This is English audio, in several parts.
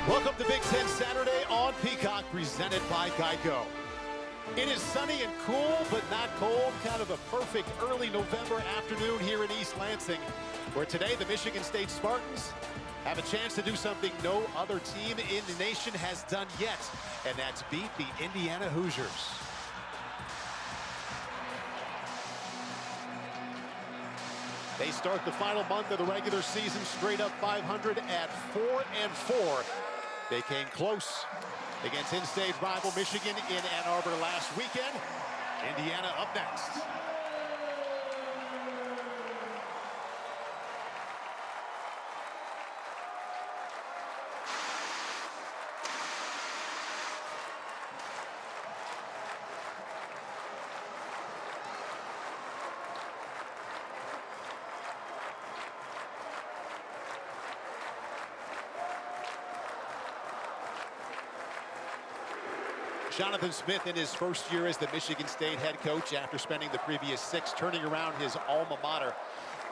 Welcome to Big Ten Saturday on Peacock, presented by Geico. It is sunny and cool, but not cold. Kind of a perfect early November afternoon here in East Lansing, where today the Michigan State Spartans have a chance to do something no other team in the nation has done yet, and that's beat the Indiana Hoosiers. They start the final month of the regular season straight up 500 at 4-4. They came close against in-state rival Michigan in Ann Arbor last weekend. Indiana up next. Jonathan Smith in his first year as the Michigan State head coach after spending the previous 6 turning around his alma mater,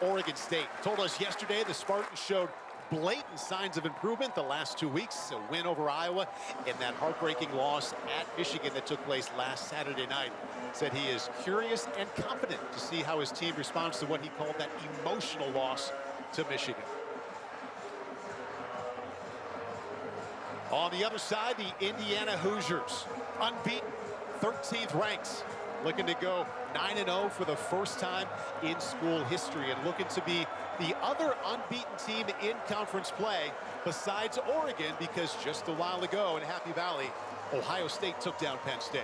Oregon State. Told us yesterday the Spartans showed blatant signs of improvement the last 2 weeks. A win over Iowa and that heartbreaking loss at Michigan that took place last Saturday night. Said he is curious and confident to see how his team responds to what he called that emotional loss to Michigan. On the other side, the Indiana Hoosiers, unbeaten, 13th ranked, looking to go 9-0 for the first time in school history, and looking to be the other unbeaten team in conference play besides Oregon, because just a while ago in Happy Valley, Ohio State took down Penn State.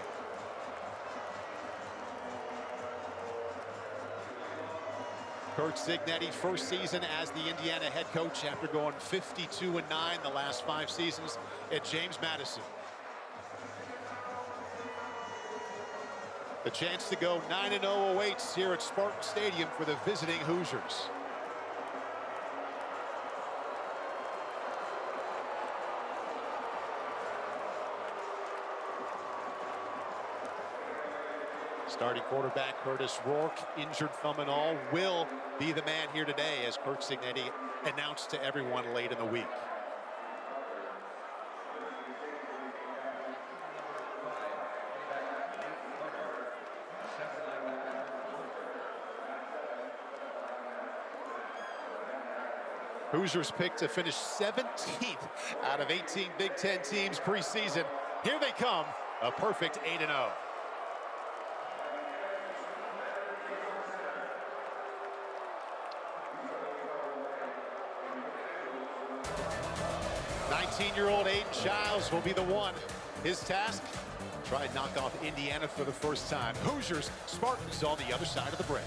Curt Cignetti, first season as the Indiana head coach after going 52-9 the last 5 seasons at James Madison. The chance to go 9-0 awaits here at Spartan Stadium for the visiting Hoosiers. Starting quarterback Curtis Rourke, injured thumb and all, will be the man here today, as Curt Cignetti announced to everyone late in the week. Hoosiers picked to finish 17th out of 18 Big Ten teams preseason. Here they come, a perfect 8-0. 19-year-old Aiden Childs will be the one. His task, try and knock off Indiana for the first time. Hoosiers, Spartans on the other side of the break.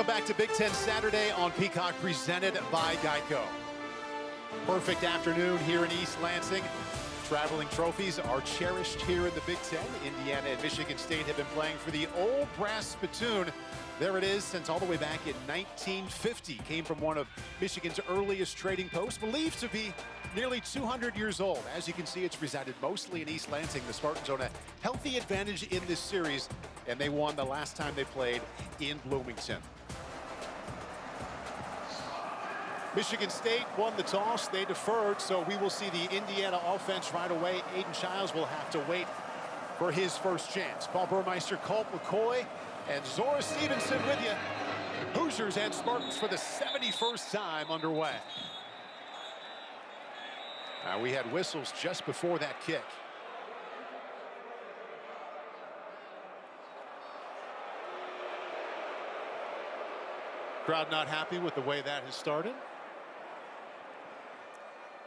Welcome back to Big Ten Saturday on Peacock, presented by Geico. Perfect afternoon here in East Lansing. Traveling trophies are cherished here in the Big Ten. Indiana and Michigan State have been playing for the old brass spittoon. There it is, since all the way back in 1950. Came from one of Michigan's earliest trading posts, believed to be nearly 200 years old. As you can see, it's resided mostly in East Lansing. The Spartans own a healthy advantage in this series, and they won the last time they played in Bloomington. Michigan State won the toss. They deferred, so we will see the Indiana offense right away. Aiden Childs will have to wait for his first chance. Paul Burmeister, Colt McCoy, and Zora Stevenson with you. Hoosiers and Spartans for the 71st time underway. We had whistles just before that kick. Crowd not happy with the way that has started.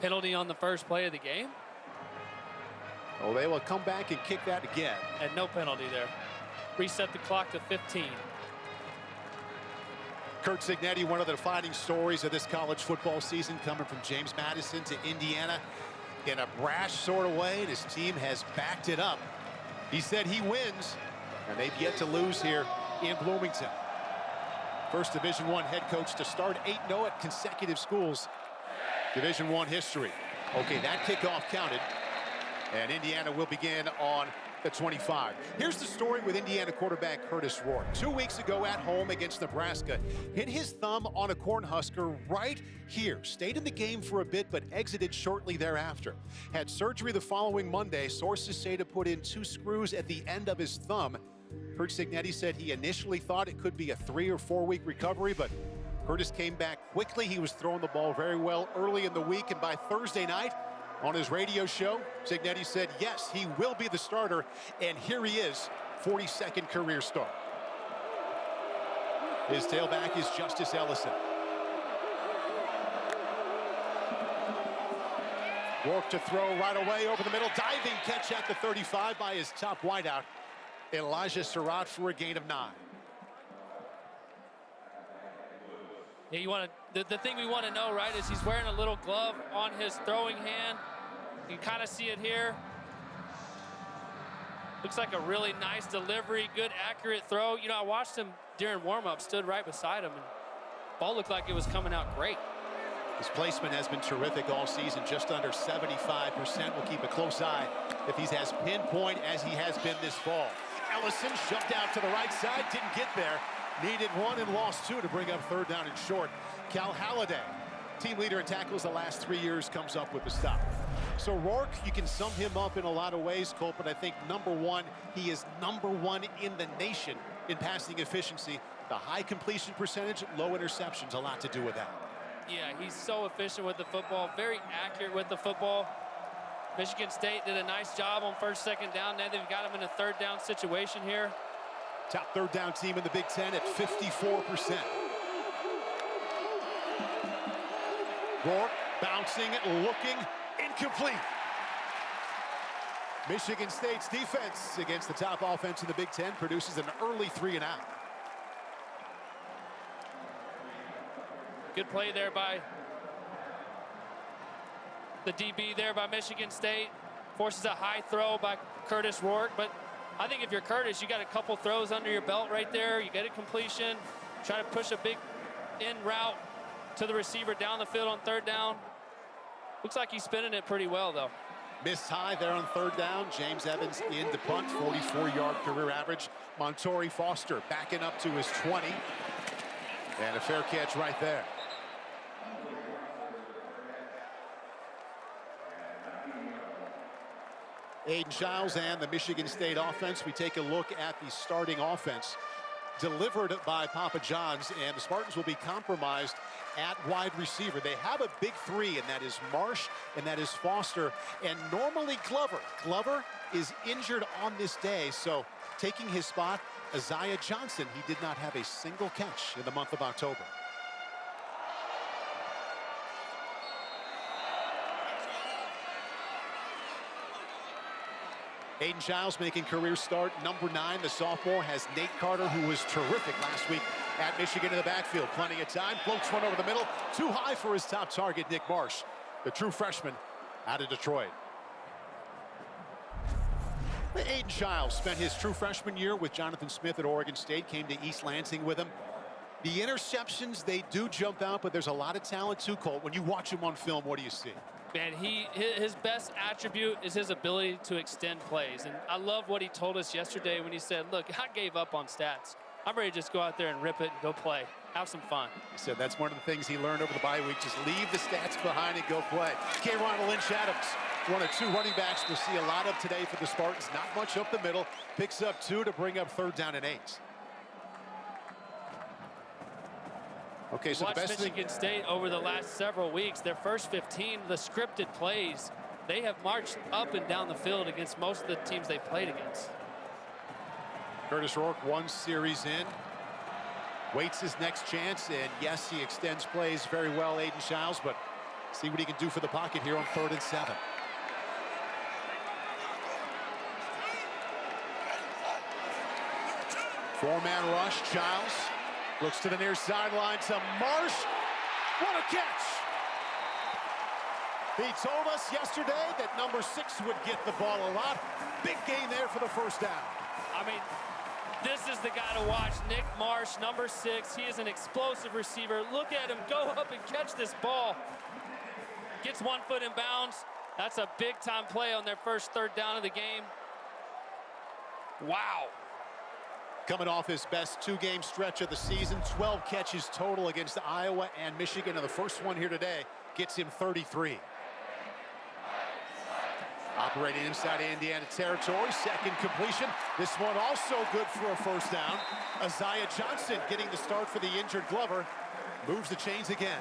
Penalty on the first play of the game. Oh, they will come back and kick that again. And no penalty there. Reset the clock to 15. Curt Cignetti, one of the defining stories of this college football season, coming from James Madison to Indiana in a brash sort of way, and his team has backed it up. He said he wins, and they've yet to lose here in Bloomington. First Division I head coach to start 8-0 at consecutive schools. Division I history. Okay, that kickoff counted, and Indiana will begin on the 25. Here's the story with Indiana quarterback Curtis Rourke. 2 weeks ago at home against Nebraska, hit his thumb on a Cornhusker right here. Stayed in the game for a bit, but exited shortly thereafter. Had surgery the following Monday. Sources say to put in 2 screws at the end of his thumb. Curt Cignetti said he initially thought it could be a 3 or 4 week recovery, but Curtis came back quickly. He was throwing the ball very well early in the week, and by Thursday night, on his radio show, Cignetti said, yes, he will be the starter, and here he is, 42nd career start. His tailback is Justice Ellison. Rourke to throw right away over the middle. Diving catch at the 35 by his top wideout, Elijah Surratt, for a gain of 9. Yeah, you want to. The thing we want to know, right, is he's wearing a little glove on his throwing hand. You can kind of see it here. Looks like a really nice delivery, good, accurate throw. You know, I watched him during warm-up, stood right beside him, and ball looked like it was coming out great. His placement has been terrific all season, just under 75%. We'll keep a close eye if he's as pinpoint as he has been this fall. Ellison shoved out to the right side, didn't get there. Needed 1 and lost 2 to bring up 3rd down and short. Cal Halliday, team leader in tackles the last 3 years, comes up with the stop. So Rourke, you can sum him up in a lot of ways, Colt, but I think number one, he is number 1 in the nation in passing efficiency. The high completion percentage, low interceptions, a lot to do with that. Yeah, he's so efficient with the football, very accurate with the football. Michigan State did a nice job on 1st, 2nd down. Now they've got him in a 3rd down situation here. Top 3rd down team in the Big Ten at 54%. Rourke bouncing, looking, incomplete. Michigan State's defense against the top offense in the Big Ten produces an early 3 and out. Good play there by the DB there by Michigan State. Forces a high throw by Curtis Rourke, but I think if you're Curtis, you got a couple throws under your belt right there. You get a completion, try to push a big in route to the receiver down the field on 3rd down. Looks like he's spinning it pretty well, though. Missed high there on 3rd down. James Evans in to punt, 44-yard career average. Montori Foster backing up to his 20. And a fair catch right there. Aiden Childs and the Michigan State offense. We take a look at the starting offense delivered by Papa John's, and the Spartans will be compromised at wide receiver. They have a big 3, and that is Marsh, and that is Foster, and normally Glover. Glover is injured on this day, so taking his spot, Isaiah Johnson. He did not have a single catch in the month of October. Aiden Childs making career start number 9. The sophomore has Nate Carter, who was terrific last week at Michigan in the backfield. Plenty of time. Floats one over the middle. Too high for his top target, Nick Marsh, the true freshman out of Detroit. Aiden Chiles spent his true freshman year with Jonathan Smith at Oregon State. Came to East Lansing with him. The interceptions, they do jump out, but there's a lot of talent too, Colt. When you watch him on film, what do you see? Man, his best attribute is his ability to extend plays. And I love what he told us yesterday when he said, look, I gave up on stats. I'm ready to just go out there and rip it and go play. Have some fun. He said that's one of the things he learned over the bye week. Just leave the stats behind and go play. K'Ron Lynch Adams, one of two running backs we'll see a lot of today for the Spartans. Not much up the middle. Picks up 2 to bring up 3rd down and 8. Okay, so Watch the best Michigan State over the last several weeks. Their first 15, the scripted plays, they have marched up and down the field against most of the teams they played against. Curtis Rourke, 1 series in. Waits his next chance, and yes, he extends plays very well, Aiden Chiles, but see what he can do for the pocket here on 3rd and 7. Four-man rush, Chiles looks to the near sideline to Marsh. What a catch! He told us yesterday that number 6 would get the ball a lot. Big gain there for the 1st down. I mean, this is the guy to watch. Nick Marsh, number 6. He is an explosive receiver. Look at him go up and catch this ball. Gets 1 foot in bounds. That's a big-time play on their first 3rd down of the game. Wow. Coming off his best 2-game stretch of the season, 12 catches total against Iowa and Michigan, and the first one here today gets him 33. Operating inside Indiana territory, 2nd completion. This one also good for a 1st down. Isaiah Johnson getting the start for the injured Glover. Moves the chains again.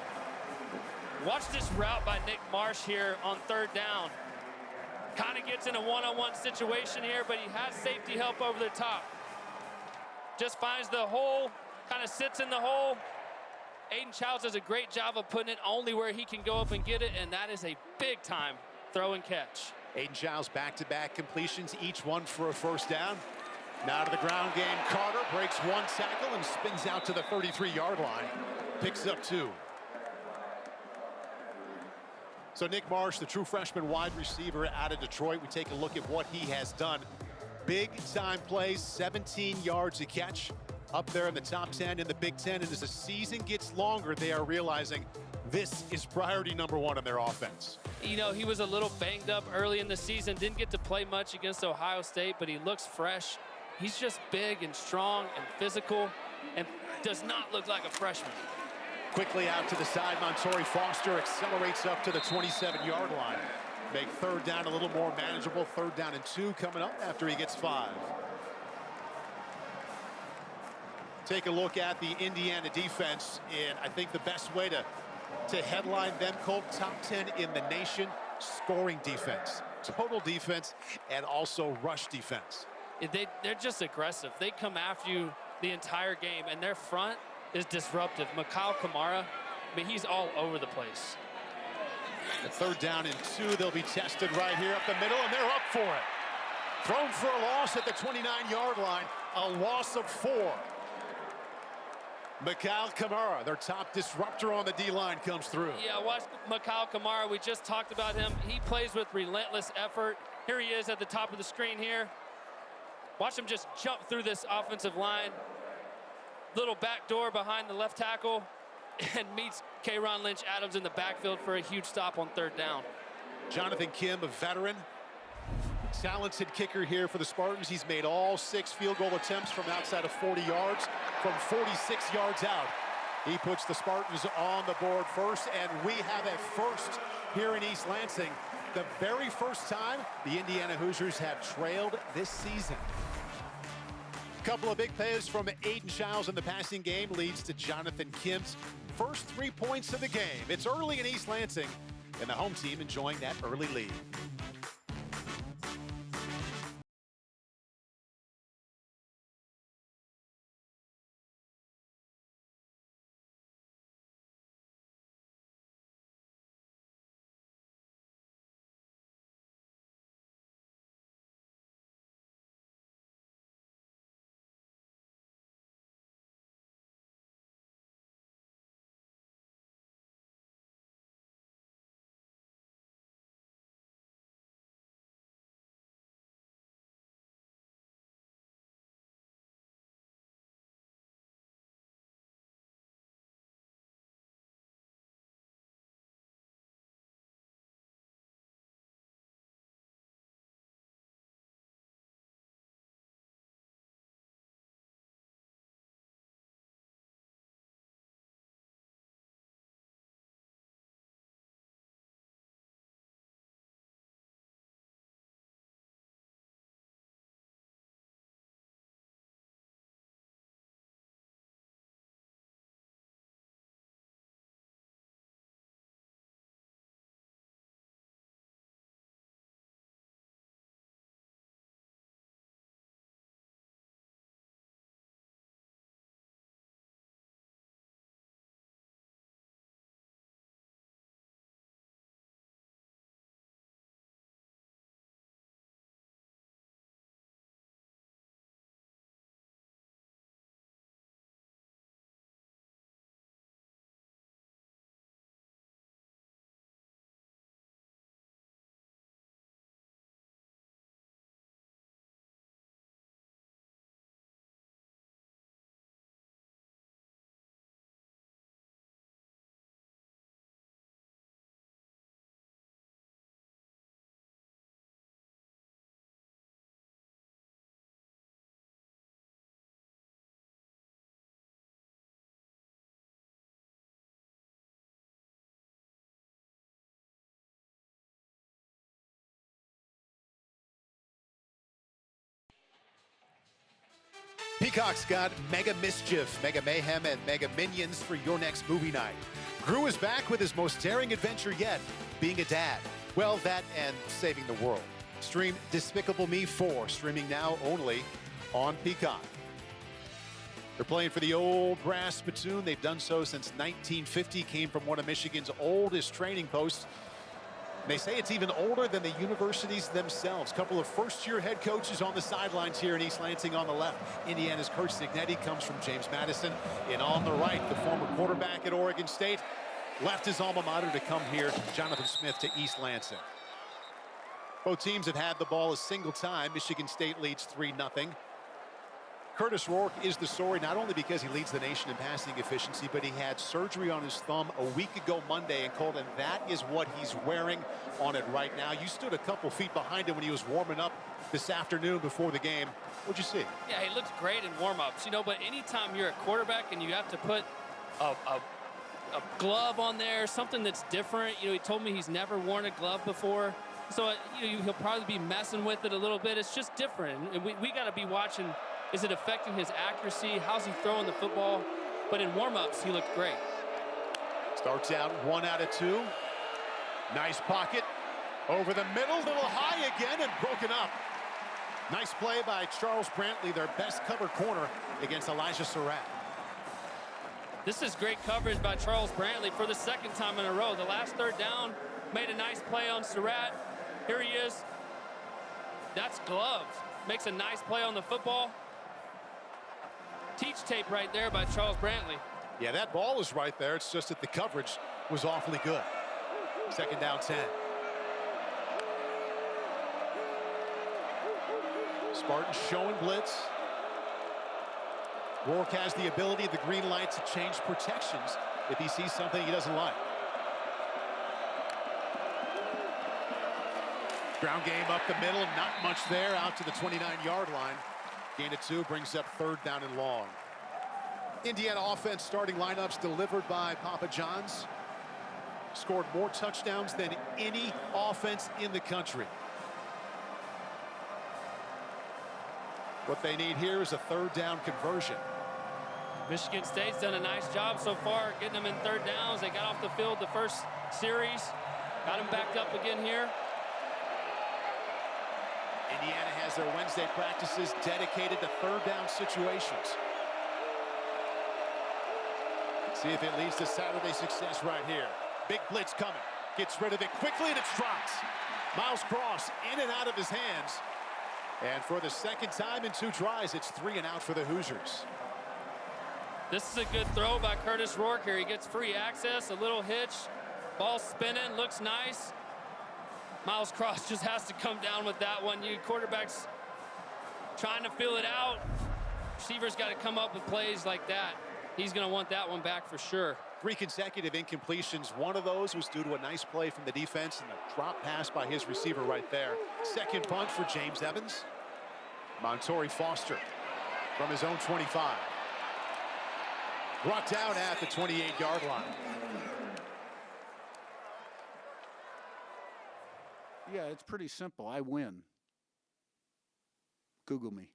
Watch this route by Nick Marsh here on 3rd down. Kind of gets in a one-on-one situation here, but he has safety help over the top. Just finds the hole, kind of sits in the hole. Aiden Chiles does a great job of putting it only where he can go up and get it, and that is a big-time throw and catch. Aiden Chiles back-to-back completions, each one for a 1st down. Now to the ground game, Carter breaks 1 tackle and spins out to the 33-yard line. Picks up 2. So Nick Marsh, the true freshman wide receiver out of Detroit, we take a look at what he has done. Big-time plays, 17 yards a catch, up there in the top 10 in the Big Ten. And as the season gets longer, they are realizing this is priority number 1 in their offense. You know, he was a little banged up early in the season, didn't get to play much against Ohio State, but he looks fresh. He's just big and strong and physical and does not look like a freshman. Quickly out to the side, Montori Foster accelerates up to the 27-yard line. Make 3rd down a little more manageable. 3rd down and 2 coming up after he gets 5. Take a look at the Indiana defense, and I think the best way to headline them, Colt, top 10 in the nation, scoring defense, total defense, and also rush defense. They're just aggressive. They come after you the entire game, and their front is disruptive. Mikal Kamara, I mean, he's all over the place. The 3rd down and 2, they'll be tested right here up the middle, and they're up for it. Thrown for a loss at the 29-yard line, a loss of 4. Mikal Kamara, their top disruptor on the D-line, comes through. Yeah, watch Mikal Kamara. We just talked about him. He plays with relentless effort. Here he is at the top of the screen here. Watch him just jump through this offensive line. Little back door behind the left tackle, and meets K'Ron Lynch Adams in the backfield for a huge stop on 3rd down. Jonathan Kim, a veteran, talented kicker here for the Spartans. He's made all 6 field goal attempts from outside of 40 yards, from 46 yards out. He puts the Spartans on the board first, and we have a first here in East Lansing. The very first time the Indiana Hoosiers have trailed this season. Couple of big plays from Aiden Chiles in the passing game leads to Jonathan Kim's first 3 points of the game. It's early in East Lansing, and the home team enjoying that early lead. Peacock's got Mega Mischief, Mega Mayhem, and Mega Minions for your next movie night. Gru is back with his most daring adventure yet, being a dad. Well, that and saving the world. Stream Despicable Me 4, streaming now only on Peacock. They're playing for the old brass spittoon. They've done so since 1950, came from one of Michigan's oldest training posts. They say it's even older than the universities themselves. Couple of first-year head coaches on the sidelines here in East Lansing on the left. Indiana's Curt Cignetti comes from James Madison. And on the right, the former quarterback at Oregon State left his alma mater to come here, Jonathan Smith, to East Lansing. Both teams have had the ball a single time. Michigan State leads 3-0. Curtis Rourke is the story, not only because he leads the nation in passing efficiency, but he had surgery on his thumb a week ago Monday, and Colton, that is what he's wearing on it right now. You stood a couple feet behind him when he was warming up this afternoon before the game. What'd you see? Yeah, he looked great in warm-ups, but anytime you're a quarterback and you have to put a glove on there, something that's different, he told me he's never worn a glove before. So, he'll probably be messing with it a little bit. It's just different. And we got to be watching. Is it affecting his accuracy? How's he throwing the football? But in warm-ups, he looked great. Starts out 1 out of 2. Nice pocket. Over the middle, little high again and broken up. Nice play by Charles Brantley, their best cover corner against Elijah Surratt. This is great coverage by Charles Brantley for the second time in a row. The last third down made a nice play on Surratt. Here he is. That's gloves. Makes a nice play on the football. Teach tape right there by Charles Brantley. Yeah, that ball was right there. It's just that the coverage was awfully good. Second down 10. Spartans showing blitz. Rourke has the ability, the green light, to change protections if he sees something he doesn't like. Ground game up the middle, not much there, out to the 29-yard line. Gain of 2 brings up 3rd down and long. Indiana offense starting lineups delivered by Papa John's. Scored more touchdowns than any offense in the country. What they need here is a 3rd down conversion. Michigan State's done a nice job so far getting them in 3rd downs. They got off the field the first series. Got them back up again here. Indiana has their Wednesday practices dedicated to 3rd down situations. See if it leads to Saturday success right here. Big blitz coming. Gets rid of it quickly and it's dropped. Miles Cross in and out of his hands. And for the second time in 2 tries, it's 3 and out for the Hoosiers. This is a good throw by Curtis Rourke here. He gets free access, a little hitch. Ball spinning, looks nice. Miles Cross just has to come down with that one. You quarterbacks trying to fill it out. Receivers got to come up with plays like that. He's going to want that one back for sure. 3 consecutive incompletions. One of those was due to a nice play from the defense and a drop pass by his receiver right there. Second punt for James Evans. Montori Foster from his own 25. Brought down at the 28-yard line. Yeah, it's pretty simple. I win. Google me.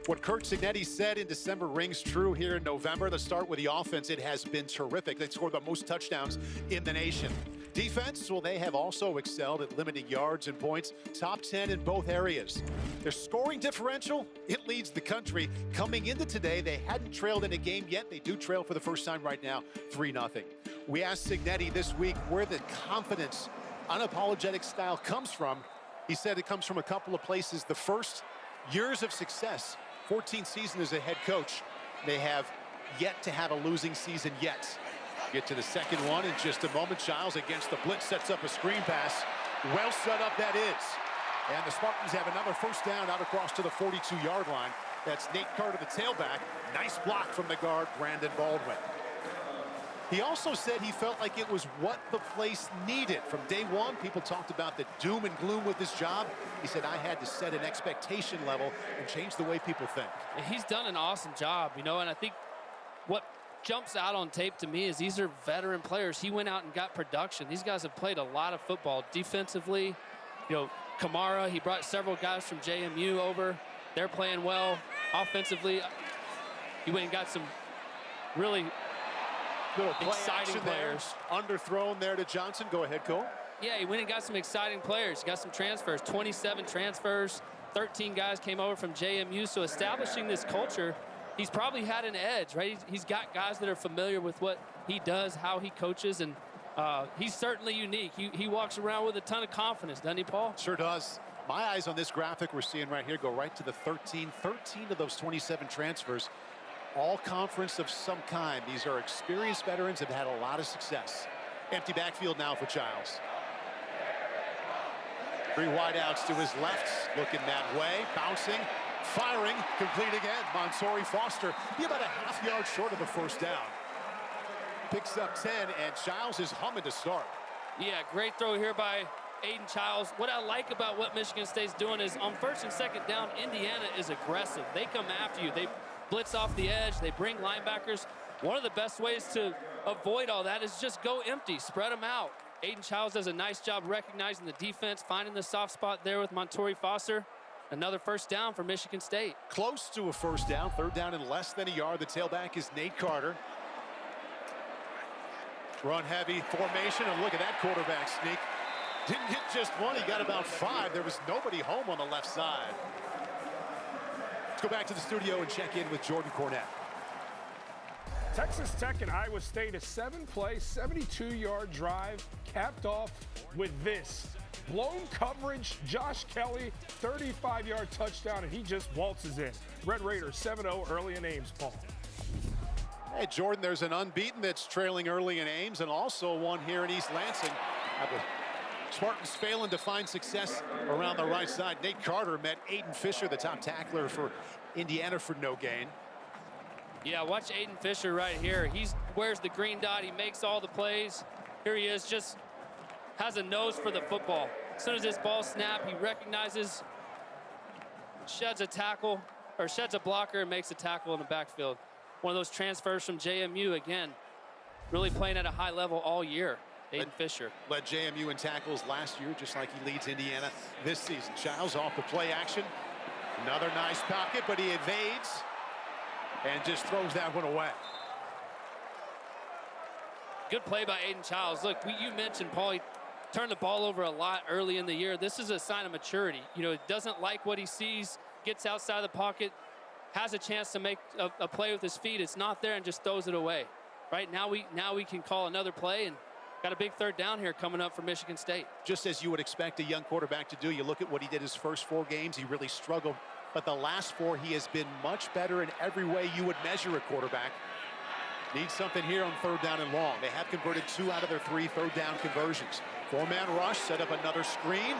What Curt Cignetti said in December rings true here in November. Let's start with the offense. It has been terrific. They scored the most touchdowns in the nation. Defense, well, they have also excelled at limiting yards and points. Top 10 in both areas. Their scoring differential, it leads the country. Coming into today, they hadn't trailed in a game yet. They do trail for the first time right now, 3-0. We asked Cignetti this week where the confidence, unapologetic style comes from. He said it comes from a couple of places. The first, years of success. 14th season as a head coach. They have yet to have a losing season yet. Get to the second one in just a moment. Childs against the blitz sets up a screen pass. Well set up that is. And the Spartans have another first down out across to the 42-yard line. That's Nate Carter, the tailback. Nice block from the guard, Brandon Baldwin. He also said he felt like it was what the place needed. From day one, people talked about the doom and gloom with his job. He said, I had to set an expectation level and change the way people think. He's done an awesome job, and I think what jumps out on tape to me is these are veteran players. He went out and got production. These guys have played a lot of football defensively, Kamara. He brought several guys from JMU over. They're playing well offensively. He went and got some really Little play exciting action players. there. Underthrown there to Johnson. Go ahead, Cole. Yeah, he went and got some exciting players. He got some transfers, 27 transfers. 13 guys came over from JMU. So establishing this culture, he's probably had an edge, right? He's got guys that are familiar with what he does, how he coaches, and he's certainly unique. He walks around with a ton of confidence, doesn't he, Paul? Sure does. My eyes on this graphic we're seeing right here go right to the 13. 13 of those 27 transfers, all conference of some kind. These are experienced veterans, have had a lot of success. Empty backfield now for Childs. 3 wideouts to his left, looking that way, bouncing, firing, complete again. Montori Foster be about a half yard short of the first down. Picks up 10, and Childs is humming to start. Yeah, great throw here by Aiden Childs. What I like about what Michigan State's doing is on first and second down, Indiana is aggressive. They come after you. They blitz off the edge. They bring linebackers. One of the best ways to avoid all that is just go empty, spread them out. Aiden Childs does a nice job recognizing the defense, finding the soft spot there with Montori Foster. Another first down for Michigan State. Close to a first down, 3rd down and less than a yard. The tailback is Nate Carter. Run heavy formation, and look at that quarterback sneak. Didn't hit just one, he got about 5. There was nobody home on the left side. Let's go back to the studio and check in with Jordan Cornette. Texas Tech and Iowa State, a 7-play, 72-yard drive capped off with this. Blown coverage, Josh Kelly, 35-yard touchdown, and he just waltzes in. Red Raiders 7-0 early in Ames, Paul. Hey, Jordan, there's an unbeaten that's trailing early in Ames, and also one here in East Lansing. Spartans failing to find success around the right side. Nate Carter met Aiden Fisher, the top tackler for Indiana, for no gain. Yeah, watch Aiden Fisher right here. He wears the green dot. He makes all the plays. Here he is, just has a nose for the football. As soon as this ball snaps, he recognizes, sheds a tackle, or sheds a blocker and makes a tackle in the backfield. One of those transfers from JMU, again, really playing at a high level all year. Aiden Fisher. Led JMU in tackles last year, just like he leads Indiana this season. Childs off the play action. Another nice pocket, but he evades and just throws that one away. Good play by Aiden Childs. Look, you mentioned, Paul, he turned the ball over a lot early in the year. This is a sign of maturity. You know, he doesn't like what he sees, gets outside the pocket, has a chance to make a play with his feet. It's not there and just throws it away. Right now we can call another play and got a big 3rd down here coming up for Michigan State. Just as you would expect a young quarterback to do. You look at what he did his first 4 games, he really struggled. But the last 4, he has been much better in every way you would measure a quarterback. Needs something here on 3rd down and long. They have converted 2 out of their 3 3rd down conversions. 4-man rush, set up another screen.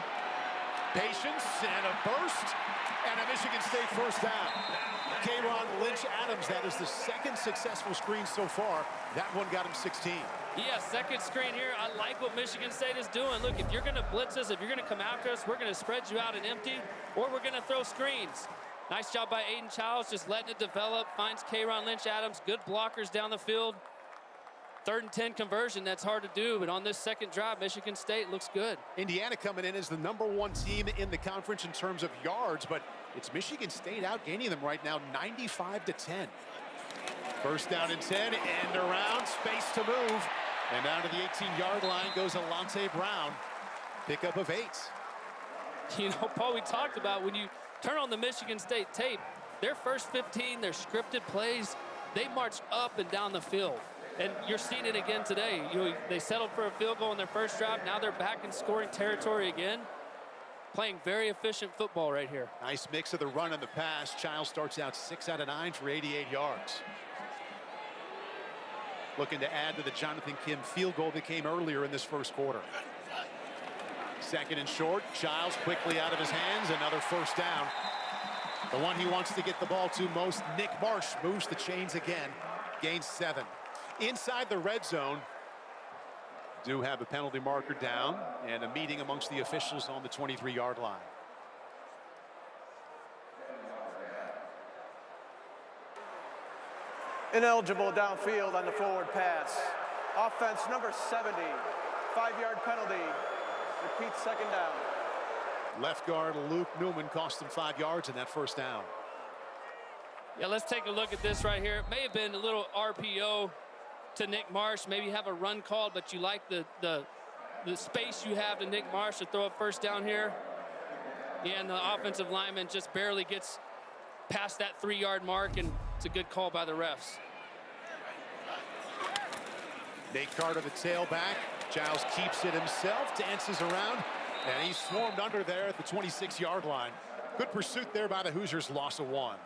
Patience and a burst, and a Michigan State first down. Kayron Lynch-Adams, that is the 2nd successful screen so far. That one got him 16. Yeah, 2nd screen here. I like what Michigan State is doing. Look, if you're going to blitz us, if you're going to come after us, we're going to spread you out and empty, or we're going to throw screens. Nice job by Aiden Childs, just letting it develop. Finds Kayron Lynch-Adams. Good blockers down the field. 3rd and 10 conversion, that's hard to do, but on this 2nd drive, Michigan State looks good. Indiana coming in as the #1 team in the conference in terms of yards, but it's Michigan State outgaining them right now, 95-10. First down and 10, and around, space to move. And down to the 18-yard line goes Alante Brown. Pickup of 8. You know, Paul, we talked about when you turn on the Michigan State tape, their first 15, their scripted plays, they march up and down the field. And you're seeing it again today. You know, they settled for a field goal in their first drive. Now they're back in scoring territory again. Playing very efficient football right here. Nice mix of the run and the pass. Childs starts out 6 out of 9 for 88 yards. Looking to add to the Jonathan Kim field goal that came earlier in this first quarter. 2nd and short. Childs quickly out of his hands. Another first down. The one he wants to get the ball to most, Nick Marsh, moves the chains again. Gains 7. Inside the red zone. Do have a penalty marker down and a meeting amongst the officials on the 23-yard line. Ineligible downfield on the forward pass. Offense number 70. 5-yard penalty. Repeat 2nd down. Left guard Luke Newman cost him 5 yards in that first down. Yeah, let's take a look at this right here. It may have been a little RPO to Nick Marsh. Maybe have a run called, but you like the space you have to Nick Marsh to throw a first down here. Yeah, and the offensive lineman just barely gets past that 3-yard mark, and it's a good call by the refs. Nate Carter, the tailback. Giles keeps it himself, dances around, and he's swarmed under there at the 26-yard line. Good pursuit there by the Hoosiers, loss of 1.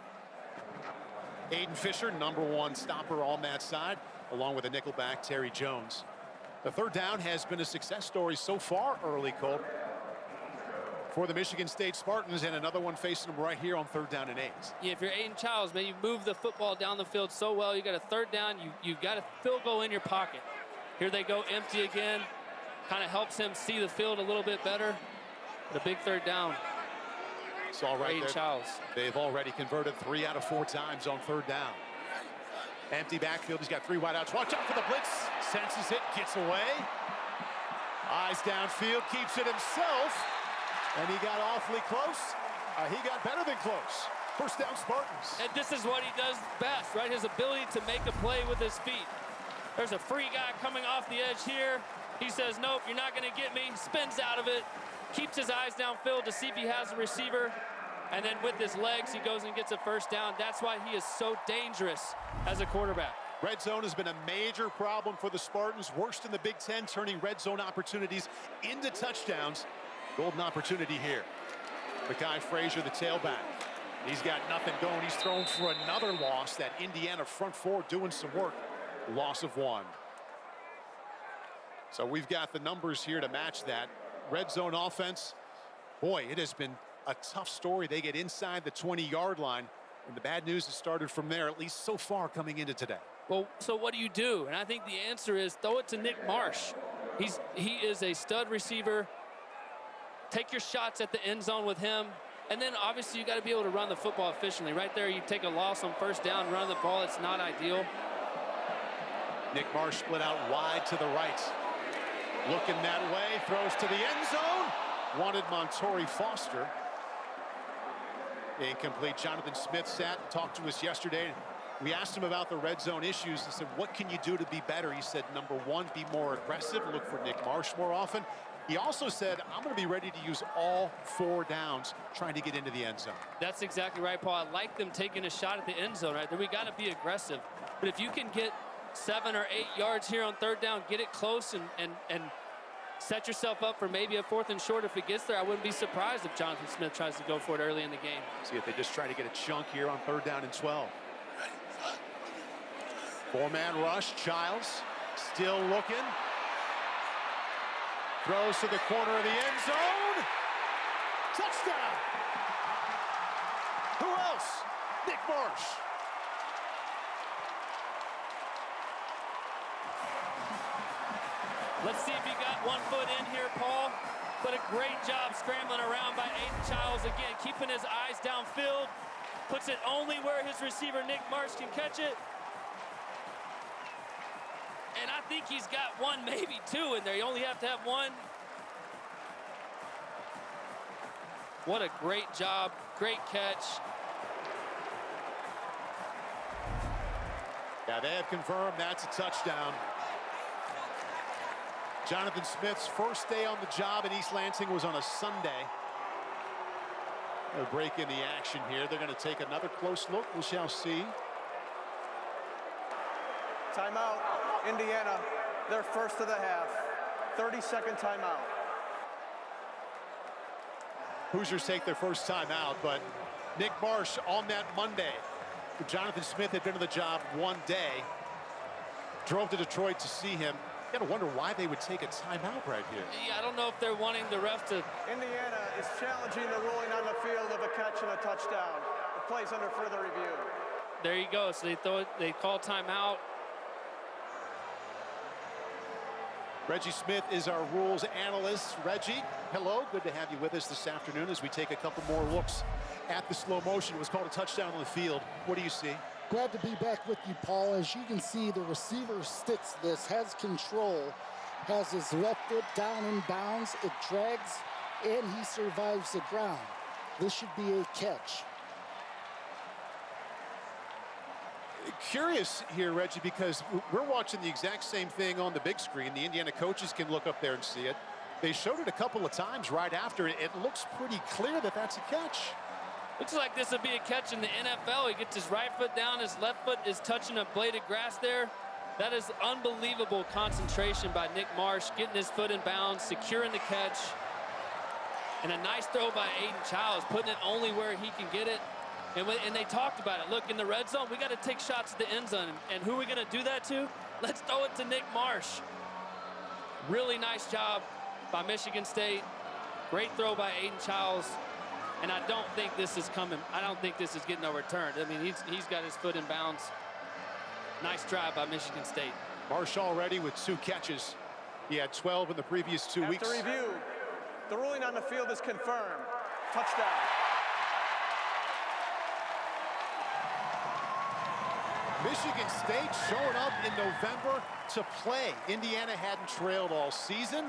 Aiden Fisher, #1 stopper on that side, along with the nickelback Terry Jones. The third down has been a success story so far early, Colt, for the Michigan State Spartans, and another one facing them right here on 3rd down and 8. Yeah, if you're Aiden Childs, man, you move the football down the field so well. You got a 3rd down. You've got a field goal in your pocket. Here they go empty again. Kind of helps him see the field a little bit better. The big 3rd down. It's all right there. Childs. They've already converted 3 out of 4 times on 3rd down. Empty backfield. He's got 3 wideouts. Watch out for the blitz. Senses it, gets away. Eyes downfield, keeps it himself. And he got awfully close. He got better than close. First down, Spartans. And this is what he does best, right? His ability to make a play with his feet. There's a free guy coming off the edge here. He says, nope, you're not going to get me. Spins out of it. Keeps his eyes downfield to see if he has a receiver. And then with his legs, he goes and gets a first down. That's why he is so dangerous as a quarterback. Red zone has been a major problem for the Spartans. Worst in the Big Ten, turning red zone opportunities into touchdowns. Golden opportunity here. Mekhi Frazier, the tailback. He's got nothing going. He's thrown for another loss. That Indiana front four doing some work. Loss of 1. So we've got the numbers here to match that. Red zone offense. Boy, it has been a tough story. They get inside the 20-yard line. And the bad news has started from there, at least so far coming into today. Well, so what do you do? And I think the answer is throw it to Nick Marsh. He is a stud receiver. Take your shots at the end zone with him. And then obviously you got to be able to run the football efficiently. Right there, you take a loss on first down, run the ball. It's not ideal. Nick Marsh split out wide to the right. Looking that way, throws to the end zone. Wanted Montori Foster. Incomplete. Jonathan Smith sat and talked to us yesterday. We asked him about the red zone issues and said, what can you do to be better? He said, #1, be more aggressive. Look for Nick Marsh more often. He also said, I'm going to be ready to use all 4 downs trying to get into the end zone. That's exactly right, Paul. I like them taking a shot at the end zone right there. We got to be aggressive. But if you can get 7 or 8 yards here on 3rd down, get it close and set yourself up for maybe a 4th and short if it gets there. I wouldn't be surprised if Jonathan Smith tries to go for it early in the game. See if they just try to get a chunk here on 3rd down and 12. 4-man rush. Childs still looking. Throws to the corner of the end zone. Touchdown. Who else? Nick Marsh. Let's see if you got 1 foot in here, Paul. But a great job scrambling around by Aiden Childs. Again, keeping his eyes downfield. Puts it only where his receiver, Nick Marsh, can catch it. And I think he's got 1, maybe 2 in there. You only have to have 1. What a great job. Great catch. Yeah, they have confirmed that's a touchdown. Jonathan Smith's first day on the job in East Lansing was on a Sunday. A break in the action here. They're going to take another close look. We shall see. Timeout, Indiana, their first of the half. 30-second timeout. Hoosiers take their first timeout, but Nick Marsh on that Monday. Jonathan Smith had been on the job 1 day. Drove to Detroit to see him. You gotta wonder why they would take a timeout right here. Yeah, I don't know if they're wanting the ref to. Indiana is challenging the ruling on the field of a catch and a touchdown. The play's under further review. There you go. So they call timeout. Reggie Smith is our rules analyst. Reggie, hello. Good to have you with us this afternoon as we take a couple more looks at the slow motion. It was called a touchdown on the field. What do you see? Glad to be back with you, Paul. As you can see, the receiver sticks this, has control, has his left foot down in bounds. It drags and he survives the ground. This should be a catch. Curious here, Reggie, because we're watching the exact same thing on the big screen. The Indiana coaches can look up there and see it. They showed it a couple of times right after. It looks pretty clear that that's a catch. Looks like this would be a catch in the NFL. He gets his right foot down, his left foot is touching a blade of grass there. That is unbelievable concentration by Nick Marsh, getting his foot in bounds, securing the catch. And a nice throw by Aiden Childs, putting it only where he can get it. And they talked about it. Look, in the red zone, we got to take shots at the end zone. And who are we going to do that to? Let's throw it to Nick Marsh. Really nice job by Michigan State. Great throw by Aiden Childs. And I don't think this is coming. I don't think this is getting overturned. I mean, he's got his foot in bounds. Nice drive by Michigan State. Marsh already with 2 catches. He had 12 in the previous 2 weeks. After review, the ruling on the field is confirmed. Touchdown. Michigan State showing up in November to play. Indiana hadn't trailed all season.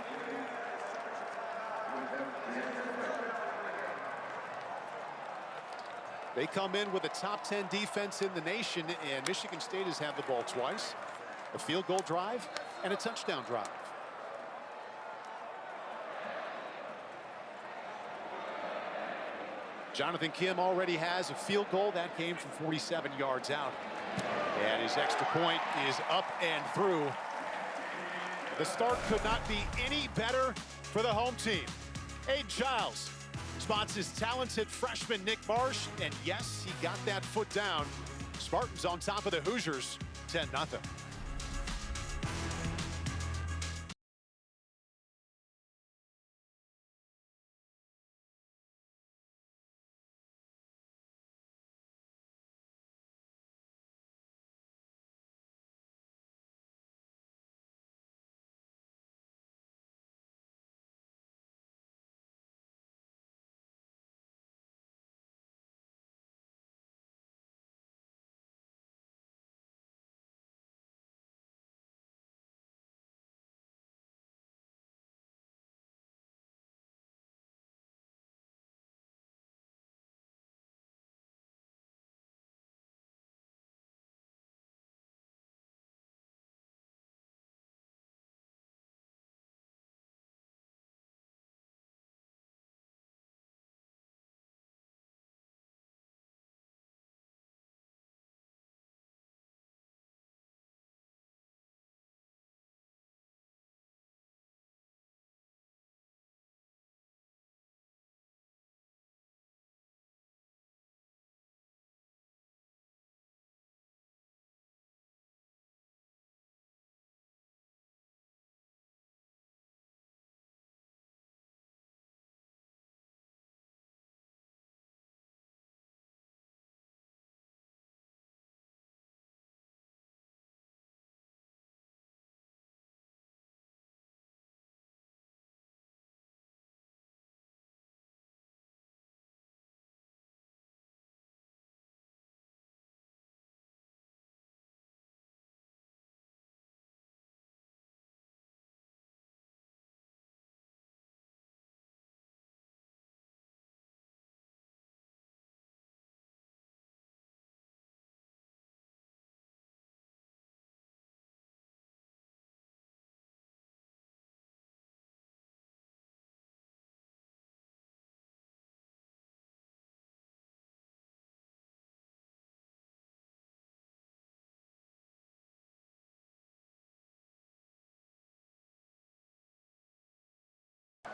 They come in with a top 10 defense in the nation, and Michigan State has had the ball twice. A field goal drive and a touchdown drive. Jonathan Kim already has a field goal. That came from 47 yards out. And his extra point is up and through. The start could not be any better for the home team. Aiden Childs spots his talented freshman Nick Marsh, and yes, he got that foot down. Spartans on top of the Hoosiers, 10-0.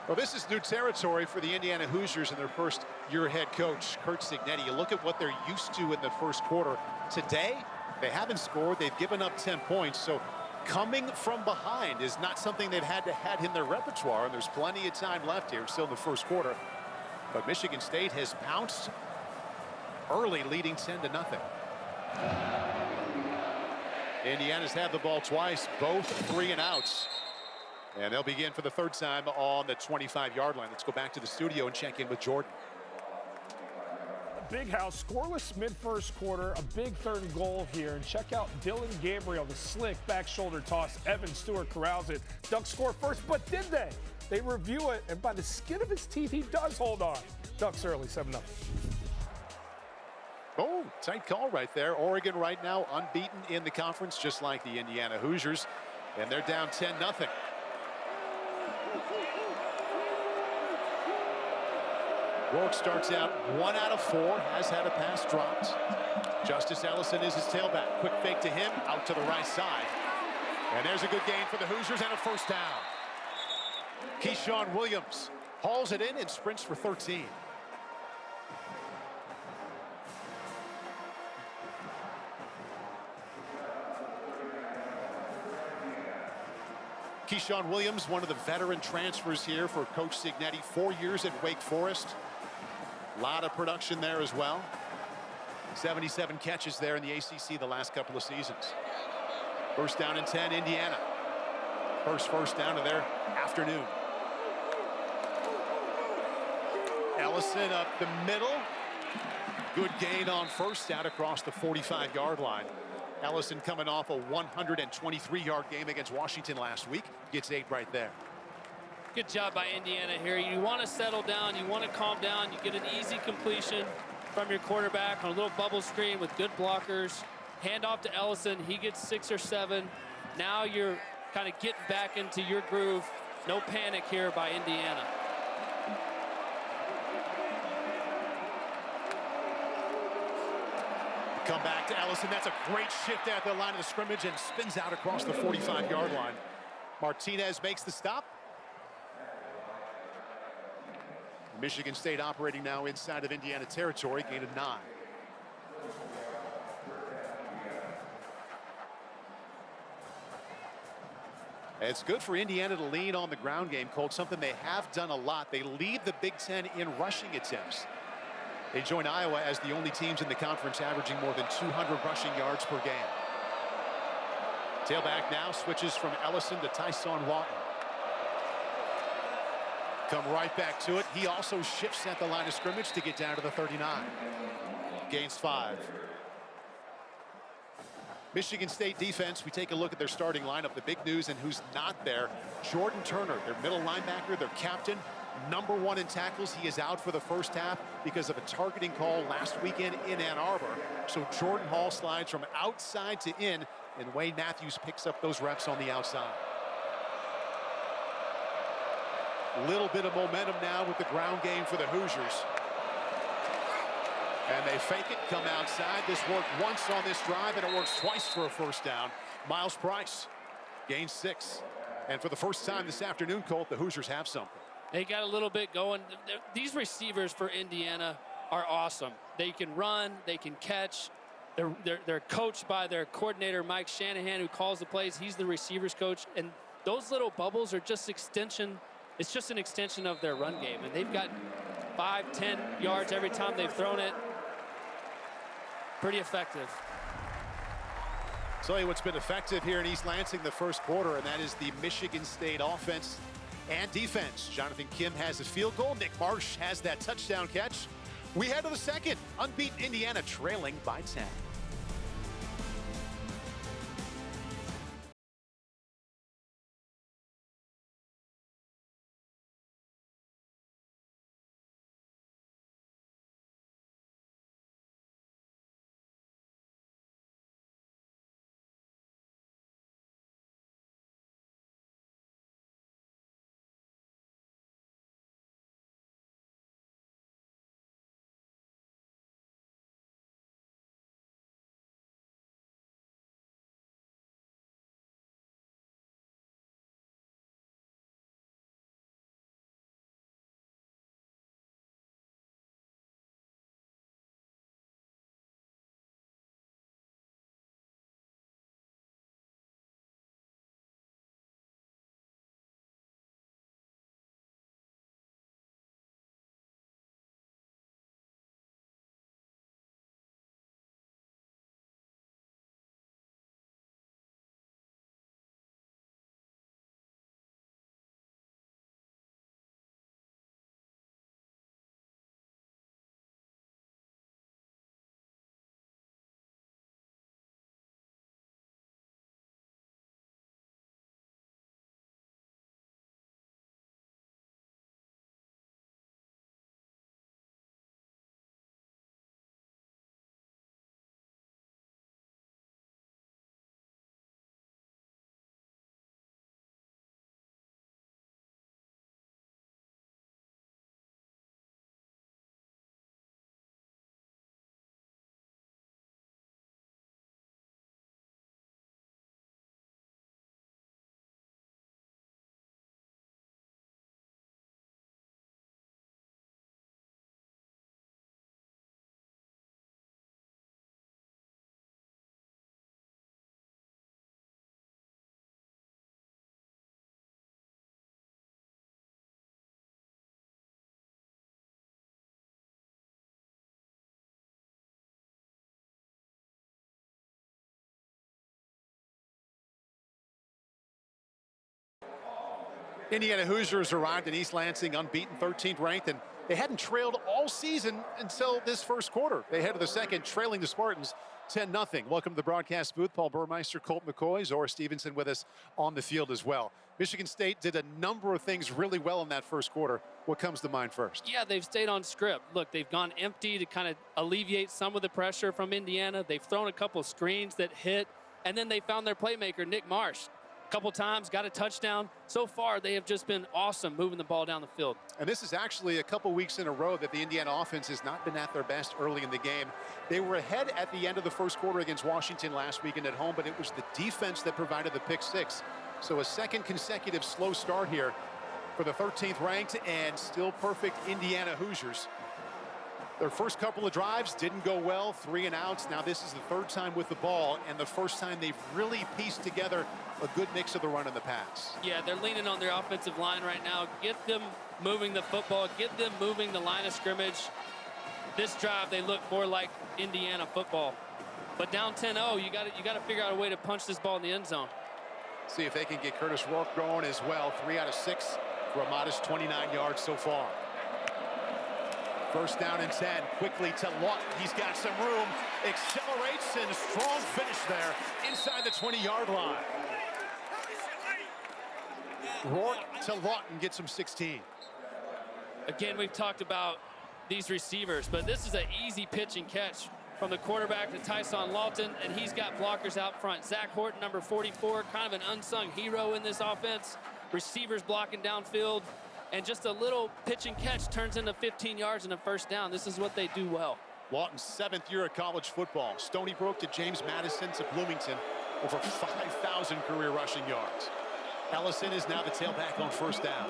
Well, this is new territory for the Indiana Hoosiers and their first year head coach, Curt Cignetti. You look at what they're used to in the first quarter. Today, they haven't scored. They've given up 10 points. So coming from behind is not something they've had in their repertoire. And there's plenty of time left here, still in the first quarter. But Michigan State has pounced early, leading 10-0. Indiana's had the ball twice, both 3 and outs. And they'll begin for the third time on the 25-yard line. Let's go back to the studio and check in with Jordan. Big House, scoreless mid-first quarter, a big third and goal here. And check out Dylan Gabriel, the slick back shoulder toss. Evan Stewart corrals it. Ducks score first, but did they? They review it, and by the skin of his teeth, he does hold on. Ducks early, 7-0. Oh, tight call right there. Oregon right now unbeaten in the conference, just like the Indiana Hoosiers. And they're down 10-0. Rourke starts out 1 out of 4, has had a pass dropped. Justice Ellison is his tailback. Quick fake to him, out to the right side. And there's a good gain for the Hoosiers and a first down. Keyshawn Williams hauls it in and sprints for 13. Keyshawn Williams, one of the veteran transfers here for Coach Cignetti, 4 years at Wake Forest. A lot of production there as well. 77 catches there in the ACC the last couple of seasons. First down and 10, Indiana. First down of their afternoon. Ellison up the middle. Good gain on first down across the 45-yard line. Ellison coming off a 123-yard game against Washington last week. Gets 8 right there. Good job by Indiana here. You want to settle down. You want to calm down. You get an easy completion from your quarterback on a little bubble screen with good blockers. Hand off to Ellison. He gets 6 or 7. Now you're kind of getting back into your groove. No panic here by Indiana. Come back to Ellison. That's a great shift at the line of the scrimmage and spins out across the 45-yard line. Martinez makes the stop. Michigan State operating now inside of Indiana territory, gain of 9. It's good for Indiana to lean on the ground game, Colt, something they have done a lot. They lead the Big Ten in rushing attempts. They join Iowa as the only teams in the conference averaging more than 200 rushing yards per game. Tailback now switches from Ellison to Tyson Lawton. Come right back to it. He also shifts at the line of scrimmage to get down to the 39. Gains 5. Michigan State defense, we take a look at their starting lineup. The big news and who's not there. Jordan Turner, their middle linebacker, their captain, #1 in tackles. He is out for the first half because of a targeting call last weekend in Ann Arbor. So Jordan Hall slides from outside to in, and Wayne Matthews picks up those reps on the outside. Little bit of momentum now with the ground game for the Hoosiers. And they fake it, come outside. This worked once on this drive, and it works twice for a first down. Miles Price gains 6. And for the first time this afternoon, Colt, the Hoosiers have something. They got a little bit going. These receivers for Indiana are awesome. They can run, they can catch. They're coached by their coordinator, Mike Shanahan, who calls the plays. He's the receivers coach. And those little bubbles are just extension. It's just an extension of their run game. And they've got 5-10 yards every time they've thrown it. Pretty effective. I'll tell you what's been effective here in East Lansing the first quarter, and that is the Michigan State offense and defense. Jonathan Kim has a field goal. Nick Marsh has that touchdown catch. We head to the second. Unbeaten Indiana trailing by 10. Indiana Hoosiers arrived in East Lansing unbeaten, 13th ranked, and they hadn't trailed all season until this first quarter. They head to the second, trailing the Spartans 10-0. Welcome to the broadcast booth. Paul Burmeister, Colt McCoy, Zora Stevenson with us on the field as well. Michigan State did a number of things really well in that first quarter. What comes to mind first? Yeah, they've stayed on script. Look, they've gone empty to kind of alleviate some of the pressure from Indiana. They've thrown a couple screens that hit, and then they found their playmaker, Nick Marsh. A couple times, got a touchdown. So far, they have just been awesome moving the ball down the field. And this is actually a couple weeks in a row that the Indiana offense has not been at their best early in the game. They were ahead at the end of the first quarter against Washington last weekend at home, but it was the defense that provided the pick six. So a second consecutive slow start here for the 13th ranked and still perfect Indiana Hoosiers. Their first couple of drives didn't go well, 3 and outs. Now this is the third time with the ball and the first time they've really pieced together a good mix of the run and the pass. Yeah, they're leaning on their offensive line right now. Get them moving the football, get them moving the line of scrimmage. This drive, they look more like Indiana football. But down 10-0, you got to figure out a way to punch this ball in the end zone. See if they can get Curtis Rourke going as well. 3 out of 6 for a modest 29 yards so far. First down and 10, quickly to Lawton. He's got some room, accelerates, and a strong finish there inside the 20-yard line. Rourke to Lawton gets him 16. Again, we've talked about these receivers, but this is an easy pitch and catch from the quarterback to Tyson Lawton, and he's got blockers out front. Zach Horton, number 44, kind of an unsung hero in this offense. Receivers blocking downfield. And just a little pitch and catch turns into 15 yards and a first down. This is what they do well. Lawton's 7th year of college football. Stony Brook to James Madison to Bloomington. Over 5,000 career rushing yards. Ellison is now the tailback on first down.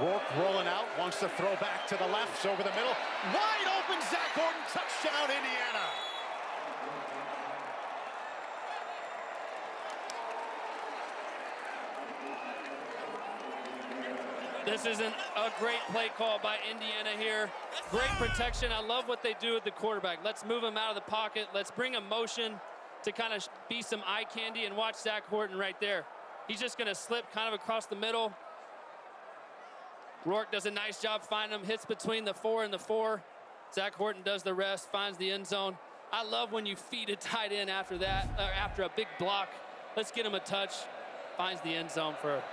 Rourke rolling out, wants to throw back to the left, over the middle. Wide open, Zach Horton, touchdown, Indiana. This isn't a great play call by Indiana here. Great protection. I love what they do with the quarterback. Let's move him out of the pocket. Let's bring a motion to kind of be some eye candy, and watch Zach Horton right there. He's just going to slip kind of across the middle. Rourke does a nice job finding him, hits between the 4 and the 4. Zach Horton does the rest, finds the end zone. I love when you feed a tight end after that, after a big block. Let's get him a touch. Finds the end zone for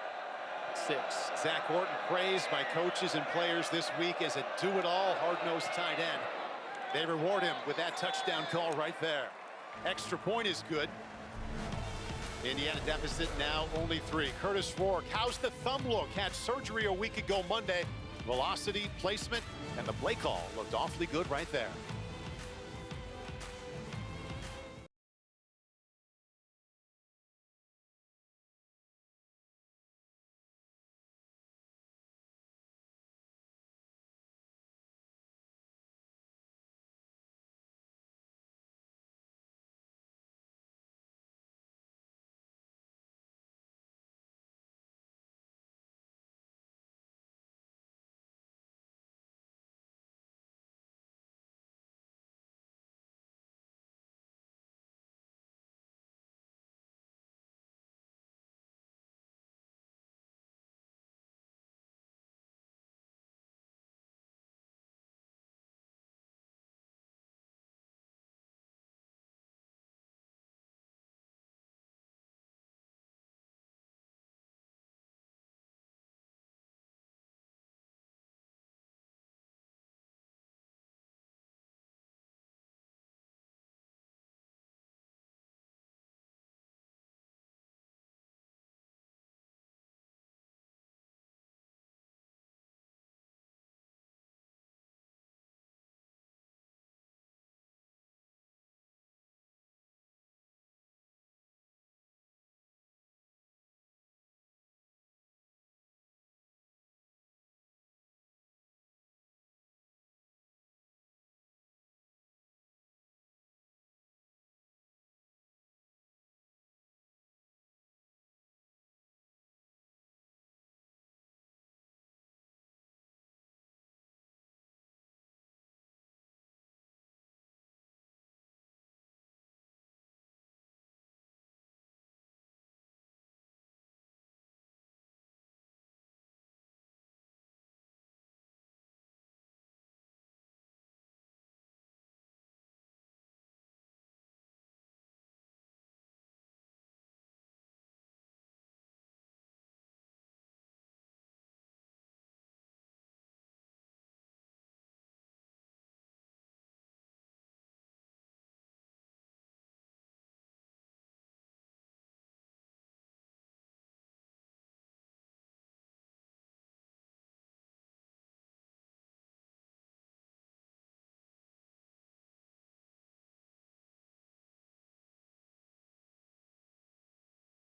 6. Zach Horton praised by coaches and players this week as a do-it-all, hard-nosed tight end. They reward him with that touchdown call right there. Extra point is good. Indiana deficit now only 3. Curtis Rourke, how's the thumb look? Had surgery a week ago Monday. Velocity, placement, and the play call looked awfully good right there.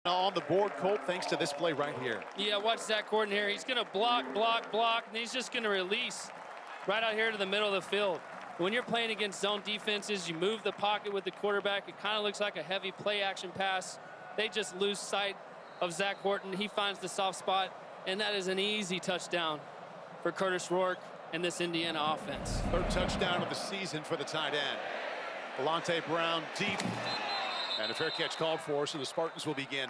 On the board, Colt, thanks to this play right here. Yeah, watch Zach Gordon here. He's going to block, and he's just going to release right out here to the middle of the field. When you're playing against zone defenses, you move the pocket with the quarterback. It kind of looks like a heavy play-action pass. They just lose sight of Zach Gordon. He finds the soft spot, and that is an easy touchdown for Curtis Rourke and this Indiana offense. Third touchdown of the season for the tight end. Delonte Brown deep. And a fair catch called for, so the Spartans will begin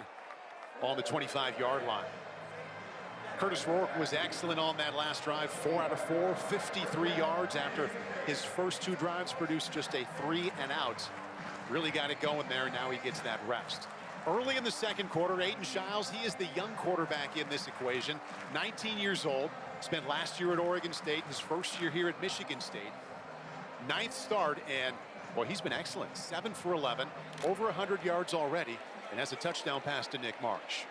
on the 25-yard line. Curtis Rourke was excellent on that last drive. 4 out of 4, 53 yards after his first 2 drives produced just a 3 and out. Really got it going there. Now he gets that rest. Early in the second quarter, Aiden Shiles, he is the young quarterback in this equation. 19 years old, spent last year at Oregon State, his first year here at Michigan State. 9th start, and boy, he's been excellent. 7 for 11, over 100 yards already, and has a touchdown pass to Nick Marsh.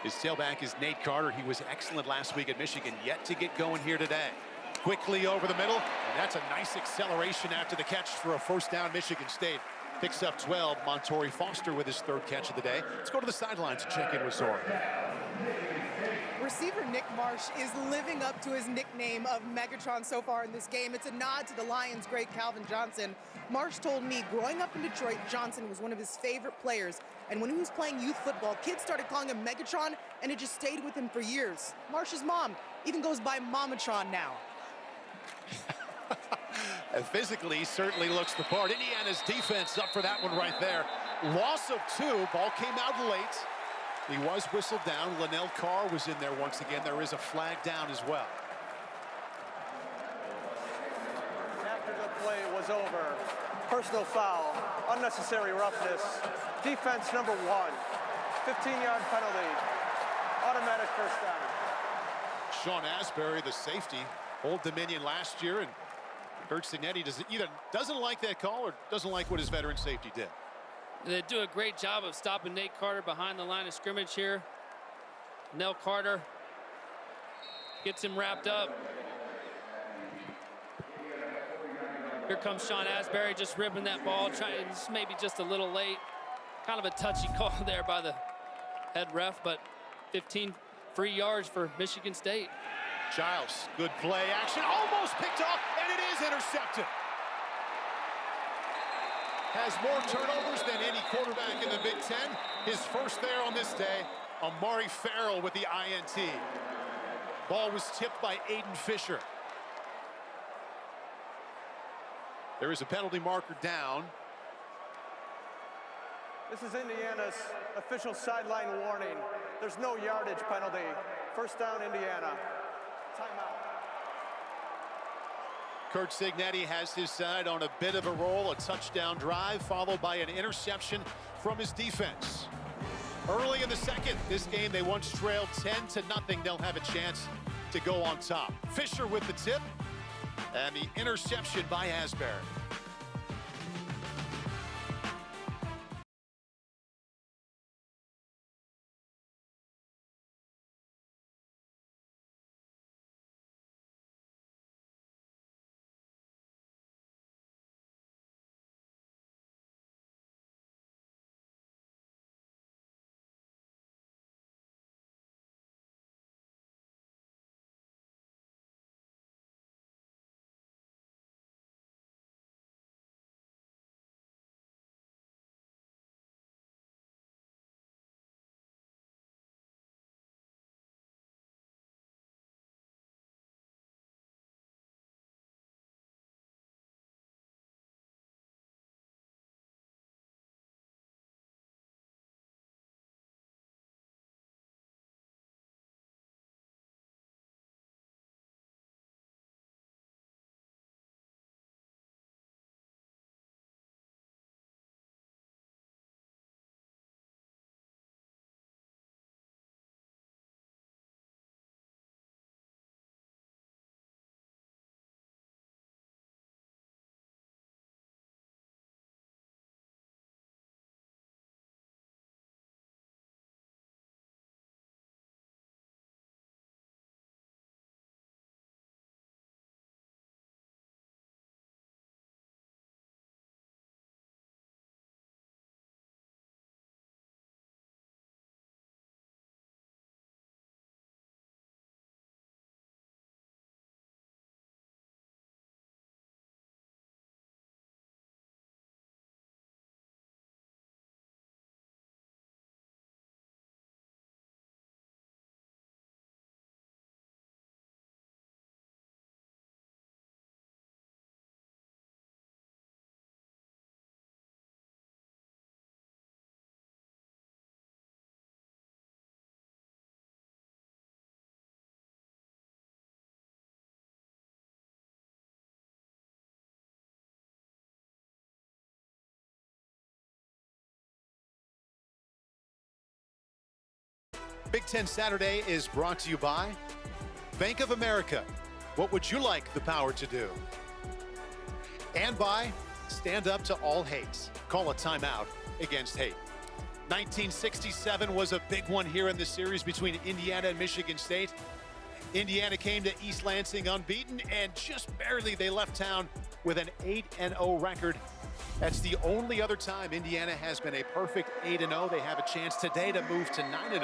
His tailback is Nate Carter. He was excellent last week at Michigan, yet to get going here today. Quickly over the middle, and that's a nice acceleration after the catch for a first down. Michigan State picks up 12. Montori Foster with his 3rd catch of the day. Let's go to the sidelines to check in with Zora. Receiver Nick Marsh is living up to his nickname of Megatron so far in this game. It's a nod to the Lions' great Calvin Johnson. Marsh told me growing up in Detroit, Johnson was one of his favorite players. And when he was playing youth football, kids started calling him Megatron, and it just stayed with him for years. Marsh's mom even goes by Mamatron now. And physically, he certainly looks the part. Indiana's defense up for that one right there. Loss of 2. Ball came out late. He was whistled down. Linnell Carr was in there once again. There is a flag down as well. After the play was over, personal foul, unnecessary roughness, defense number 1, 15-yard penalty, automatic first down. Sean Asbury, the safety, Old Dominion last year, and Kurt Signetti either doesn't like that call or doesn't like what his veteran safety did. They do a great job of stopping Nate Carter behind the line of scrimmage here. Nell Carter gets him wrapped up. Here comes Sean Asbury just ripping that ball, trying maybe just a little late. Kind of a touchy call there by the head ref, but 15 free yards for Michigan State. Giles, good play action, almost picked off, and it is intercepted. Has more turnovers than any quarterback in the Big Ten. His first there on this day. Amari Farrell with the INT. Ball was tipped by Aiden Fisher. There is a penalty marker down. This is Indiana's official sideline warning. There's no yardage penalty. First down, Indiana. Timeout. Kurt Signetti has his side on a bit of a roll, a touchdown drive, followed by an interception from his defense. Early in the second, this game they once trailed 10-0. They'll have a chance to go on top. Fisher with the tip, and the interception by Asbury. Big Ten Saturday is brought to you by Bank of America. What would you like the power to do? And by Stand Up to All Hate. Call a timeout against hate. 1967 was a big one here in the series between Indiana and Michigan State. Indiana came to East Lansing unbeaten, and just barely they left town with an 8-0 record. That's the only other time Indiana has been a perfect 8-0. They have a chance today to move to 9-0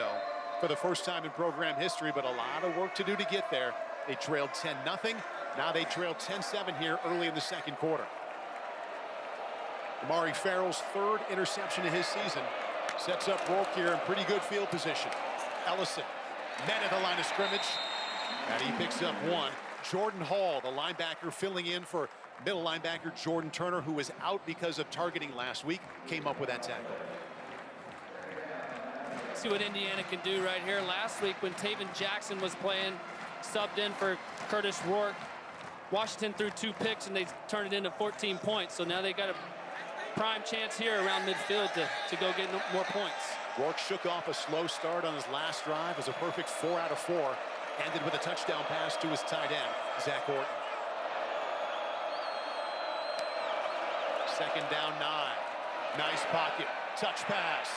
for the first time in program history, but a lot of work to do to get there. They trailed 10-0. Now they trail 10-7 here early in the second quarter. Amari Farrell's third interception of his season sets up Rourke here in pretty good field position. Ellison met at the line of scrimmage, and he picks up one. Jordan Hall, the linebacker, filling in for middle linebacker Jordan Turner, who was out because of targeting last week, came up with that tackle. See what Indiana can do right here. Last week when Taven Jackson was playing, subbed in for Curtis Rourke, Washington threw 2 picks and they turned it into 14 points. So now they got a prime chance here around midfield to go get more points. Rourke shook off a slow start on his last drive. It was a perfect 4 out of 4. Ended with a touchdown pass to his tight end, Zach Orton. Second down 9. Nice pocket. Touch pass.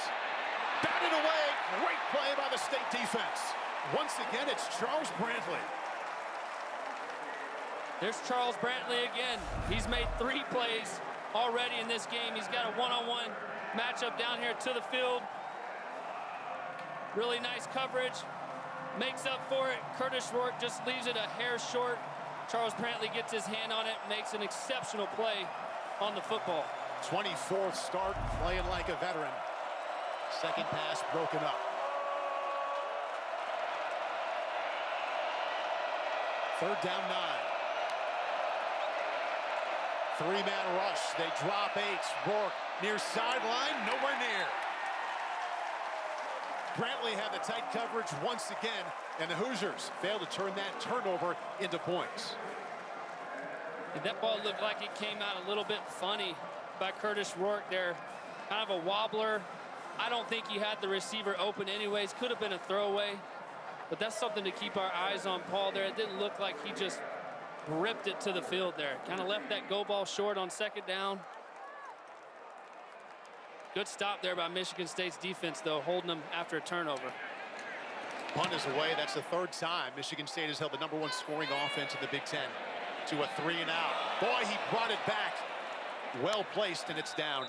Batted away. Great play by the state defense. Once again, it's Charles Brantley. There's Charles Brantley again. He's made 3 plays already in this game. He's got a one-on-one matchup down here to the field. Really nice coverage. Makes up for it. Curtis Rourke just leaves it a hair short. Charles Brantley gets his hand on it, makes an exceptional play on the football. 24th start, playing like a veteran. Second pass broken up. Third down 9. 3-man rush. They drop 8. Rourke near sideline, nowhere near. Brantley had the tight coverage once again, and the Hoosiers failed to turn that turnover into points. And that ball looked like it came out a little bit funny by Curtis Rourke there. Kind of a wobbler. I don't think he had the receiver open anyways. Could have been a throwaway. But that's something to keep our eyes on, Paul, there. It didn't look like he just ripped it to the field there. Kind of left that go ball short on second down. Good stop there by Michigan State's defense, though, holding them after a turnover. Punt is away. That's the 3rd time Michigan State has held the #1 scoring offense in the Big Ten to a 3-and-out. Boy, he brought it back. Well placed, and it's down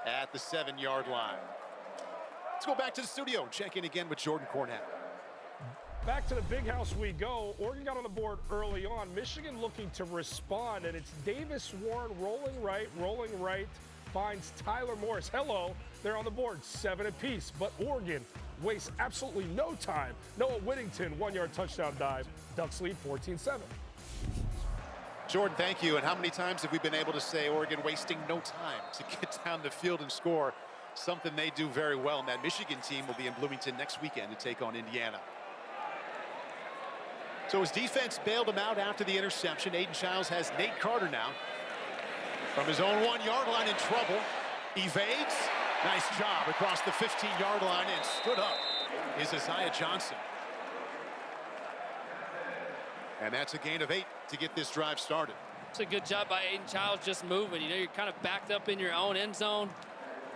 at the 7-yard line. Let's go back to the studio and check in again with Jordan Cornette. Back to the big house we go. Oregon got on the board early on. Michigan looking to respond, and it's Davis Warren rolling right, finds Tyler Morris. Hello, they're on the board, 7 apiece, but Oregon wastes absolutely no time. Noah Whittington, 1-yard touchdown dive. Ducks lead 14-7. Jordan, thank you. And how many times have we been able to say Oregon wasting no time to get down the field and score? Something they do very well. And that Michigan team will be in Bloomington next weekend to take on Indiana. So his defense bailed him out after the interception. Aiden Childs has Nate Carter now from his own 1-yard line in trouble. Evades. Nice job across the 15-yard line, and stood up is Isaiah Johnson. And that's a gain of 8 to get this drive started. It's a good job by Aiden Childs just moving. You know, you're kind of backed up in your own end zone.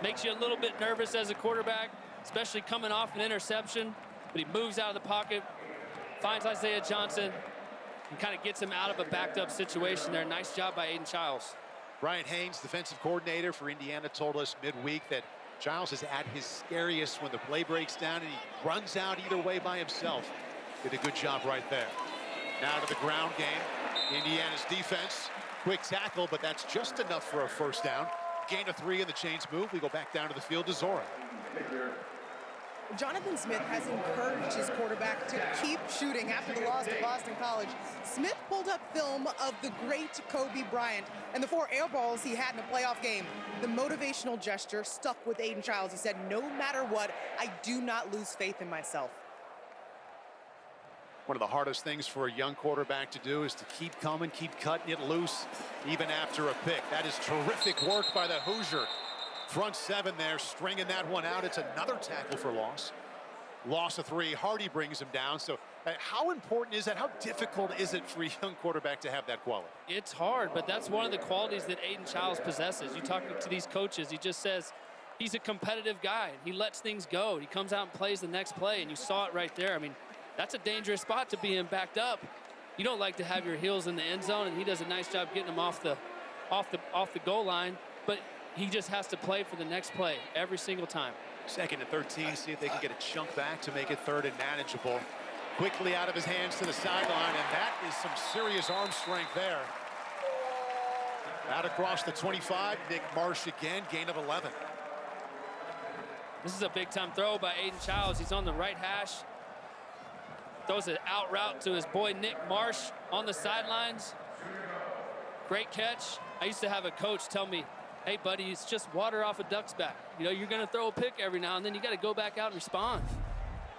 Makes you a little bit nervous as a quarterback, especially coming off an interception. But he moves out of the pocket, finds Isaiah Johnson, and kind of gets him out of a backed up situation there. Nice job by Aiden Childs. Brian Haynes, defensive coordinator for Indiana, told us midweek that Childs is at his scariest when the play breaks down and he runs out either way by himself. Did a good job right there. Now to the ground game. Indiana's defense. Quick tackle, but that's just enough for a first down. Gain of 3 in the chains move. We go back down to the field to Zora. Jonathan Smith has encouraged his quarterback to keep shooting after the loss to Boston College. Smith pulled up film of the great Kobe Bryant and the 4 air balls he had in a playoff game. The motivational gesture stuck with Aiden Childs. He said, no matter what, I do not lose faith in myself. One of the hardest things for a young quarterback to do is to keep coming, keep cutting it loose, even after a pick. That is terrific work by the Hoosier. Front seven there, stringing that one out. It's another tackle for loss. Loss of 3. Hardy brings him down. So how important is that? How difficult is it for a young quarterback to have that quality? It's hard, but that's one of the qualities that Aiden Childs possesses. You talk to these coaches, he just says he's a competitive guy. He lets things go. He comes out and plays the next play, and you saw it right there. I mean, that's a dangerous spot to be in backed up. You don't like to have your heels in the end zone, and he does a nice job getting them off the goal line, but he just has to play for the next play every single time. 2nd and 13, see if they can get a chunk back to make it 3rd and manageable. Quickly out of his hands to the sideline, and that is some serious arm strength there. Out across the 25, Nick Marsh again, gain of 11. This is a big-time throw by Aiden Childs. He's on the right hash. Throws an out route to his boy Nick Marsh on the sidelines. Great catch. I used to have a coach tell me, hey, buddy, it's just water off a duck's back. You know, you're going to throw a pick every now and then. You got to go back out and respond.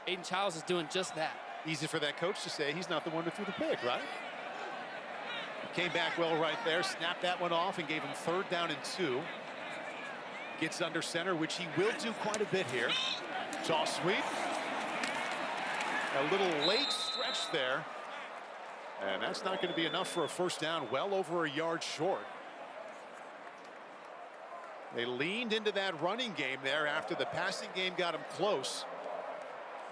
Aiden Childs is doing just that. Easy for that coach to say he's not the one who threw the pick, right? He came back well right there, snapped that one off, and gave him 3rd down and 2. Gets under center, which he will do quite a bit here. Toss sweep. A little late stretch there. And that's not going to be enough for a 1st down, well over a yard short. They leaned into that running game there after the passing game got them close.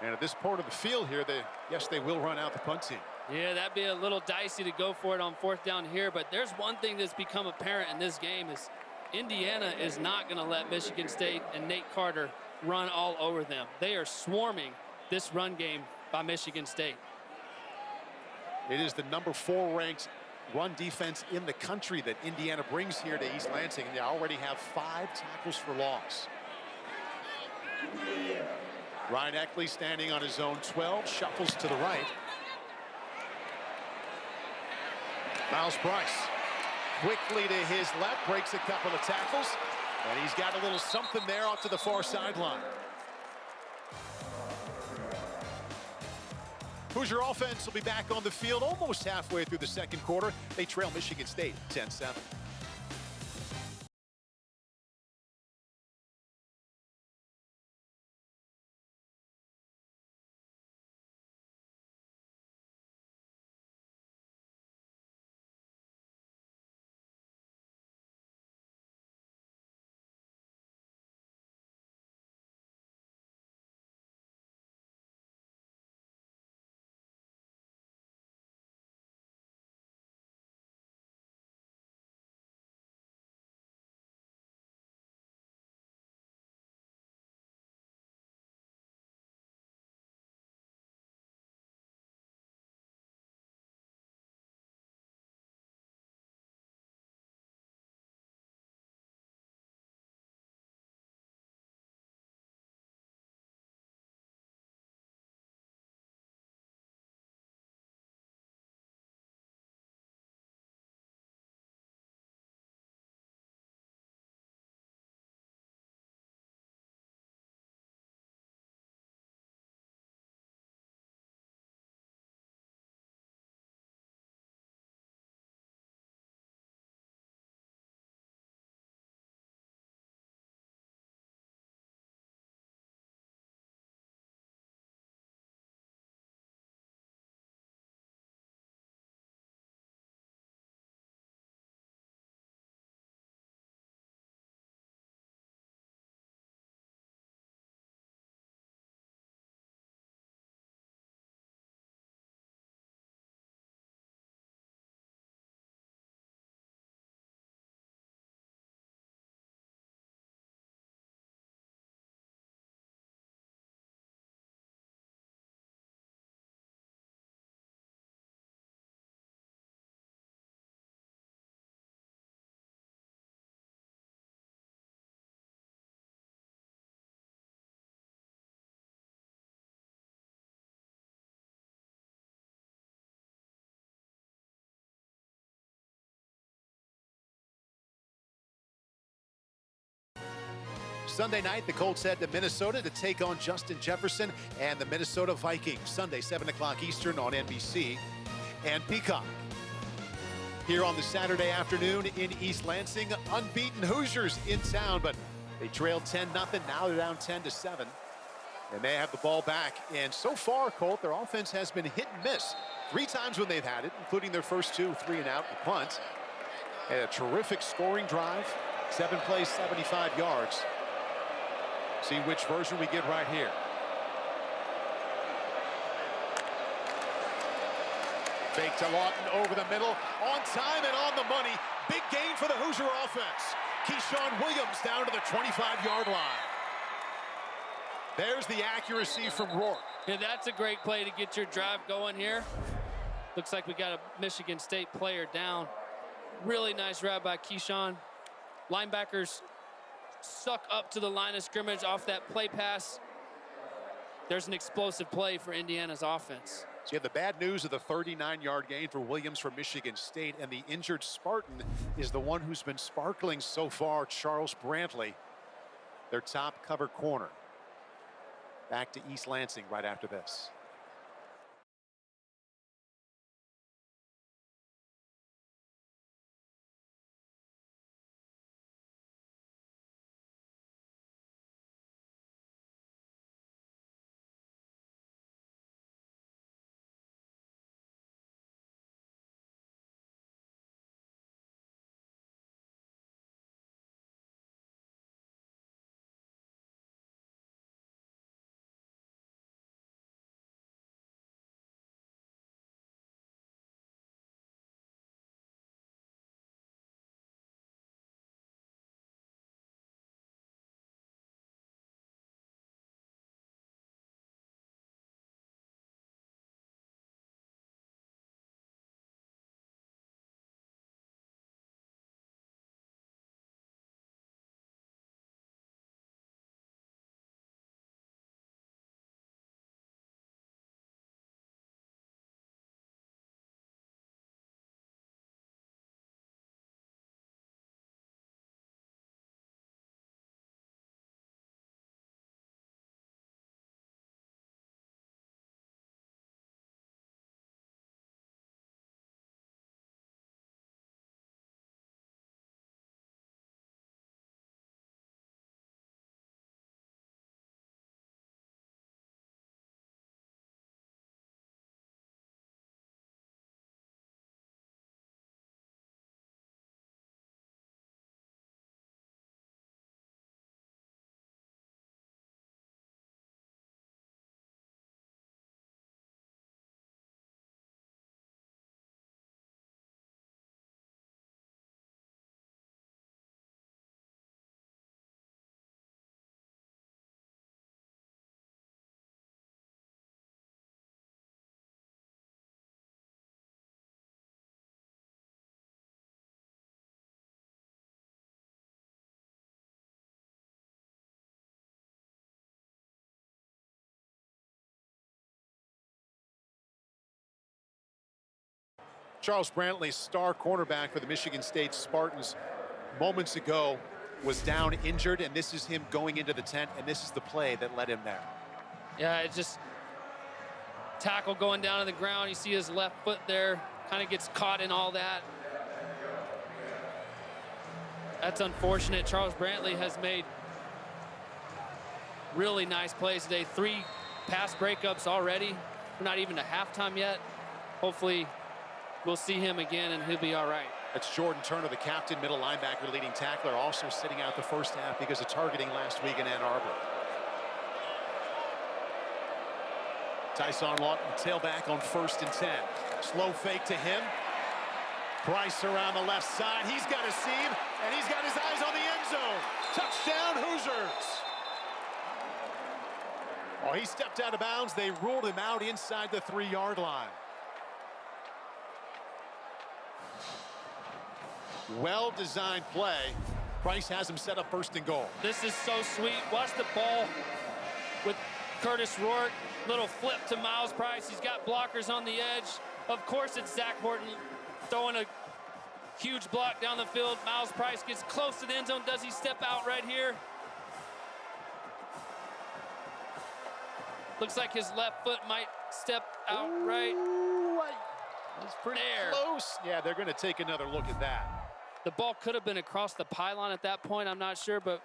And at this part of the field here, they will run out the punt team. Yeah, that'd be a little dicey to go for it on 4th down here. But there's one thing that's become apparent in this game is Indiana is not going to let Michigan State and Nate Carter run all over them. They are swarming this run game by Michigan State. It is the number 4 ranked run defense in the country that Indiana brings here to East Lansing, and they already have 5 tackles for loss. Ryan Eckley standing on his own 12, shuffles to the right. Miles Bryce quickly to his left, breaks a couple of tackles, and he's got a little something there out to the far sideline. Hoosier offense will be back on the field almost halfway through the 2nd quarter. They trail Michigan State 10-7. Sunday night, the Colts head to Minnesota to take on Justin Jefferson and the Minnesota Vikings. Sunday, 7 o'clock Eastern on NBC and Peacock. Here on the Saturday afternoon in East Lansing, unbeaten Hoosiers in town, but They trailed 10-0. Now they're down 10-7. And they have the ball back. And so far, Colt, their offense has been hit and miss. 3 times when they've had it, including their first 2 3-and-out and punt. And a terrific scoring drive. 7 plays, 75 yards. See which version we get right here. Fake to Lawton over the middle. On time and on the money. Big gain for the Hoosier offense. Keyshawn Williams down to the 25-yard line. There's the accuracy from Rourke. Yeah, that's a great play to get your drive going here. Looks like we got a Michigan State player down. Really nice route by Keyshawn. Linebackers suck up to the line of scrimmage off that play pass. There's an explosive play for Indiana's offense. So you have the bad news of the 39-yard gain for Williams from Michigan State, and the injured Spartan is the one who's been sparkling so far, Charles Brantley, their top cover corner. Back to East Lansing right after this. Charles Brantley, star cornerback for the Michigan State Spartans, moments ago was down injured, and this is him going into the tent, and this is the play that led him there. Yeah, it's just tackle going down to the ground. You see his left foot there, kind of gets caught in all that. That's unfortunate. Charles Brantley has made really nice plays today. 3 pass breakups already. We're not even to halftime yet. Hopefully we'll see him again and he'll be all right. That's Jordan Turner, the captain, middle linebacker, leading tackler, also sitting out the first half because of targeting last week in Ann Arbor. Tyson Lawton, tailback on 1st and 10. Slow fake to him. Price around the left side. He's got a seam, and he's got his eyes on the end zone. Touchdown, Hoosiers. Oh, he stepped out of bounds. They ruled him out inside the 3-yard line. Well-designed play. Price has him set up 1st and goal. This is so sweet. Watch the ball with Curtis Rourke. Little flip to Miles Price. He's got blockers on the edge. Of course, it's Zach Horton throwing a huge block down the field. Miles Price gets close to the end zone. Does he step out right here? Looks like his left foot might step out right. That's pretty there. Close. Yeah, they're going to take another look at that. The ball could have been across the pylon at that point. I'm not sure, but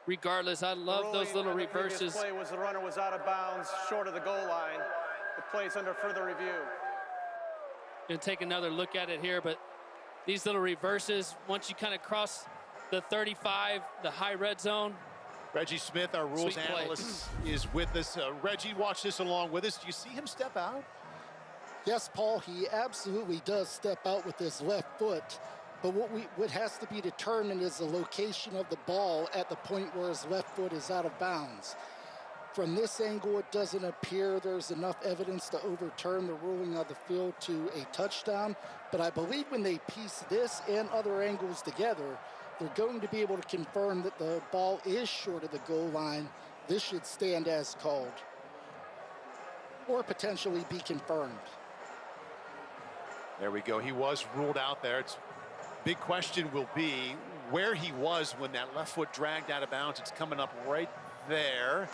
regardless. I love those little The ruling on the previous reverses. play was the runner was out of bounds, short of the goal line. The play's under further review. Gonna take another look at it here, but these little reverses, once you kind of cross the 35, the high red zone. Reggie Smith, our rules Sweet play. analyst, is with us. Reggie, watch this along with us. Do you see him step out? Yes, Paul, he absolutely does step out with his left foot. But what has to be determined is the location of the ball at the point where his left foot is out of bounds. From this angle, it doesn't appear there's enough evidence to overturn the ruling of the field to a touchdown. But I believe when they piece this and other angles together, they're going to be able to confirm that the ball is short of the goal line. This should stand as called, or potentially be confirmed. There we go. He was ruled out there. It's big question will be where he was when that left foot dragged out of bounds. It's coming up right there.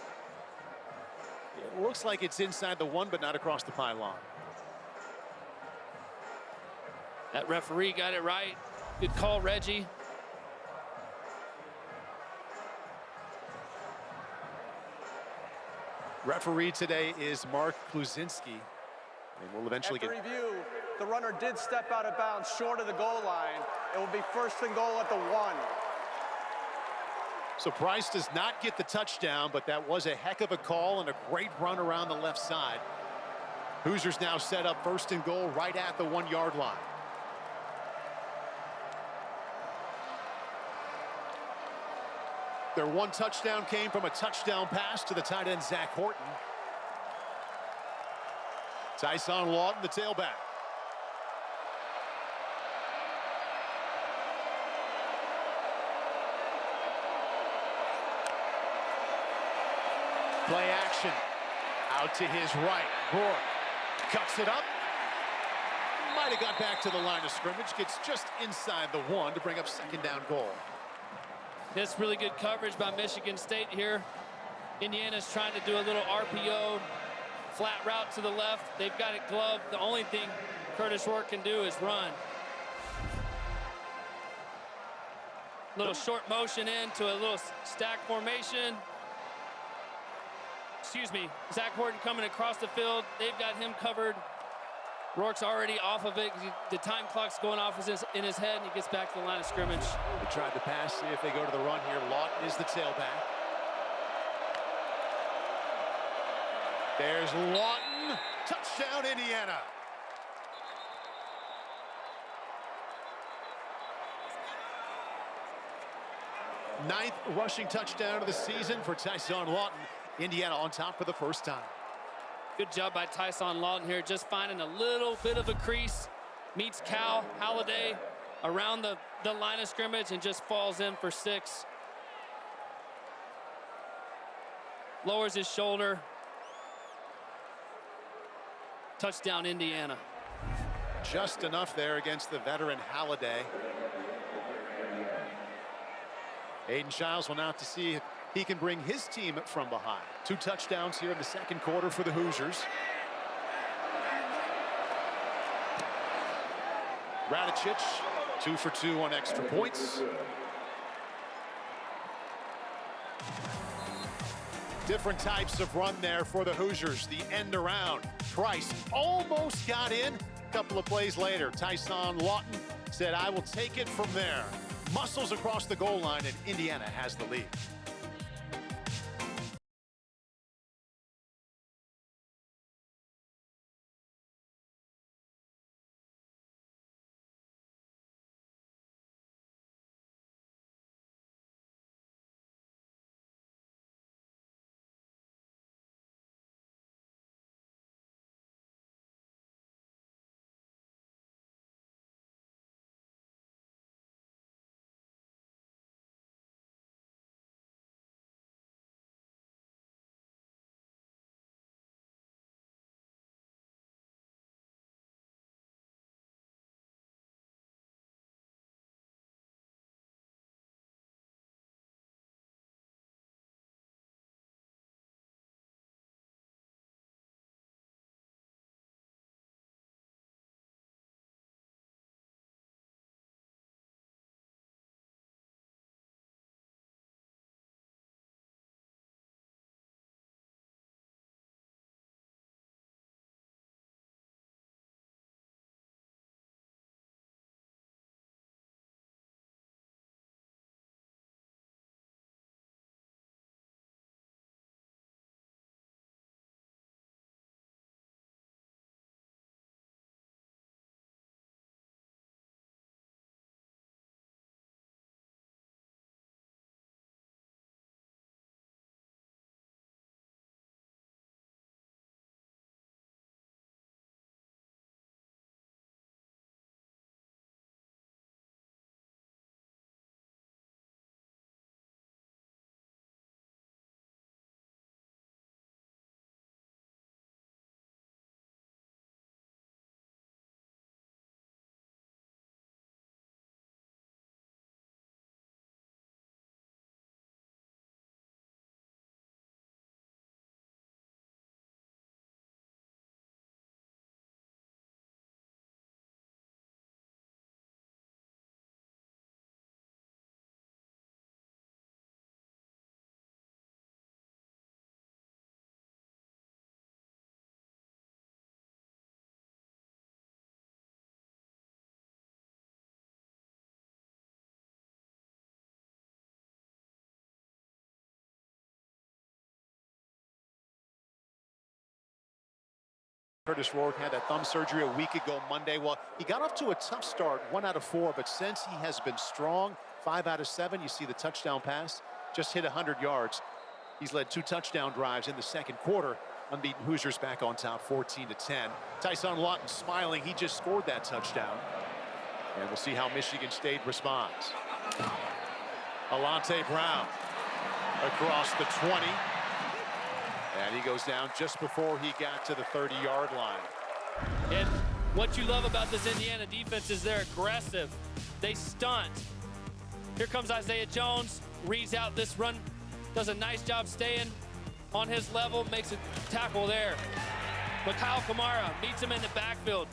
It looks like it's inside the 1, but not across the pylon. That referee got it right. Good call, Reggie. Referee today is Mark Kluzinski, and we'll eventually After get. review, the runner did step out of bounds short of the goal line. It will be first and goal at the 1. So Price does not get the touchdown, but that was a heck of a call and a great run around the left side. Hoosiers now set up first and goal right at the 1-yard line. Their one touchdown came from a touchdown pass to the tight end, Zach Horton. Tyson Lawton, the tailback. Play action. Out to his right. Rourke cuts it up. Might have got back to the line of scrimmage. Gets just inside the 1 to bring up second down goal. That's really good coverage by Michigan State here. Indiana's trying to do a little RPO, flat route to the left. They've got it gloved. The only thing Curtis Rourke can do is run. Little short motion into a little stack formation. Excuse me, Zach Horton coming across the field. They've got him covered. Rourke's already off of it. The time clock's going off in his head, and he gets back to the line of scrimmage. They tried to pass, see if they go to the run here. Lawton is the tailback. There's Lawton. Touchdown, Indiana. Ninth rushing touchdown of the season for Tyson Lawton. Indiana on top for the first time. Good job by Tyson Lawton here, just finding a little bit of a crease. Meets Cal Haladay around the line of scrimmage and just falls in for 6. Lowers his shoulder. Touchdown, Indiana. Just enough there against the veteran Haladay. Aiden Childs will now have to see if he can bring his team from behind. 2 touchdowns here in the second quarter for the Hoosiers. Radicic, 2 for 2 on extra points. Different types of run there for the Hoosiers. The end around. Price almost got in. A couple of plays later, Tyson Lawton said, I will take it from there. Muscles across the goal line, and Indiana has the lead. Curtis Rourke had that thumb surgery a week ago Monday. Well, he got off to a tough start, 1 out of 4, but since he has been strong, 5 out of 7. You see the touchdown pass, just hit 100 yards. He's led 2 touchdown drives in the second quarter. Unbeaten Hoosiers back on top, 14-10. Tyson Lawton smiling. He just scored that touchdown. And we'll see how Michigan State responds. Alante Brown across the 20. And he goes down just before he got to the 30-yard line. And what you love about this Indiana defense is they're aggressive. They stunt. Here comes Isaiah Jones, reads out this run, does a nice job staying on his level, makes a tackle there. Mikhail Kamara meets him in the backfield.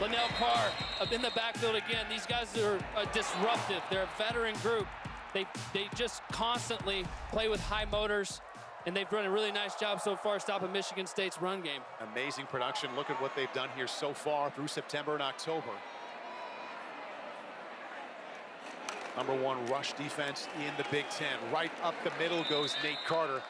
Linnell Carr up in the backfield again. These guys are disruptive. They're a veteran group. They just constantly play with high motors, and they've done a really nice job so far stopping Michigan State's run game. Amazing production. Look at what they've done here so far through September and October. #1 rush defense in the Big Ten. Right up the middle goes Nate Carter.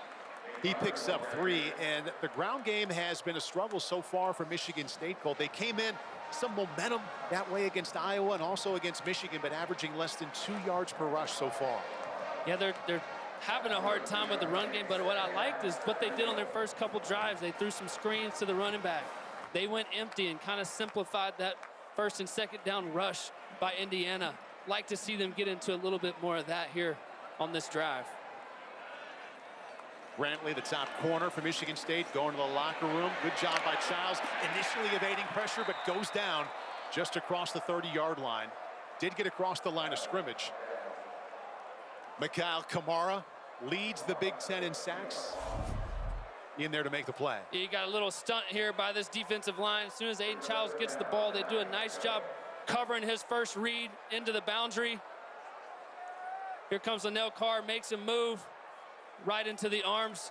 He picks up 3, and the ground game has been a struggle so far for Michigan State. Colt. They came in some momentum that way against Iowa and also against Michigan, but averaging less than 2 yards per rush so far. Yeah, they're having a hard time with the run game, but what I liked is what they did on their first couple drives. They threw some screens to the running back. They went empty and kind of simplified that first and second down rush by Indiana. Like to see them get into a little bit more of that here on this drive. Brantley, the top corner for Michigan State, going to the locker room. Good job by Childs, initially evading pressure, but goes down just across the 30-yard line. Did get across the line of scrimmage. Mikhail Kamara leads the Big Ten in sacks. In there to make the play. You got a little stunt here by this defensive line. As soon as Aiden Childs gets the ball, they do a nice job covering his first read into the boundary. Here comes Linnell Carr, makes him move right into the arms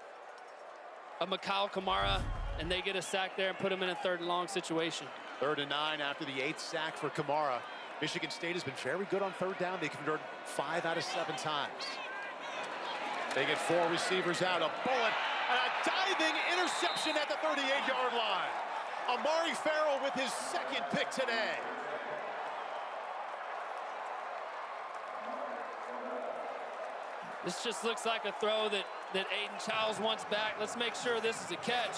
of Mikhail Kamara, and they get a sack there and put him in a 3rd and long situation. 3rd and 9 after the 8th sack for Kamara. Michigan State has been very good on 3rd down. They converted 5 out of 7 times. They get 4 receivers out, a bullet, and a diving interception at the 38-yard line. Amari Farrell with his 2nd pick today. This just looks like a throw that Aiden Childs wants back. Let's make sure this is a catch.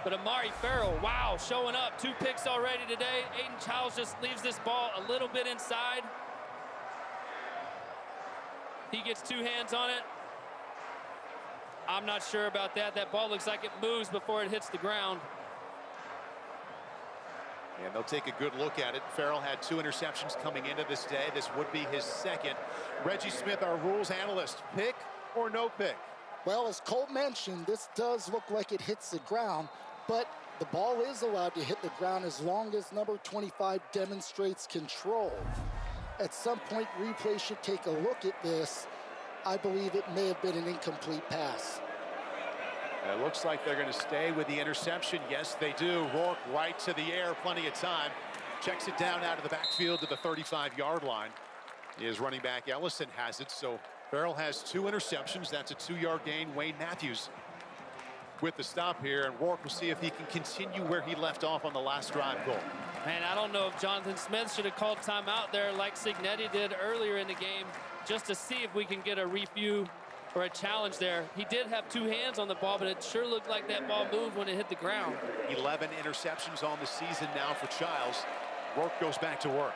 But Amari Farrell, wow, showing up. 2 picks already today. Aiden Childs just leaves this ball a little bit inside. He gets 2 hands on it. I'm not sure about that. That ball looks like it moves before it hits the ground. And they'll take a good look at it. Farrell had 2 interceptions coming into this day. This would be his 2nd. Reggie Smith, our rules analyst, pick or no pick? Well, as Colt mentioned, this does look like it hits the ground, but the ball is allowed to hit the ground as long as number 25 demonstrates control. At some point, replay should take a look at this. I believe it may have been an incomplete pass. It looks like they're going to stay with the interception. Yes, they do. Rourke right to the air, plenty of time. Checks it down out of the backfield to the 35-yard line. His running back Ellison has it, so Farrell has 2 interceptions. That's a 2-yard gain. Wayne Matthews with the stop here, and Rourke will see if he can continue where he left off on the last drive goal. Man, I don't know if Jonathan Smith should have called timeout there like Cignetti did earlier in the game, just to see if we can get a review or a challenge there. He did have 2 hands on the ball, but it sure looked like that ball moved when it hit the ground. 11 interceptions on the season now for Childs. Rourke goes back to work.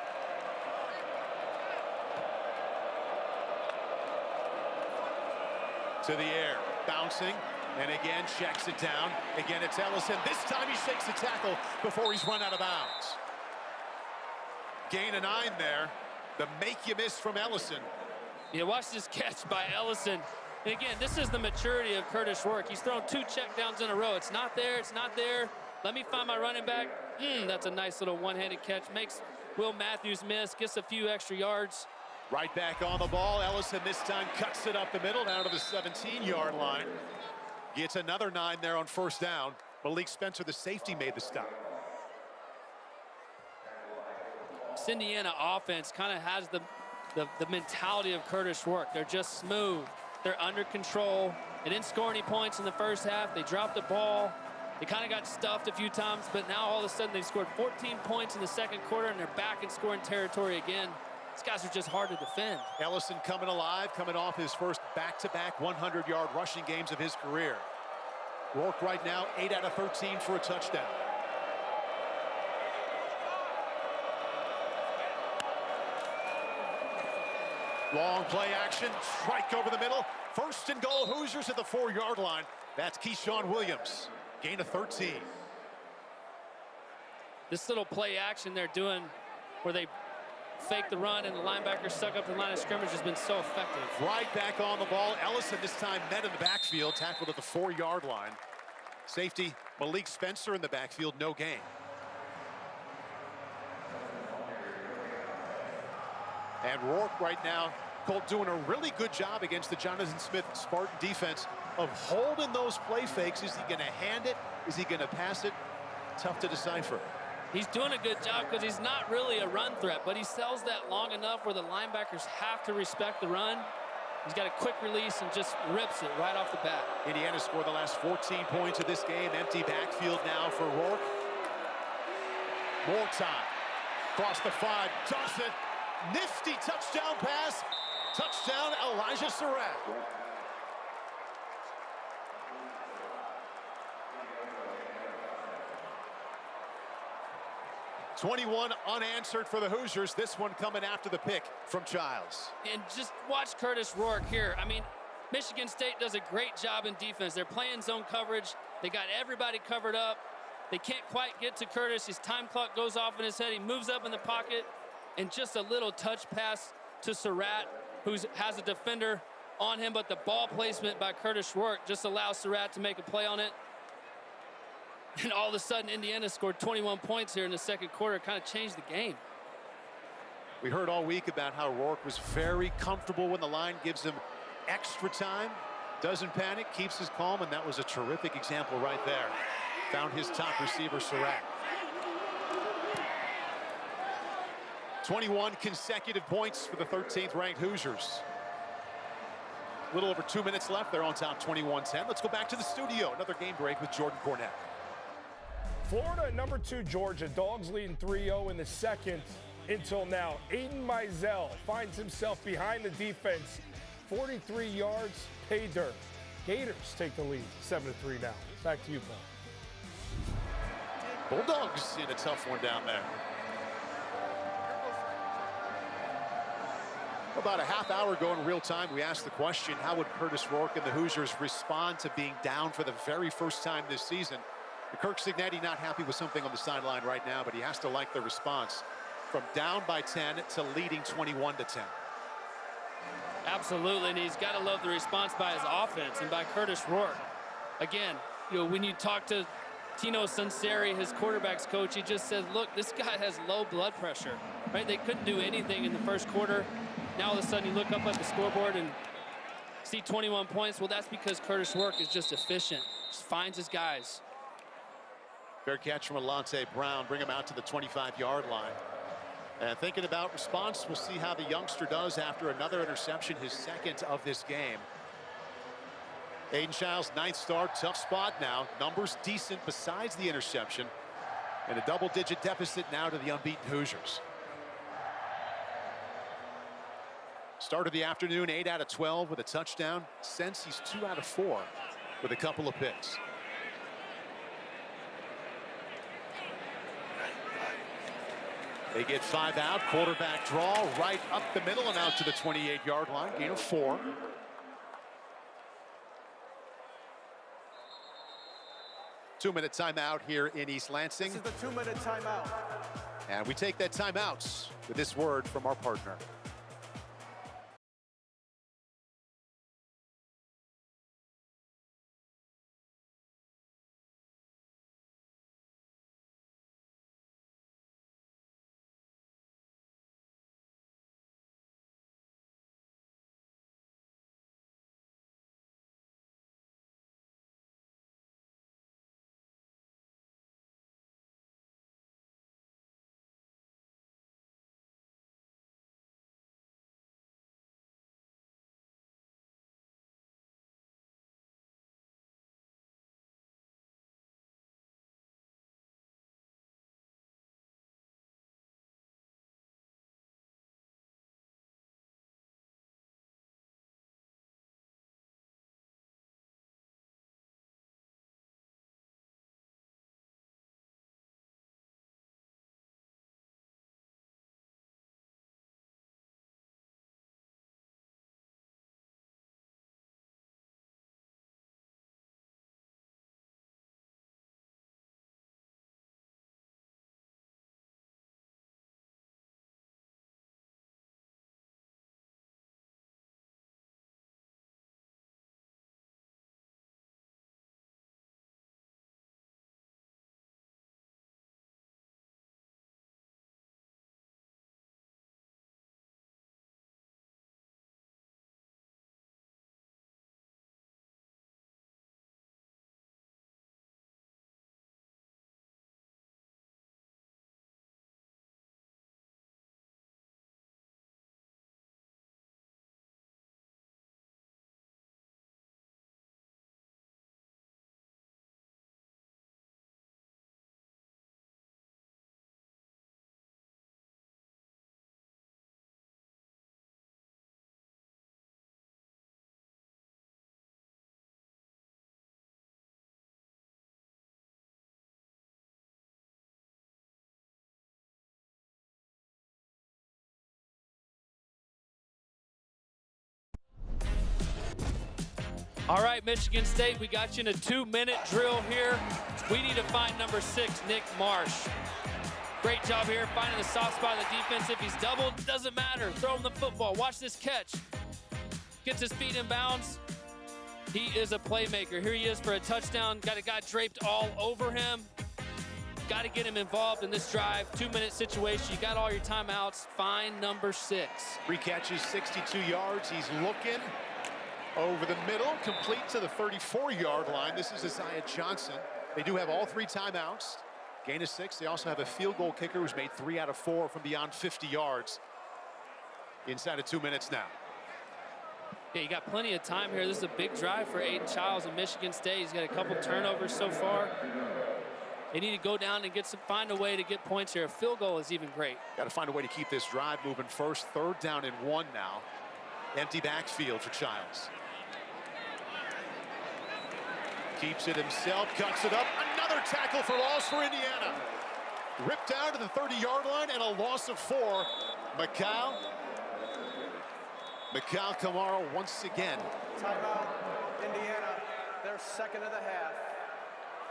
To the air, bouncing, and again checks it down. Again, it's Ellison. This time he shakes the tackle before he's run out of bounds. Gain of 9 there. The make you miss from Ellison. Yeah, watch this catch by Ellison. And again, this is the maturity of Curtis Rourke. He's thrown 2 checkdowns in a row. It's not there, it's not there. Let me find my running back. That's a nice little one-handed catch. Makes Will Matthews miss, gets a few extra yards. Right back on the ball. Ellison this time cuts it up the middle down to the 17-yard line. Gets another 9 there on 1st down. Malik Spencer, the safety, made the stop. This Indiana offense kind of has the mentality of Curtis Rourke. They're just smooth. They're under control. They didn't score any points in the first half. They dropped the ball. They kind of got stuffed a few times, but now all of a sudden they've scored 14 points in the second quarter, and they're back in scoring territory again. These guys are just hard to defend. Ellison coming alive, coming off his first back-to-back 100-yard rushing games of his career. Rourke right now 8 out of 13 for a touchdown. Long play action, strike over the middle. First and goal, Hoosiers at the 4-yard line. That's Keyshawn Williams, gain of 13. This little play action they're doing where they fake the run and the linebacker stuck up the line of scrimmage has been so effective. Right back on the ball. Ellison this time met in the backfield, tackled at the 4-yard line. Safety Malik Spencer in the backfield, no gain. And Rourke right now, Colt, doing a really good job against the Jonathan Smith Spartan defense of holding those play fakes. Is he going to hand it? Is he going to pass it? Tough to decipher. He's doing a good job because he's not really a run threat, but he sells that long enough where the linebackers have to respect the run. He's got a quick release and just rips it right off the bat. Indiana scored the last 14 points of this game. Empty backfield now for Rourke. More time. Across the 5. Dawson. Nifty touchdown pass. Touchdown, Elijah Surratt. 21 unanswered for the Hoosiers. This one coming after the pick from Childs. And just watch Curtis Rourke here. I mean, Michigan State does a great job in defense. They're playing zone coverage. They got everybody covered up. They can't quite get to Curtis. His time clock goes off in his head. He moves up in the pocket, and just a little touch pass to Surratt, who has a defender on him, but the ball placement by Curtis Rourke just allows Surratt to make a play on it. And all of a sudden, Indiana scored 21 points here in the second quarter. Kind of changed the game. We heard all week about how Rourke was very comfortable when the line gives him extra time. Doesn't panic, keeps his calm, and that was a terrific example right there. Found his top receiver, Surratt. 21 consecutive points for the 13th ranked Hoosiers. A little over 2 minutes left. They're on top 21-10. Let's go back to the studio. Another game break with Jordan Cornette. Florida number 2 Georgia. Dogs leading 3-0 in the second until now. Aiden Mizell finds himself behind the defense. 43 yards, pay dirt. Gators take the lead, 7-3 now. Back to you, Paul. Bulldogs in a tough one down there. About a half hour ago in real time, we asked the question, how would Curtis Rourke and the Hoosiers respond to being down for the very first time this season? Kirk Cignetti not happy with something on the sideline right now, but he has to like the response from down by 10 to leading 21-10. Absolutely, and he's got to love the response by his offense and by Curtis Rourke. Again, you know, when you talk to Tino Sunseri, his quarterback's coach, he just says, look, this guy has low blood pressure, right? They couldn't do anything in the first quarter. Now all of a sudden you look up at the scoreboard and see 21 points. Well, that's because Curtis Rourke is just efficient, just finds his guys. Fair catch from Alante Brown, bring him out to the 25-yard line. And thinking about response, we'll see how the youngster does after another interception, his second of this game. Aiden Childs, 9th start, tough spot now. Numbers decent besides the interception. And a double-digit deficit now to the unbeaten Hoosiers. Start of the afternoon, 8 out of 12 with a touchdown. Since he's 2 out of 4 with a couple of picks. They get 5 out, quarterback draw right up the middle and out to the 28-yard line, gain of 4. Two-minute timeout here in East Lansing. This is the 2-minute timeout. And we take that timeout with this word from our partner. All right, Michigan State, we got you in a 2-minute drill here. We need to find number 6, Nick Marsh. Great job here finding the soft spot of the defense. If he's doubled, doesn't matter. Throw him the football. Watch this catch. Gets his feet in bounds. He is a playmaker. Here he is for a touchdown. Got a guy draped all over him. Got to get him involved in this drive. 2-minute situation. You got all your timeouts. Find number 6. 3 catches, 62 yards. He's looking over the middle, complete to the 34-yard line. This is Isaiah Johnson. They do have all 3 timeouts. Gain of 6. They also have a field goal kicker who's made 3 out of 4 from beyond 50 yards. Inside of 2 minutes now. Yeah, you got plenty of time here. This is a big drive for Aiden Childs in Michigan State. He's got a couple turnovers so far. They need to go down and find a way to get points here. A field goal is even great. Got to find a way to keep this drive moving first. 3rd down and 1 now. Empty backfield for Childs. Keeps it himself, cuts it up. Another tackle for loss for Indiana. Ripped down to the 30-yard line and a loss of 4. Mikal Kamara once again. Timeout, Indiana. Their second of the half.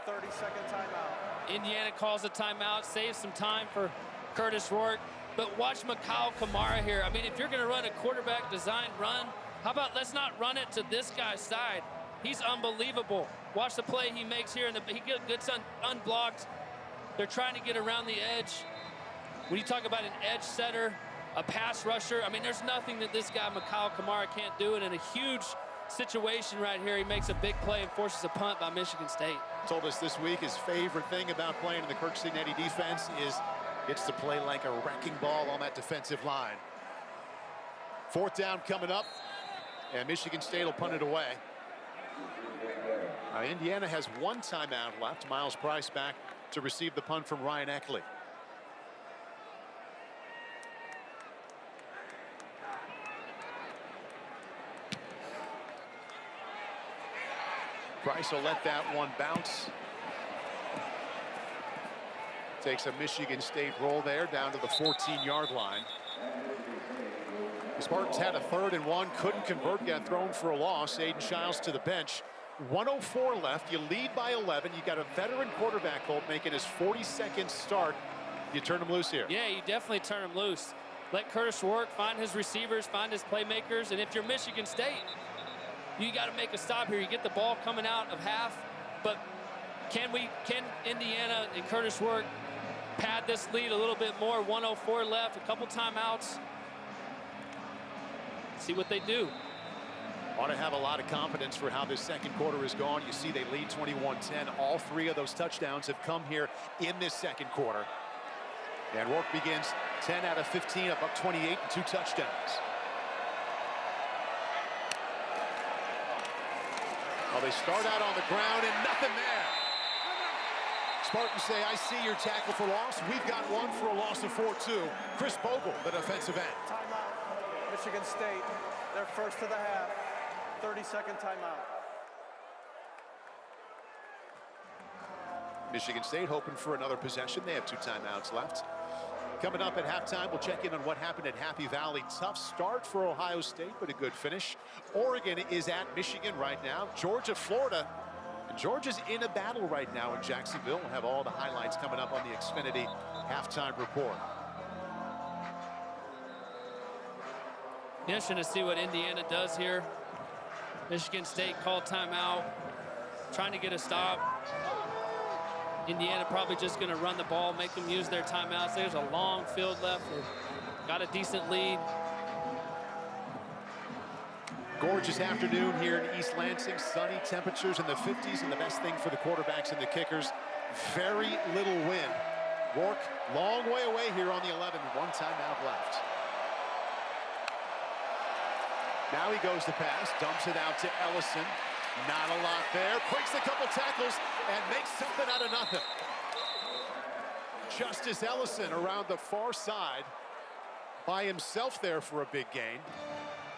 30-second timeout. Indiana calls a timeout, saves some time for Curtis Rourke. But watch Mikal Kamara here. I mean, if you're going to run a quarterback design run, how about let's not run it to this guy's side? He's unbelievable. Watch the play he makes here, and he gets unblocked. They're trying to get around the edge. When you talk about an edge setter, a pass rusher, I mean, there's nothing that this guy, Mikal Kamara, can't do. And in a huge situation right here, he makes a big play and forces a punt by Michigan State. Told us this week his favorite thing about playing in the Kirk Cignetti defense is gets to play like a wrecking ball on that defensive line. 4th down coming up, and Michigan State will punt it away. Indiana has 1 timeout left. Miles Price back to receive the punt from Ryan Eckley. Price will let that one bounce. Takes a Michigan State roll there down to the 14-yard line. The Spartans had a 3rd and 1, couldn't convert, got thrown for a loss. Aiden Childs to the bench. 1:04 left. You lead by 11. You got a veteran quarterback, Colt, making his 42nd start. You turn him loose here. Yeah, you definitely turn him loose. Let Curtis Rourke find his receivers, find his playmakers, and if you're Michigan State, you got to make a stop here. You get the ball coming out of half, but can Indiana and Curtis Rourke pad this lead a little bit more? 1:04 left, a couple timeouts. See what they do. Ought to have a lot of confidence for how this second quarter has gone. You see they lead 21-10. All 3 of those touchdowns have come here in this second quarter. And Rourke begins 10 out of 15, a buck 28 and 2 touchdowns. Well, they start out on the ground and nothing there. Spartans say, I see your tackle for loss. We've got one for a loss of 4 too. Chris Bogle, the defensive end. Timeout, Michigan State. Their first of the half. 30-second timeout. Michigan State hoping for another possession. They have 2 timeouts left. Coming up at halftime, we'll check in on what happened at Happy Valley. Tough start for Ohio State, but a good finish. Oregon is at Michigan right now. Georgia, Florida. And Georgia's in a battle right now in Jacksonville. We'll have all the highlights coming up on the Xfinity halftime report. Interesting to see what Indiana does here. Michigan State called timeout, trying to get a stop. Indiana probably just going to run the ball, make them use their timeouts. There's a long field left. They've got a decent lead. Gorgeous afternoon here in East Lansing. Sunny temperatures in the 50s, and the best thing for the quarterbacks and the kickers, very little wind. Rourke, long way away here on the 11. 1 timeout left. Now he goes to pass, dumps it out to Ellison. Not a lot there. Breaks a couple tackles and makes something out of nothing. Justice Ellison around the far side by himself there for a big gain.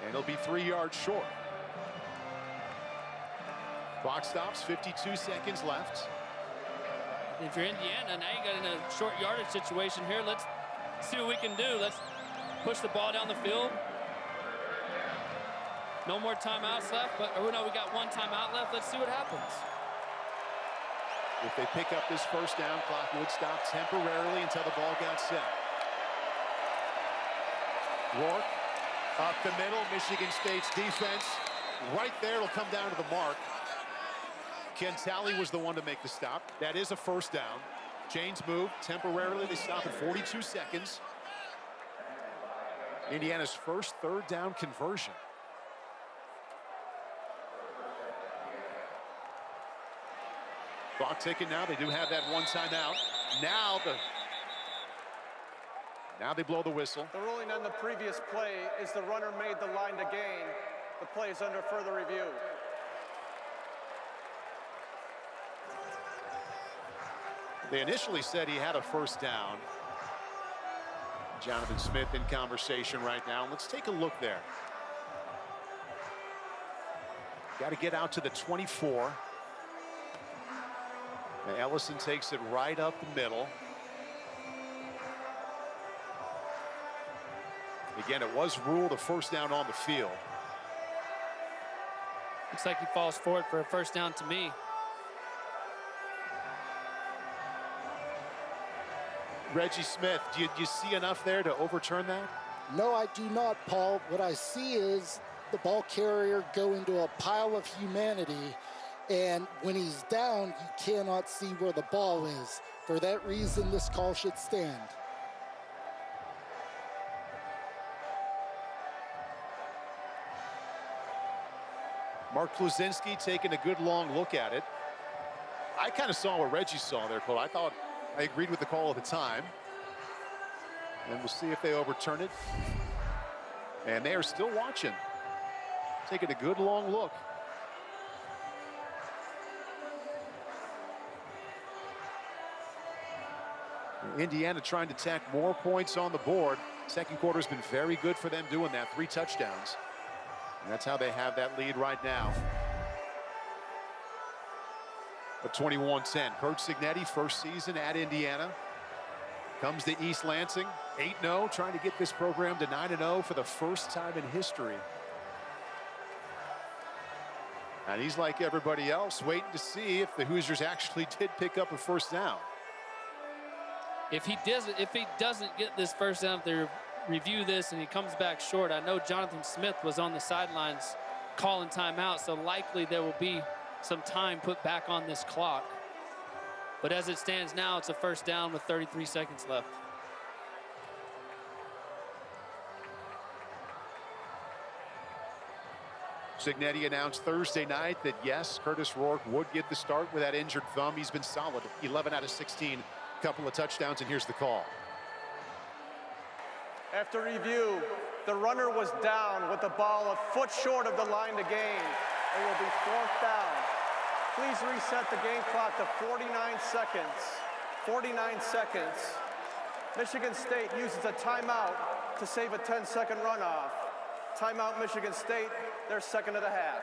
And he'll be 3 yards short. Clock stops, 52 seconds left. If you're Indiana, now you got in a short yardage situation here. Let's see what we can do. Let's push the ball down the field. No more timeouts left, but or no, we got one timeout left. Let's see what happens. If they pick up this first down, clock would stop temporarily until the ball got set. Rourke up the middle. Michigan State's defense right there. It'll come down to the mark. Ken Talley was the one to make the stop. That is a first down. Chains move temporarily. They stop at 42 seconds. Indiana's first third down conversion. Clock ticking now. They do have that one timeout. Now they blow the whistle. The ruling on the previous play is the runner made the line to gain. The play is under further review. They initially said he had a first down. Jonathan Smith in conversation right now. Let's take a look there. Got to get out to the 24. Now Ellison takes it right up the middle. Again, it was ruled a first down on the field. Looks like he falls forward for a first down to me. Reggie Smith, do you see enough there to overturn that? No, I do not, Paul. What I see is the ball carrier go into a pile of humanity, and when he's down, you cannot see where the ball is. For that reason, this call should stand. Mark Kluzinski taking a good long look at it. I kind of saw what Reggie saw there, Cole. I agreed with the call at the time. And we'll see if they overturn it. And they are still watching. Taking a good long look. Indiana trying to tack more points on the board. Second quarter has been very good for them doing that. 3 touchdowns. And that's how they have that lead right now. But 21-10. Curt Cignetti, first season at Indiana. Comes to East Lansing, 8-0, trying to get this program to 9-0 for the first time in history. And he's like everybody else, waiting to see if the Hoosiers actually did pick up a first down. If he doesn't get this first down, if they review this and he comes back short, I know Jonathan Smith was on the sidelines calling timeout, so likely there will be some time put back on this clock. But as it stands now, it's a first down with 33 seconds left. Cignetti announced Thursday night that yes, Curtis Rourke would get the start with that injured thumb. He's been solid, 11 out of 16, couple of touchdowns, and here's the call. After review, the runner was down with the ball a foot short of the line to gain. It will be 4th down. Please reset the game clock to 49 seconds. 49 seconds. Michigan State uses a timeout to save a 10-second runoff. Timeout Michigan State, their second of the half.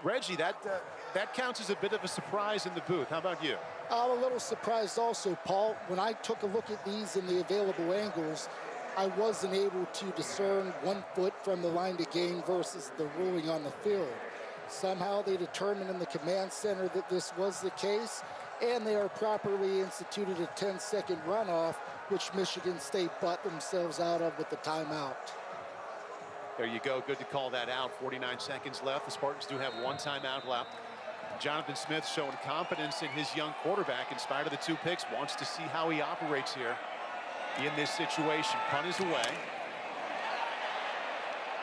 Reggie, that counts as a bit of a surprise in the booth. How about you? I'm a little surprised also, Paul. When I took a look at these in the available angles, I wasn't able to discern 1 foot from the line to gain versus the ruling on the field. Somehow they determined in the command center that this was the case, and they are properly instituted a 10-second runoff, which Michigan State bought themselves out of with the timeout. There you go. Good to call that out. 49 seconds left. The Spartans do have 1 timeout left. Jonathan Smith showing confidence in his young quarterback in spite of the 2 picks. Wants to see how he operates here in this situation. Punt is away.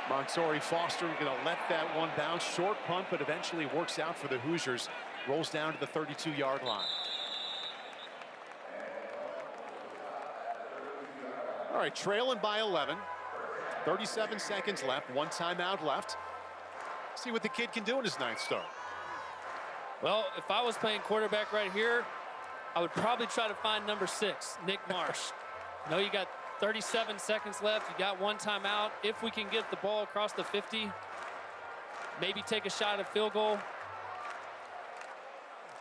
Montori Foster going to let that one bounce. Short punt, but eventually works out for the Hoosiers. Rolls down to the 32-yard line. All right, trailing by 11. 37 seconds left. 1 timeout left. See what the kid can do in his 9th start. Well, if I was playing quarterback right here, I would probably try to find number 6, Nick Marsh. I know you got 37 seconds left. You got 1 timeout. If we can get the ball across the 50, maybe take a shot at field goal.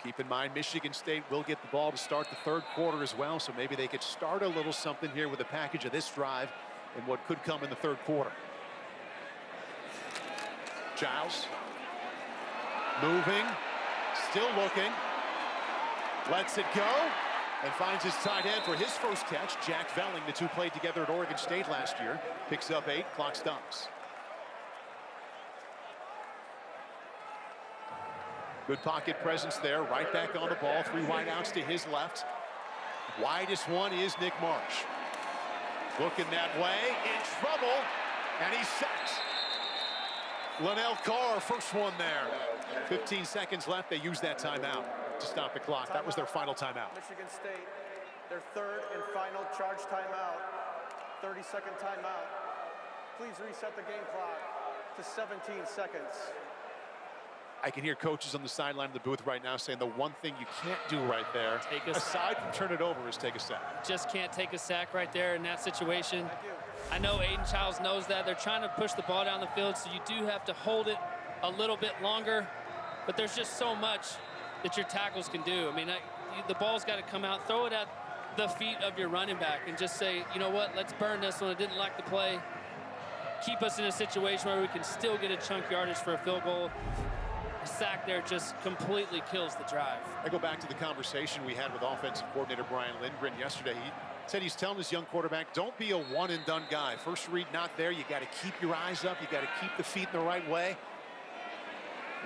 Keep in mind, Michigan State will get the ball to start the 3rd quarter as well, so maybe they could start a little something here with a package of this drive and what could come in the 3rd quarter. Giles moving, still looking, lets it go, and finds his tight end for his first catch. Jack Velling, the two played together at Oregon State last year, picks up 8, clock stops. Good pocket presence there, right back on the ball, 3 wideouts to his left. Widest one is Nick Marsh. Looking that way, in trouble, and he's sacked. Linnell Carr, first one there. 15 seconds left, they use that timeout to stop the clock. That was their final timeout. Michigan State, their third and final charge timeout. 30-second timeout. Please reset the game clock to 17 seconds. I can hear coaches on the sideline of the booth right now saying the one thing you can't do right there, aside from turn it over, is take a sack. Just can't take a sack right there in that situation. I know Aiden Childs knows that. They're trying to push the ball down the field, so you do have to hold it a little bit longer. But there's just so much that your tackles can do. I mean, the ball's got to come out, throw it at the feet of your running back, and just say, you know what, let's burn this one. I didn't like the play. Keep us in a situation where we can still get a chunk yardage for a field goal. A sack there just completely kills the drive. I go back to the conversation we had with offensive coordinator Brian Lindgren yesterday. He said he's telling his young quarterback, don't be a one-and-done guy. First read not there. You got to keep your eyes up. You got to keep the feet in the right way.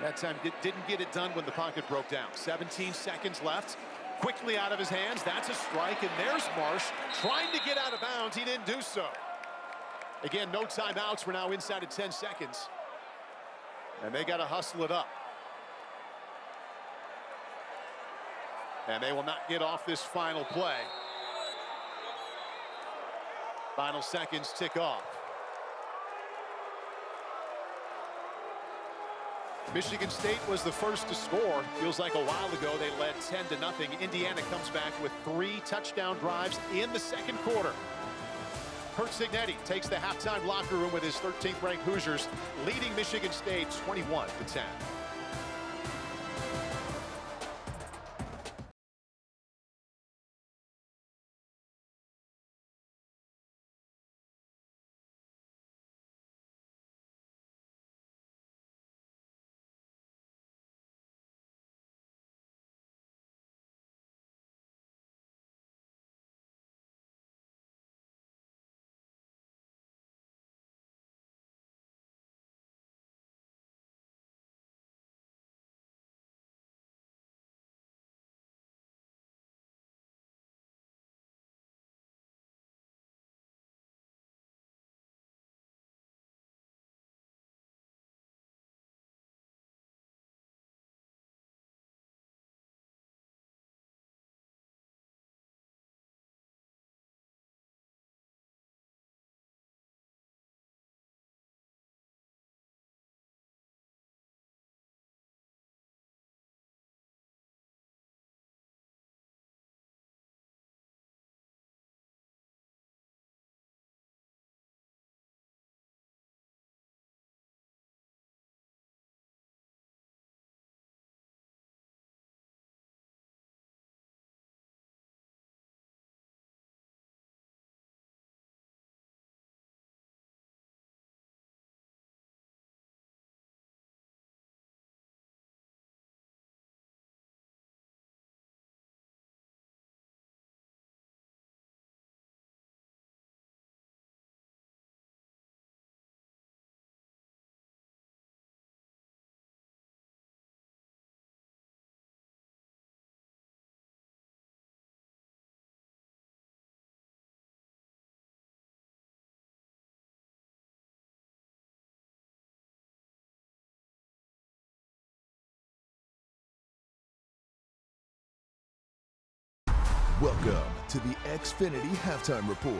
That time didn't get it done when the pocket broke down. 17 seconds left. Quickly out of his hands. That's a strike, and there's Marsh trying to get out of bounds. He didn't do so. Again, no timeouts. We're now inside of 10 seconds. And they got to hustle it up. And they will not get off this final play. Final seconds tick off. Michigan State was the first to score. Feels like a while ago they led 10-0. Indiana comes back with 3 touchdown drives in the second quarter. Curt Cignetti takes the halftime locker room with his 13th ranked Hoosiers, leading Michigan State 21-10. Welcome to the Xfinity Halftime Report.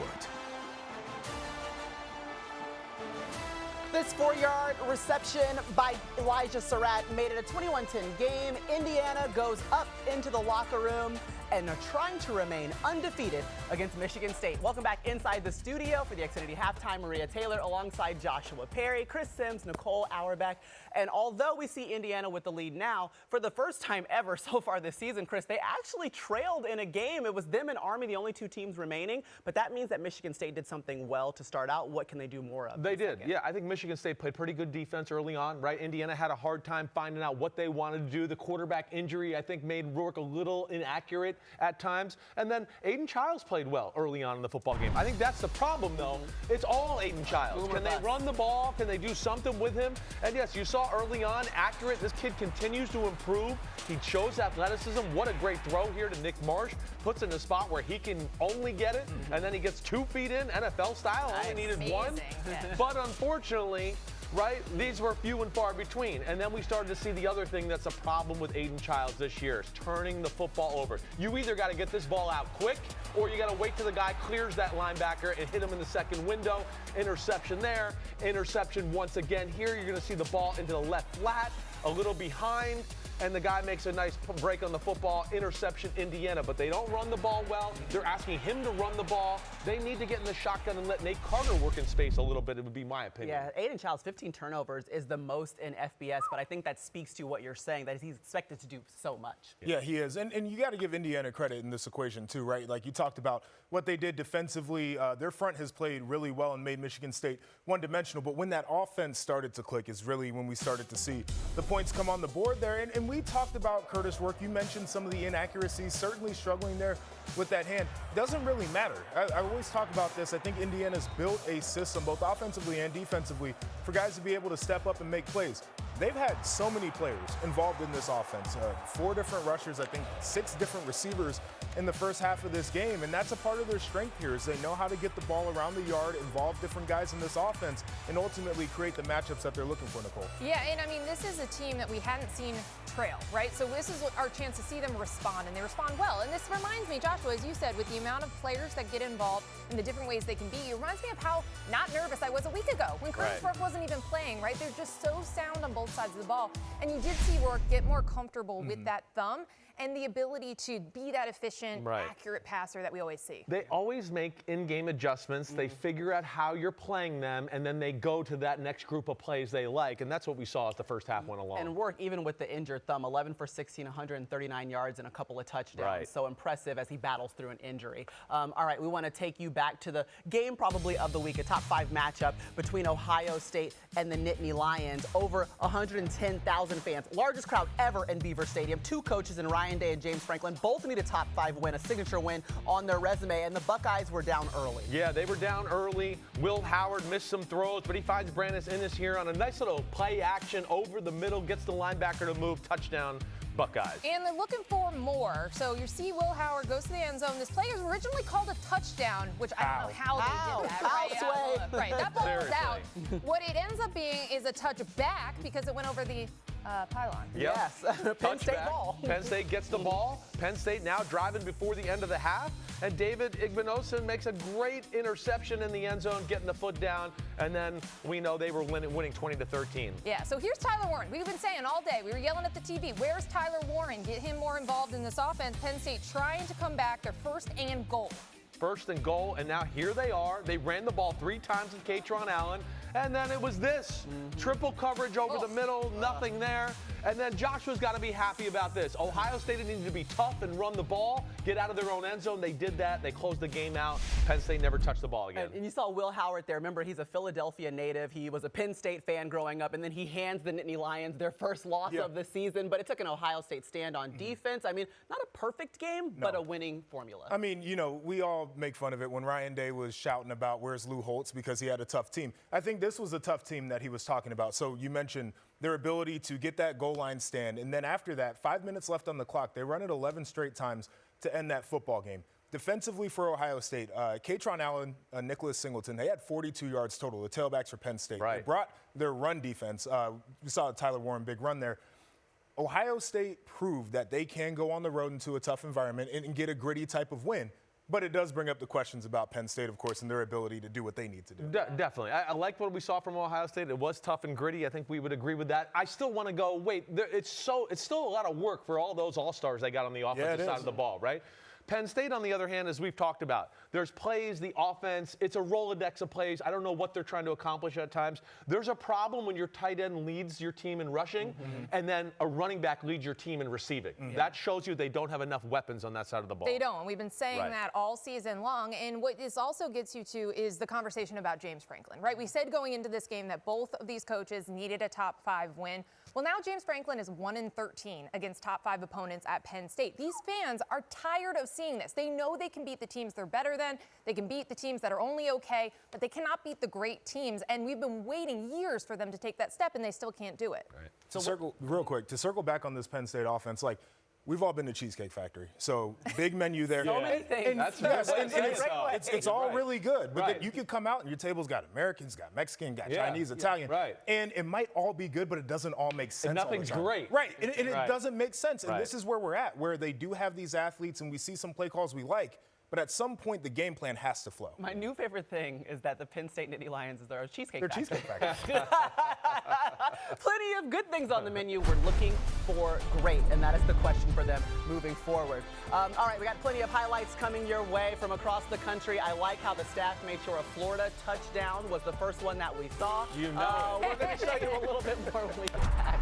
This 4-yard reception by Elijah Surratt made it a 21-10 game. Indiana goes up into the locker room and are trying to remain undefeated against Michigan State. Welcome back inside the studio for the Xfinity Halftime. Maria Taylor alongside Joshua Perry, Chris Sims, Nicole Auerbach. And although we see Indiana with the lead now, for the first time ever so far this season, Chris, they actually trailed in a game. It was them and Army, the only 2 teams remaining. But that means that Michigan State did something well to start out. What can they do more of? They did. Yeah, I think Michigan Michigan State played pretty good defense early on, right? Indiana had a hard time finding out what they wanted to do. The quarterback injury, I think, made Rourke a little inaccurate at times. And then Aiden Childs played well early on in the football game. I think that's the problem, though. It's all Aiden Childs. Can they run the ball? Can they do something with him? And yes, you saw early on, accurate. This kid continues to improve. He shows athleticism. What a great throw here to Nick Marsh. Puts in a spot where he can only get it, and then he gets 2 feet in, NFL style. Only needed 1. But unfortunately, right, these were few and far between. And then we started to see the other thing that's a problem with Aiden Childs this year is turning the football over. You either got to get this ball out quick, or you got to wait till the guy clears that linebacker and hit him in the second window. Interception there, interception once again here. You're going to see the ball into the left flat, a little behind, and the guy makes a nice break on the football. Interception, Indiana. But they don't run the ball well. They're asking him to run the ball. They need to get in the shotgun and let Nate Carter work in space a little bit, it would be my opinion. Yeah, Aiden Childs, 15 turnovers is the most in FBS, but I think that speaks to what you're saying, that he's expected to do so much. Yeah, he is. And you got to give Indiana credit in this equation, too, right? Like you talked about what they did defensively. Their front has played really well and made Michigan State one-dimensional. But when that offense started to click is really when we started to see the points come on the board there. And we talked about Curtis Rourke. You mentioned some of the inaccuracies, certainly struggling there with that hand. Doesn't really matter. I always talk about this. I think Indiana's built a system, both offensively and defensively, for guys to be able to step up and make plays. They've had so many players involved in this offense. 4 different rushers, I think 6 different receivers in the first half of this game. And that's a part of their strength here is they know how to get the ball around the yard, involve different guys in this offense, and ultimately create the matchups that they're looking for, Nicole. Yeah, and I mean, this is a team that we hadn't seen trail, right? So this is our chance to see them respond, and they respond well. And this reminds me, Joshua, as you said, with the amount of players that get involved in the different ways they can be, it reminds me of how not nervous I was a week ago when Curtis Rourke wasn't even playing, right? They're just so sound on both sides of the ball. And you did see Rourke get more comfortable with that thumb and the ability to be that efficient, accurate passer that we always see. They always make in-game adjustments. They figure out how you're playing them, and then they go to that next group of plays they like, and that's what we saw as the first half went along. And Rourke, even with the injured thumb, 11 for 16, 139 yards and a couple of touchdowns. So impressive as he battles through an injury. All right, we want to take you back to the game probably of the week, a top 5 matchup between Ohio State and the Nittany Lions. Over 110,000 fans, largest crowd ever in Beaver Stadium. 2 coaches in Ryan Day and James Franklin both need a top 5 win, a signature win on their resume, and the Buckeyes were down early. Yeah, they were down early. Will Howard missed some throws, but he finds Brandis Innes here on a nice little play action over the middle, gets the linebacker to move, touchdown. Buckeyes. And they're looking for more. So you see Will Howard goes to the end zone. This play was originally called a touchdown, which I don't know how they did that. Right, that ball was out. What it ends up being is a touchback because it went over the pylon. Yes, Penn State ball. Penn State gets the ball. Penn State now driving before the end of the half. And David Igbinosun makes a great interception in the end zone, getting the foot down. And then we know they were winning 20-13. Yeah, so here's Tyler Warren. We've been saying all day, we were yelling at the TV, where's Tyler Warren? Get him more involved in this offense. Penn State trying to come back, their first and goal. First and goal, and now here they are. They ran the ball 3 times with Katron Allen, and then it was this. Triple coverage over the middle, nothing there. And then Joshua's got to be happy about this. Ohio State needed to be tough and run the ball, get out of their own end zone. They did that. They closed the game out. Penn State never touched the ball again. And you saw Will Howard there. Remember, he's a Philadelphia native. He was a Penn State fan growing up, and then he hands the Nittany Lions their first loss of the season. But it took an Ohio State stand on defense. I mean, not a perfect game, but a winning formula. I mean, you know, we all make fun of it when Ryan Day was shouting about where's Lou Holtz because he had a tough team. I think this was a tough team that he was talking about. So you mentioned their ability to get that goal line stand. And then after that, 5 minutes left on the clock, they run it 11 straight times to end that football game. Defensively for Ohio State, Katron Allen, Nicholas Singleton, they had 42 yards total, the tailbacks for Penn State. They brought their run defense. We saw Tyler Warren, big run there. Ohio State proved that they can go on the road into a tough environment and get a gritty type of win. But it does bring up the questions about Penn State, of course, and their ability to do what they need to do. Definitely. I like what we saw from Ohio State. It was tough and gritty. I think we would agree with that. I still want to go, wait, it's still a lot of work for all those all-stars they got on the offensive side of the ball, right? Penn State, on the other hand, as we've talked about, there's plays, the offense, it's a Rolodex of plays. I don't know what they're trying to accomplish at times. There's a problem when your tight end leads your team in rushing and then a running back leads your team in receiving. That shows you they don't have enough weapons on that side of the ball. They don't. We've been saying that all season long. And what this also gets you to is the conversation about James Franklin, right? We said going into this game that both of these coaches needed a top 5 win. Well, now James Franklin is 1-13 against top 5 opponents at Penn State. These fans are tired of seeing this. They know they can beat the teams they're better than. They can beat the teams that are only okay, but they cannot beat the great teams. And we've been waiting years for them to take that step, and they still can't do it. Right. So to circle back on this Penn State offense, like, we've all been to Cheesecake Factory, so big menu there. So many things. It's all really good, but then you can come out and your table's got Americans, got Mexican, got Chinese, Italian, and it might all be good, but it doesn't all make sense. And nothing's great. Right, and it doesn't make sense, and this is where we're at, where they do have these athletes and we see some play calls we like, but at some point the game plan has to flow. My new favorite thing is that the Penn State Nittany Lions is their Cheesecake Factory. Cheesecake Factory. Plenty of good things on the menu. We're looking for great, and that is the question for them moving forward. All right, we got plenty of highlights coming your way from across the country. I like how the staff made sure a Florida touchdown was the first one that we saw. You know. We're going to show you a little bit more when we get back.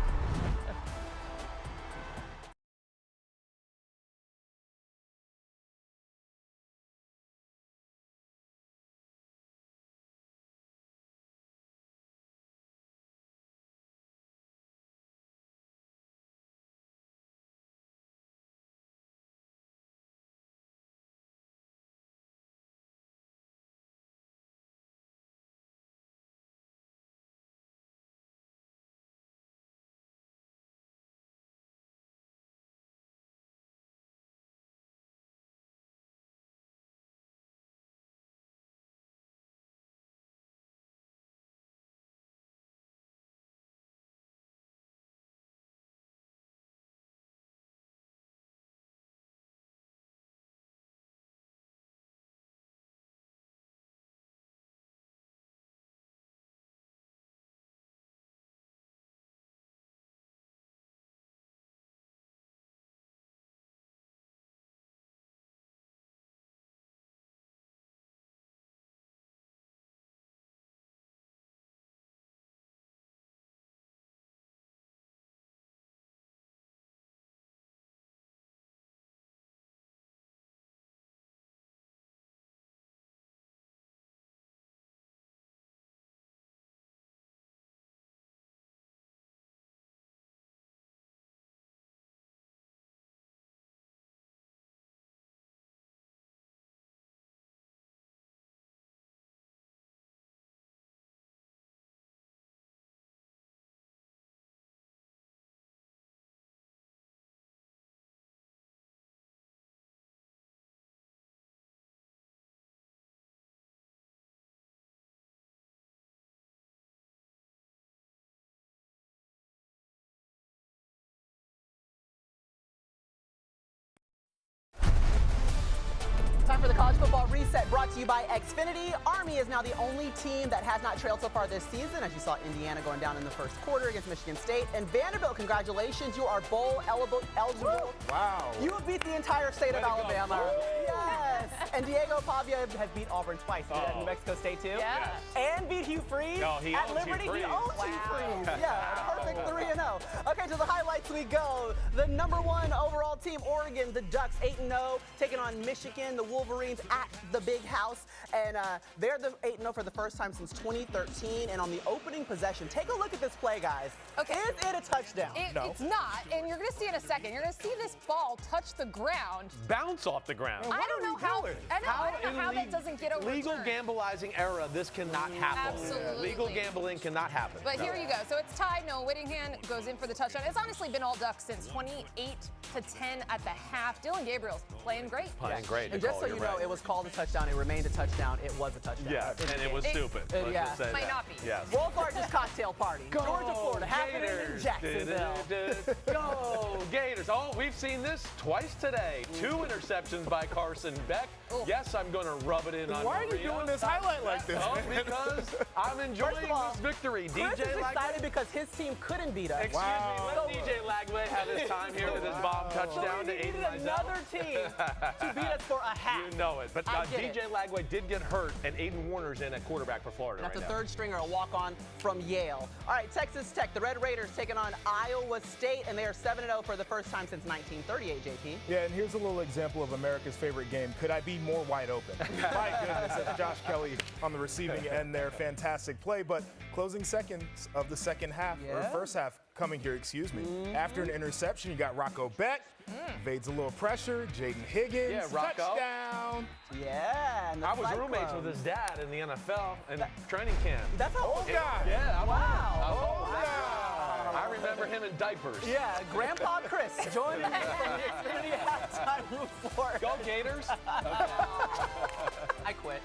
Time for the College Football Reset, brought to you by Xfinity. Army is now the only team that has not trailed so far this season, as you saw Indiana going down in the first quarter against Michigan State. And Vanderbilt, congratulations, you are bowl eligible. Wow. You have beat the entire state of Alabama. Yes. And Diego Pavia has beat Auburn twice. He did that in New Mexico State, too. Yeah. And beat Hugh Freeze at Liberty. He owns Hugh Freeze. Yeah, perfect 3-0. Okay, to the highlights we go. The #1 overall team, Oregon, the Ducks, 8-0, taking on Michigan, the Wolverines at the Big House. And they're the 8-0 for the first time since 2013. And on the opening possession, take a look at this play, guys. Okay. Is it a touchdown? No. It's not, and you're going to see in a second. You're going to see this ball touch the ground. Bounce off the ground. I don't know how. I don't know how that doesn't get overturned. Legal gambling era, this cannot happen. Absolutely. Legal gambling cannot happen. But here you go. So it's tied. Noah Whittingham goes in for the touchdown. It's honestly been all Ducks since 28-10 at the half. Dylan Gabriel's playing great. Playing great. And just so you know, it was called a touchdown. It remained a touchdown. It was a touchdown. Yeah, and it was stupid. Let's just say Might that. not be. Yes. Wolf Arch's cocktail party. Georgia, Florida, happening in Jacksonville. Go Gators. Oh, we've seen this twice today. 2 interceptions by Carson Beck. Oh. Yes, I'm going to rub it in on Why are you Maria. doing this highlight like this? Oh, because I'm enjoying First of all, this victory. Chris DJ is Lagway. excited because his team couldn't beat us. Excuse me, let DJ Lagway have his time here with his bomb touchdown to we needed Aiden Mizell. another team to beat us for a half. You know it. But I get DJ Lagway did get hurt, and Aiden Warner's in at quarterback for Florida That's right a now. third stringer, a walk-on from Yale. All right, Texas Tech, the Red Raiders taking on Iowa State, and they are 7-0 for the first time since 1938, JP. Yeah, and here's a little example of America's favorite game. Could I be more wide open? My goodness, it's Josh Kelly on the receiving end there. Fantastic play, but closing seconds of the second half, or first half coming here, excuse me. After an interception, you got Rocco Beck. Evades a little pressure. Jaden Higgins. Yeah, Rocco. Touchdown. Yeah, and the I was Cyclones. roommates with his dad in the NFL and training camp. That's how old. God. Yeah, I'm Wow. old. I remember him in diapers. Yeah, Grandpa Chris joining us from the Xfinity halftime report. Go Gators. I quit.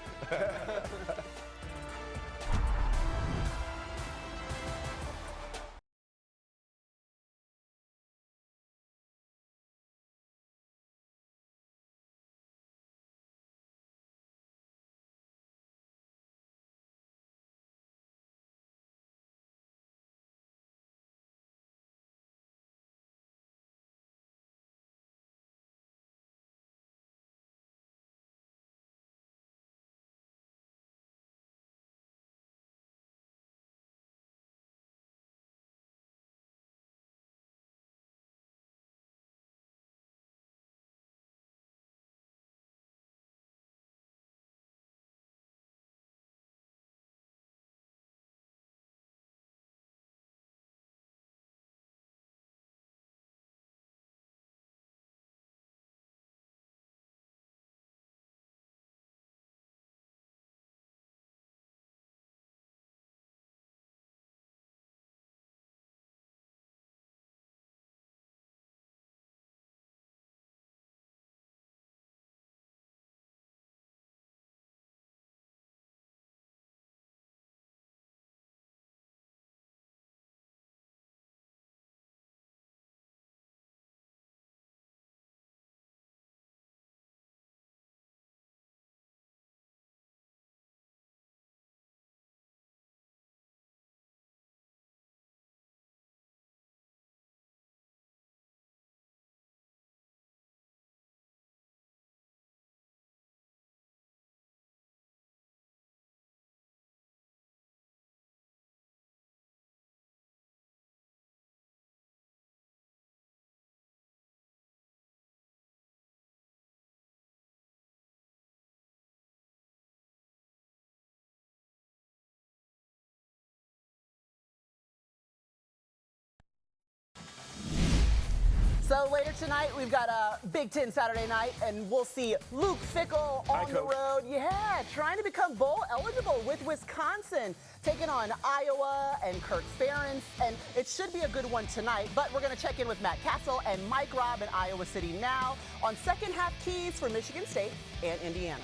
So later tonight, we've got a Big Ten Saturday night, and we'll see Luke Fickell on the road. Yeah, trying to become bowl eligible with Wisconsin, taking on Iowa and Kirk Ferentz, and it should be a good one tonight. But we're going to check in with Matt Castle and Mike Robb in Iowa City now on second half keys for Michigan State and Indiana.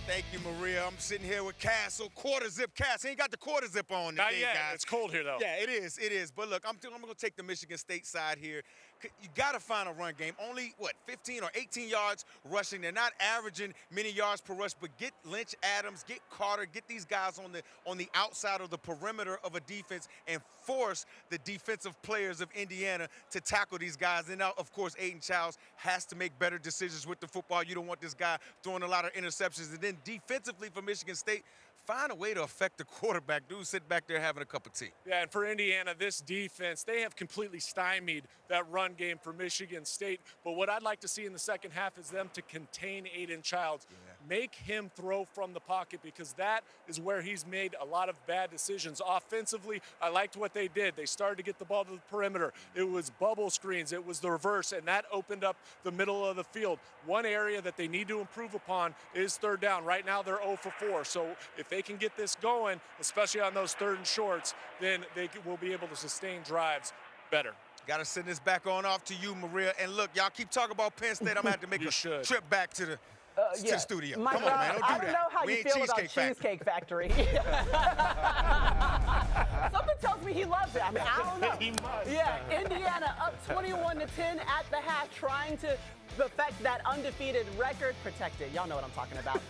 Thank you, Maria. I'm sitting here with Castle, quarter zip Cass. He ain't got the quarter zip on today, Not yet. guys. It's cold here, though. Yeah, it is. It is. But look, I'm going to take the Michigan State side here. You got to find a run game. Only, 15 or 18 yards rushing. They're not averaging many yards per rush, but get Lynch Adams, get Carter, get these guys on the outside of the perimeter of a defense and force the defensive players of Indiana to tackle these guys. And now, of course, Aiden Childs has to make better decisions with the football. You don't want this guy throwing a lot of interceptions. And then defensively for Michigan State, find a way to affect the quarterback. Dude, sit back there having a cup of tea. Yeah, and for Indiana, this defense, they have completely stymied that run game for Michigan State. But what I'd like to see in the second half is them to contain Aiden Childs. Make him throw from the pocket, because that is where he's made a lot of bad decisions. Offensively, I liked what they did. They started to get the ball to the perimeter. It was bubble screens. It was the reverse, and that opened up the middle of the field. One area that they need to improve upon is third down. Right now, they're 0 for 4. So if they can get this going, especially on those third and shorts, then they will be able to sustain drives better. Got to send this back on off to you, Maria. And look, y'all keep talking about Penn State. I'm going to have to make a trip back to the to the studio. Mike, Come on, man, don't do I don't know how we you ain't feel about Cheesecake Factory. Something tells me he loves it. I mean, I don't know. He must. Yeah, Indiana up 21-10 at the half, trying to perfect that undefeated record. Protected. Y'all know what I'm talking about.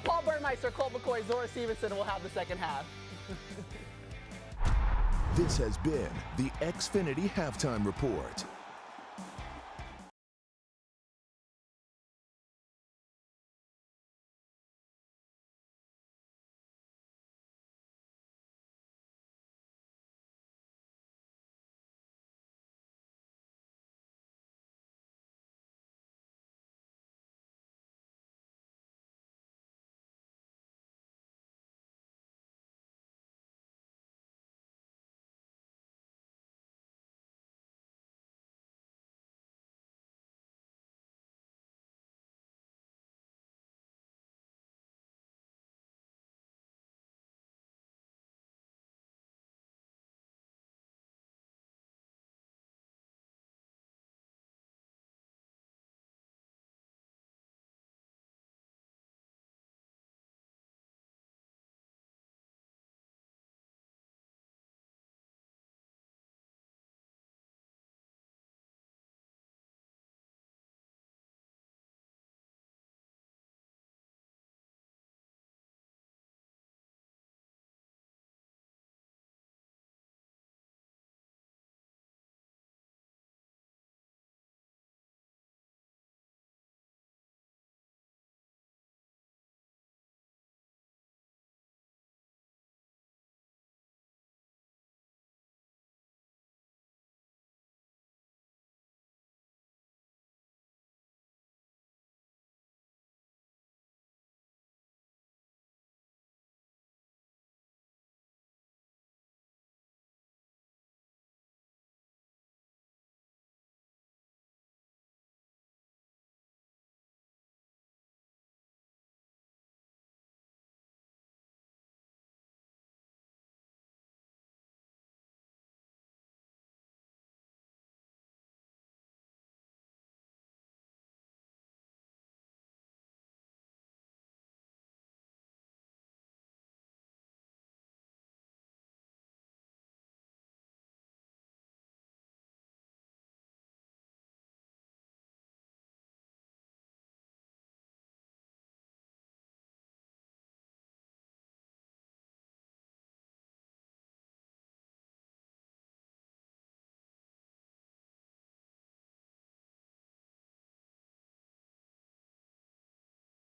Paul Burmeister, Colt McCoy, Zora Stevenson will have the second half. This has been the Xfinity Halftime Report.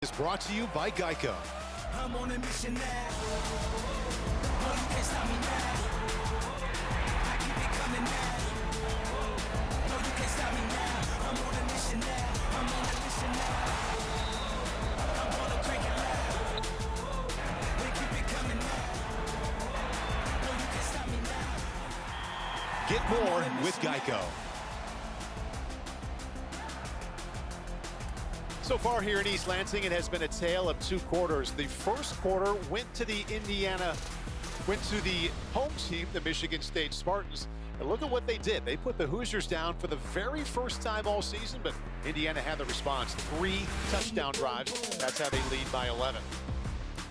Is brought to you by Geico. I'm on a mission now. No, you can't stop me now. I keep it coming now. No, you can't stop me now. I'm on a mission now. I'm on a mission now. I'm gonna crank it loud. We keep it coming now. No, you can't stop me now. Get more with Geico. So far here in East Lansing, it has been a tale of two quarters. The first quarter went to the home team, the Michigan State Spartans. And look at what they did. They put the Hoosiers down for the very first time all season, but Indiana had the response. 3 touchdown drives. That's how they lead by 11.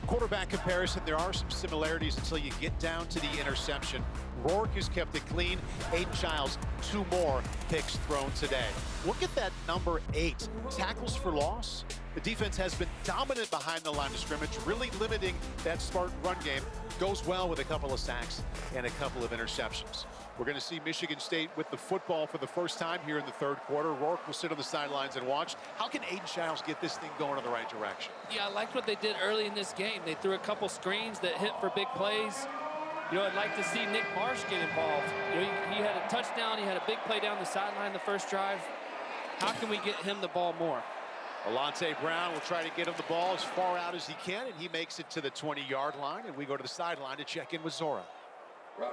Quarterback comparison, there are some similarities until you get down to the interception. Rourke has kept it clean. Aiden Childs, 2 more picks thrown today. Look at that number 8, tackles for loss. The defense has been dominant behind the line of scrimmage, really limiting that Spartan run game. Goes well with a couple of sacks and a couple of interceptions. We're going to see Michigan State with the football for the first time here in the third quarter. Rourke will sit on the sidelines and watch. How can Aiden Childs get this thing going in the right direction? Yeah, I liked what they did early in this game. They threw a couple screens that hit for big plays. You know, I'd like to see Nick Marsh get involved. You know, he had a touchdown. He had a big play down the sideline the first drive. How can we get him the ball more? Alante Brown will try to get him the ball as far out as he can, and he makes it to the 20-yard line, and we go to the sideline to check in with Zora. Well,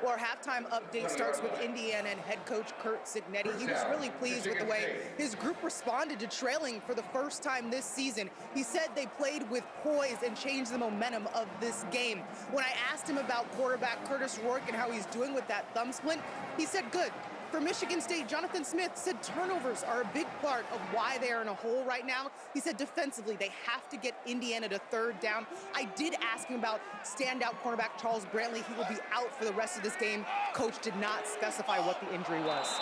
our halftime update starts with Indiana and head coach Curt Cignetti. He was really pleased with the way his group responded to trailing for the first time this season. He said they played with poise and changed the momentum of this game. When I asked him about quarterback Curtis Rourke and how he's doing with that thumb splint, he said good. For Michigan State, Jonathan Smith said turnovers are a big part of why they are in a hole right now. He said defensively, they have to get Indiana to third down. I did ask him about standout cornerback Charles Brantley. He will be out for the rest of this game. Coach did not specify what the injury was.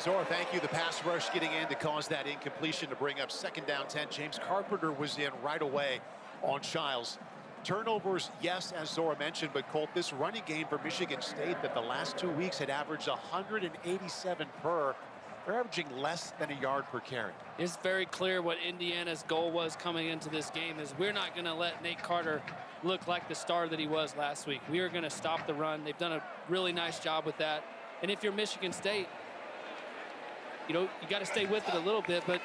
Zora, thank you. The pass rush getting in to cause that incompletion to bring up 2nd down 10. James Carpenter was in right away on Childs. Turnovers, yes, as Zora mentioned, but Colt, this running game for Michigan State that the last 2 weeks had averaged 187 per, they're averaging less than a yard per carry. It's very clear what Indiana's goal was coming into this game is we're not going to let Nate Carter look like the star that he was last week. We are going to stop the run. They've done a really nice job with that. And if you're Michigan State, you know, you got to stay with it a little bit, but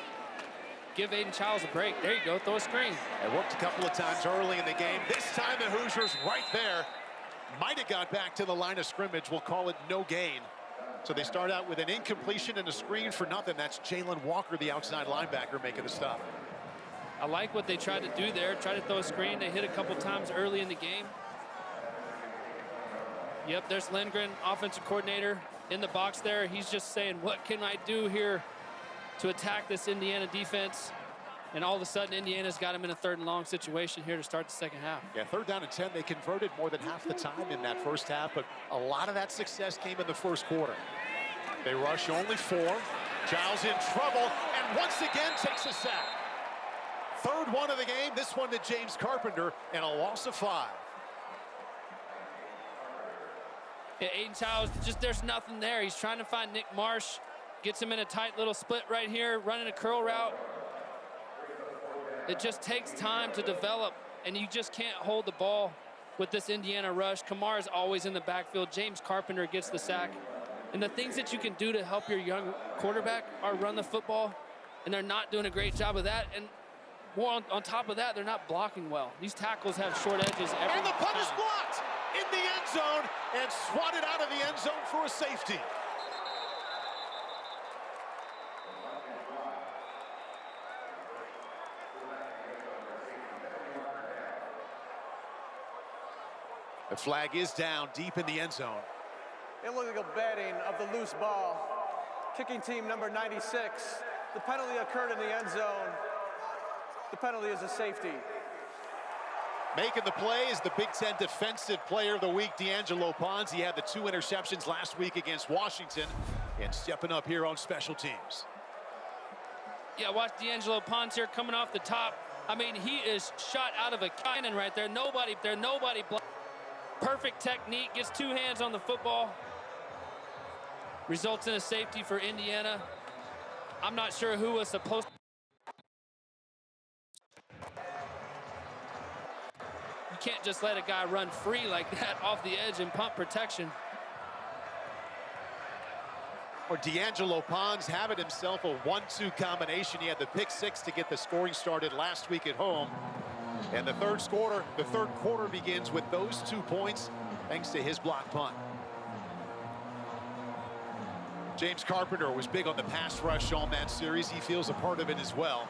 give Aiden Childs a break. There you go, throw a screen. It worked a couple of times early in the game. This time the Hoosiers right there. Might have got back to the line of scrimmage. We'll call it no gain. So they start out with an incompletion and a screen for nothing. That's Jalen Walker, the outside linebacker, making the stop. I like what they tried to do there. Try to throw a screen. They hit a couple times early in the game. Yep, there's Lindgren, offensive coordinator, in the box there. He's just saying, what can I do here to attack this Indiana defense? And all of a sudden, Indiana's got him in a 3rd and long situation here to start the second half. Yeah, 3rd down and 10. They converted more than half the time in that first half, but a lot of that success came in the first quarter. They rush only 4. Giles in trouble, and once again takes a sack. 3rd one of the game, this one to James Carpenter, and a loss of 5. Yeah, Aiden Childs, just there's nothing there. He's trying to find Nick Marsh. Gets him in a tight little split right here, running a curl route. It just takes time to develop, and you just can't hold the ball with this Indiana rush. Kamar is always in the backfield. James Carpenter gets the sack. And the things that you can do to help your young quarterback are run the football, and they're not doing a great job of that. And more on top of that, they're not blocking well. These tackles have short edges every time. And the punt is blocked in the end zone and swatted out of the end zone for a safety. The flag is down deep in the end zone. Illegal batting of the loose ball. Kicking team number 96. The penalty occurred in the end zone. The penalty is a safety. Making the play is the Big Ten Defensive Player of the Week, D'Angelo Pons. He had the 2 interceptions last week against Washington and stepping up here on special teams. Yeah, watch D'Angelo Pons here coming off the top. I mean, he is shot out of a cannon right there. Nobody blocked. Perfect technique, gets 2 hands on the football. Results in a safety for Indiana. I'm not sure who was supposed to. You can't just let a guy run free like that off the edge and pump protection. Or D'Angelo Pons having himself a 1-2 combination. He had the pick 6 to get the scoring started last week at home. And the third quarter begins with those 2 points thanks to his block punt. James Carpenter was big on the pass rush on that series. He feels a part of it as well.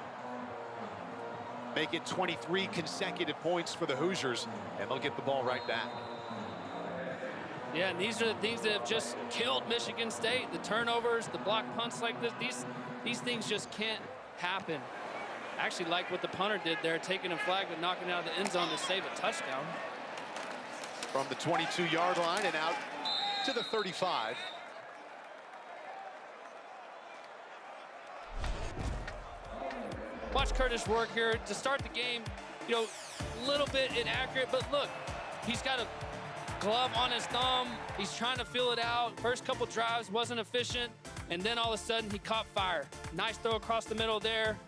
Make it 23 consecutive points for the Hoosiers, and they'll get the ball right back. Yeah, and these are the things that have just killed Michigan State. The turnovers, the block punts like this, these things just can't happen. I actually like what the punter did there, taking a flag and knocking out of the end zone to save a touchdown. From the 22-yard line and out to the 35. Watch Curtis work here to start the game. You know, a little bit inaccurate, but look, he's got a glove on his thumb. He's trying to feel it out. First couple drives wasn't efficient, and then all of a sudden he caught fire. Nice throw across the middle there.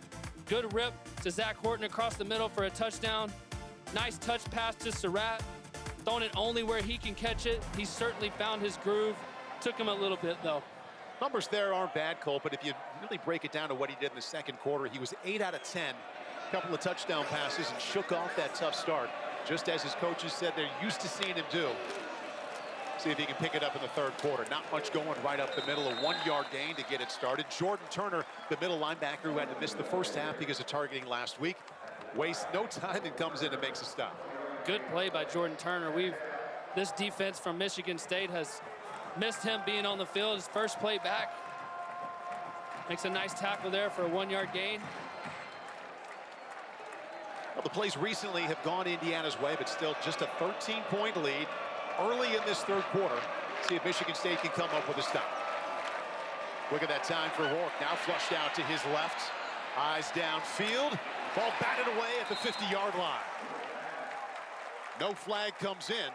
Good rip to Zach Horton across the middle for a touchdown. Nice touch pass to Surratt. Throwing it only where he can catch it. He's certainly found his groove. Took him a little bit, though. Numbers there aren't bad, Colt, but if you really break it down to what he did in the second quarter, he was 8 out of 10. A couple of touchdown passes and shook off that tough start, just as his coaches said they're used to seeing him do. See if he can pick it up in the third quarter. Not much going right up the middle. A 1-yard gain to get it started. Jordan Turner, the middle linebacker who had to miss the first half because of targeting last week, wastes no time and comes in and makes a stop. Good play by Jordan Turner. This defense from Michigan State has missed him being on the field. His first play back. Makes a nice tackle there for a 1-yard gain. Well, the plays recently have gone Indiana's way, but still just a 13-point lead early in this third quarter. See if Michigan State can come up with a stop. Look at that time for Rourke. Now flushed out to his left. Eyes downfield. Ball batted away at the 50-yard line. No flag comes in.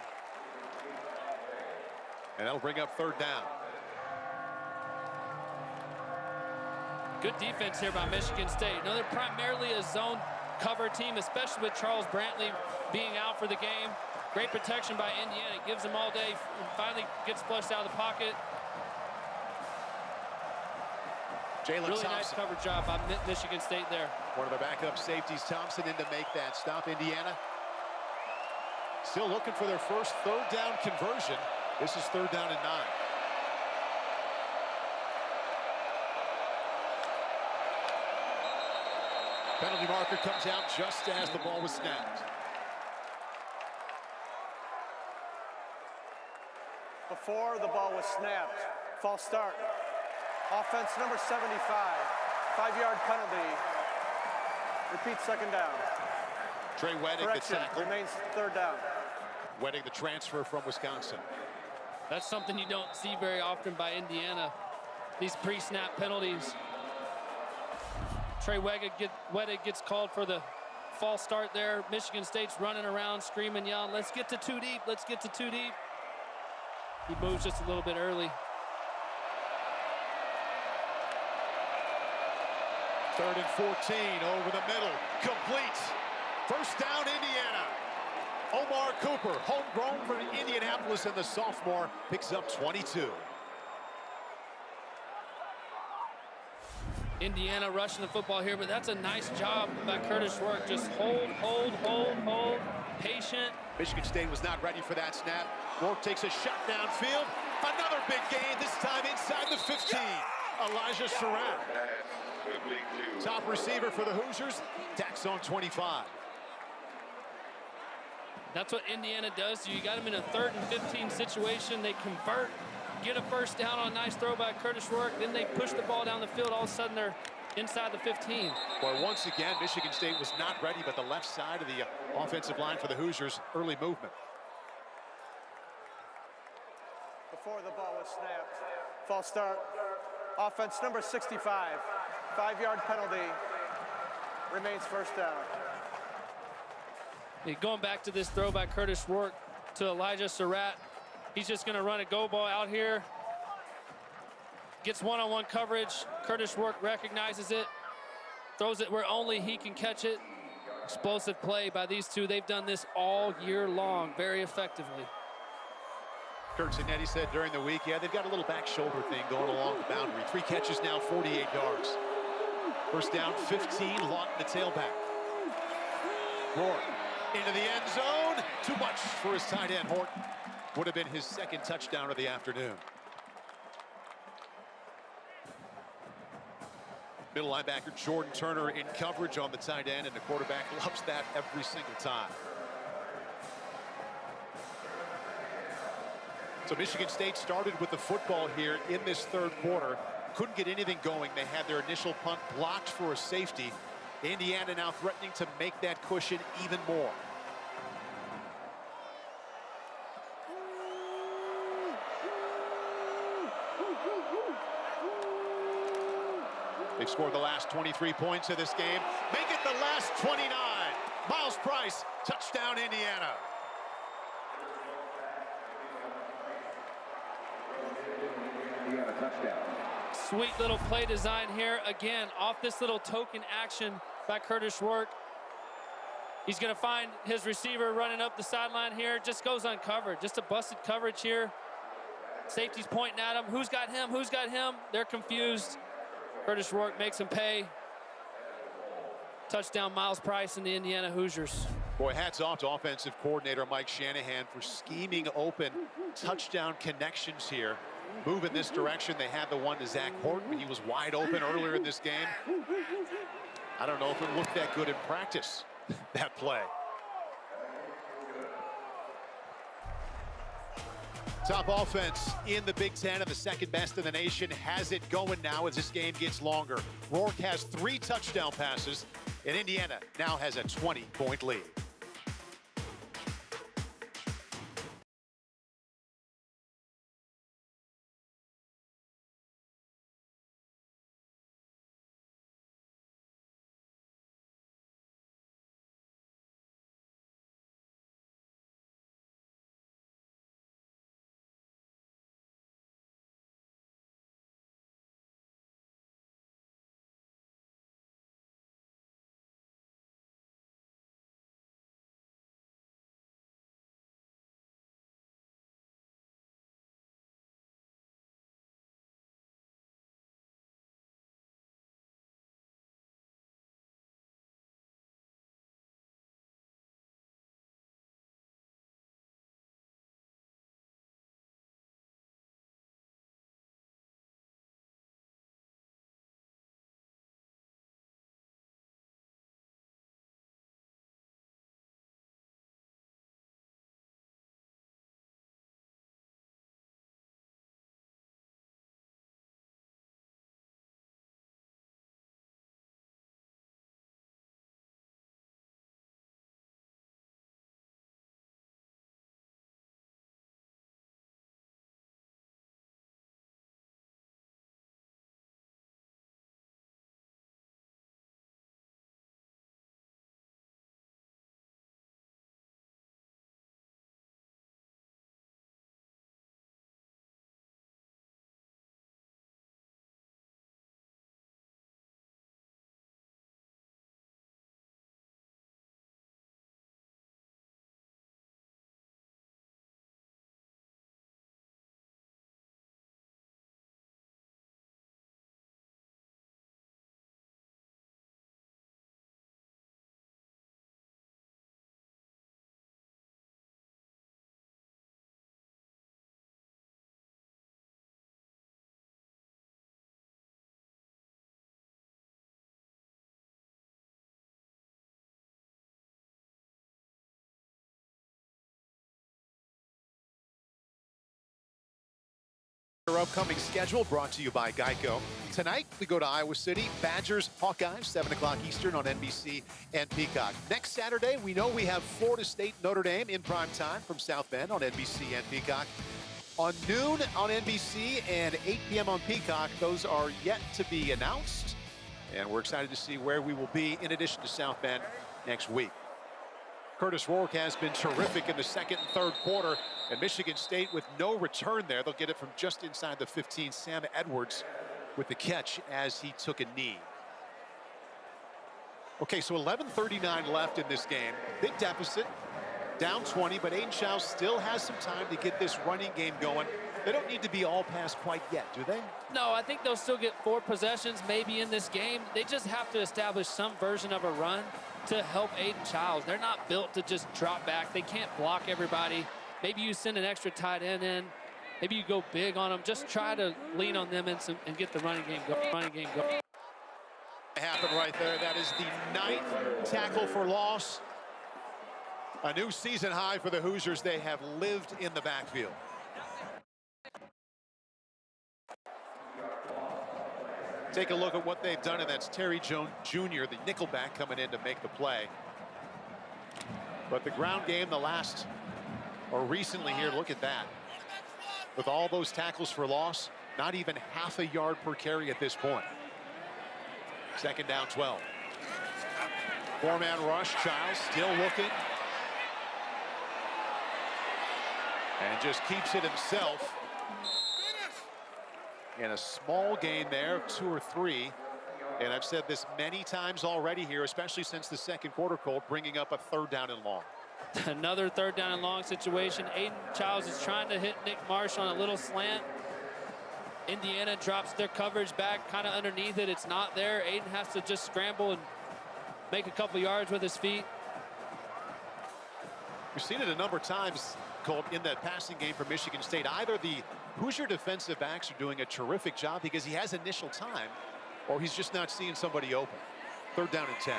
And that'll bring up third down. Good defense here by Michigan State. Now they're primarily a zone cover team, especially with Charles Brantley being out for the game. Great protection by Indiana. Gives them all day and finally gets flushed out of the pocket. Jalen really Thompson. Nice cover job by Michigan State there. One of their backup safeties, Thompson, in to make that stop. Indiana still looking for their first third down conversion. This is third down and 9. Penalty marker comes out just as the ball was snapped. Before the ball was snapped, false start. Offense number 75, 5-yard penalty. Repeat second down. Trey Wedding, the tackle. Remains third down. Wedding, the transfer from Wisconsin. That's something you don't see very often by Indiana. These pre-snap penalties. Trey Wedding gets called for the false start there. Michigan State's running around, screaming, yelling, let's get to 2 deep, let's get to 2 deep. He moves just a little bit early. Third and 14 over the middle. Complete. First down, Indiana. Omar Cooper, homegrown from Indianapolis, and the sophomore picks up 22. Indiana rushing the football here, but that's a nice job by Curtis Rourke. Just hold, patient. Michigan State was not ready for that snap. Rourke takes a shot downfield. Another big gain, this time inside the 15. Elijah Surratt. Top receiver for the Hoosiers, tax on 25. That's what Indiana does. You got them in a 3rd and 15 situation. They convert, get a first down on a nice throw by Curtis Rourke. Then they push the ball down the field. All of a sudden, they're inside the 15. Well, once again, Michigan State was not ready, but the left side of the offensive line for the Hoosiers, early movement. Before the ball was snapped, false start. Offense number 65, 5-yard penalty. Remains first down. Going back to this throw by Curtis Rourke to Elijah Surratt. He's just going to run a go ball out here. Gets one-on-one coverage. Curtis Rourke recognizes it. Throws it where only he can catch it. Explosive play by these two. They've done this all year long very effectively. Kurt Signetti said during the week, yeah, they've got a little back shoulder thing going along the boundary. 3 catches now, 48 yards. First down, 15, Lawton the tailback. Rourke into the end zone. Too much for his tight end, Horton. Would have been his 2nd touchdown of the afternoon. Middle linebacker Jordan Turner in coverage on the tight end, and the quarterback loves that every single time. So Michigan State started with the football here in this third quarter. Couldn't get anything going. They had their initial punt blocked for a safety. Indiana now threatening to make that cushion even more. They've scored the last 23 points of this game. Make it the last 29. Miles Price, touchdown Indiana. Sweet little play design here. Again, off this little token action by Curtis Rourke. He's going to find his receiver running up the sideline here. Just goes uncovered. Just a busted coverage here. Safety's pointing at him. Who's got him? Who's got him? They're confused. Curtis Rourke makes him pay. Touchdown, Miles Price and the Indiana Hoosiers. Boy, hats off to offensive coordinator Mike Shanahan for scheming open touchdown connections here. Move in this direction. They had the one to Zach Horton. He was wide open earlier in this game. I don't know if it looked that good in practice, that play. Top offense in the Big Ten and the second best in the nation has it going now as this game gets longer. Rourke has 3 touchdown passes, and Indiana now has a 20-point lead. Our upcoming schedule brought to you by Geico. Tonight, we go to Iowa City. Badgers, Hawkeyes, 7 o'clock Eastern on NBC and Peacock. Next Saturday, we know we have Florida State, Notre Dame in prime time from South Bend on NBC and Peacock. On noon on NBC and 8 p.m. on Peacock, those are yet to be announced. And we're excited to see where we will be in addition to South Bend next week. Curtis Rourke has been terrific in the second and third quarter, and Michigan State with no return there. They'll get it from just inside the 15. Sam Edwards with the catch as he took a knee. Okay, so 11:39 left in this game. Big deficit, down 20, but Aiden Chiles still has some time to get this running game going. They don't need to be all pass quite yet, do they? No, I think they'll still get 4 possessions maybe in this game. They just have to establish some version of a run to help Aiden Chiles. They're not built to just drop back. They can't block everybody. Maybe you send an extra tight end in. Maybe you go big on them. Just try to lean on them and get the running game going. Happened right there. That is the 9th tackle for loss. A new season high for the Hoosiers. They have lived in the backfield. Take a look at what they've done, and that's Terry Jones Jr., the nickelback, coming in to make the play. But the ground game, recently here, look at that. With all those tackles for loss, not even half a yard per carry at this point. Second down 12. 4-man rush, Chiles still looking. And just keeps it himself. And a small gain there of 2 or 3. And I've said this many times already here, especially since the second quarter, Colt, bringing up a 3rd down and long. Another 3rd down and long situation. Aiden Chiles is trying to hit Nick Marsh on a little slant. Indiana drops their coverage back kind of underneath it. It's not there. Aiden has to just scramble and make a couple yards with his feet. We've seen it a number of times, Colt, in that passing game for Michigan State. Either the Hoosier defensive backs are doing a terrific job because he has initial time, or he's just not seeing somebody open. 3rd down and 10.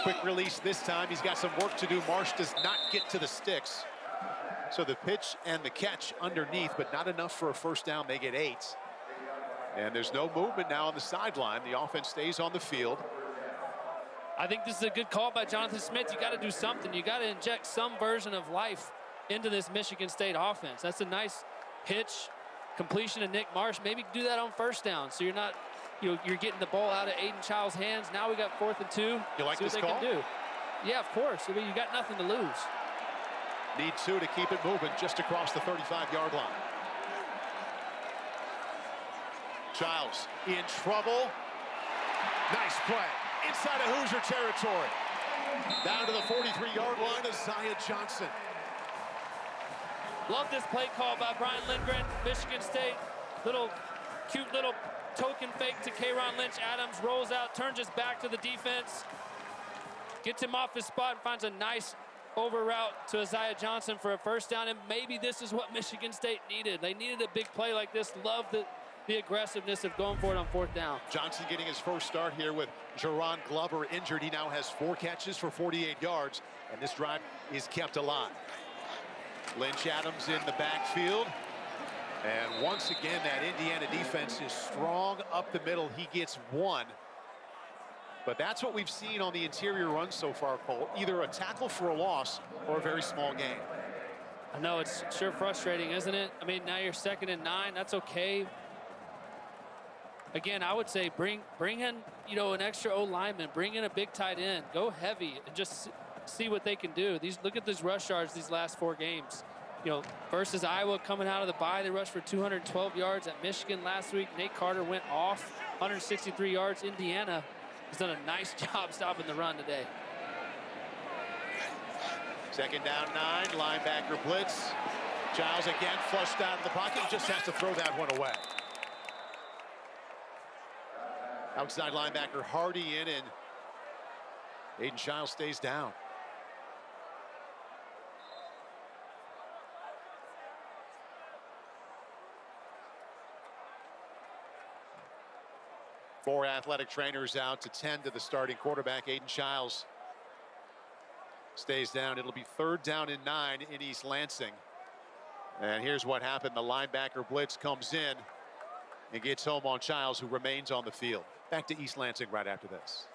Quick release this time. He's got some work to do. Marsh does not get to the sticks. So the pitch and the catch underneath, but not enough for a first down. They get 8. And there's no movement now on the sideline. The offense stays on the field. I think this is a good call by Jonathan Smith. You got to do something. You got to inject some version of life into this Michigan State offense. That's a nice pitch, completion to Nick Marsh. Maybe do that on first down, so you're not, you're getting the ball out of Aiden Child's hands. Now we got 4th and 2. You like See this what they call? can do. Yeah, of course. I mean, you got nothing to lose. Need 2 to keep it moving just across the 35-yard line. Childs in trouble. Nice play. Inside of Hoosier territory. Down to the 43-yard line, Isaiah Johnson. Love this play call by Brian Lindgren, Michigan State. Cute little token fake to K'Ron Lynch. Adams rolls out, turns his back to the defense, gets him off his spot, and finds a nice over route to Isaiah Johnson for a first down. And maybe this is what Michigan State needed. They needed a big play like this. Love the aggressiveness of going for it on 4th down. Johnson getting his first start here with Jerron Glover injured. He now has 4 catches for 48 yards, and this drive is kept alive. Lynch Adams in the backfield. And once again, that Indiana defense is strong up the middle. He gets 1. But that's what we've seen on the interior run so far, Cole. Either a tackle for a loss or a very small gain. I know, it's sure frustrating, isn't it? I mean, now you're 2nd and 9. That's okay. Again, I would say bring in, an extra O-lineman, bring in a big tight end, go heavy, and just see what they can do. Look at these rush yards these last 4 games. Versus Iowa coming out of the bye, they rushed for 212 yards. At Michigan last week, Nate Carter went off, 163 yards. Indiana has done a nice job stopping the run today. 2nd down 9, linebacker blitz. Giles again flushed out of the pocket, just has to throw that one away. Outside linebacker Hardy in, and Aiden Childs stays down. Four athletic trainers out to tend to the starting quarterback. Aiden Childs stays down. It'll be 3rd down and 9 in East Lansing. And here's what happened. The linebacker blitz comes in and gets home on Childs, who remains on the field. Back to East Lansing right after this.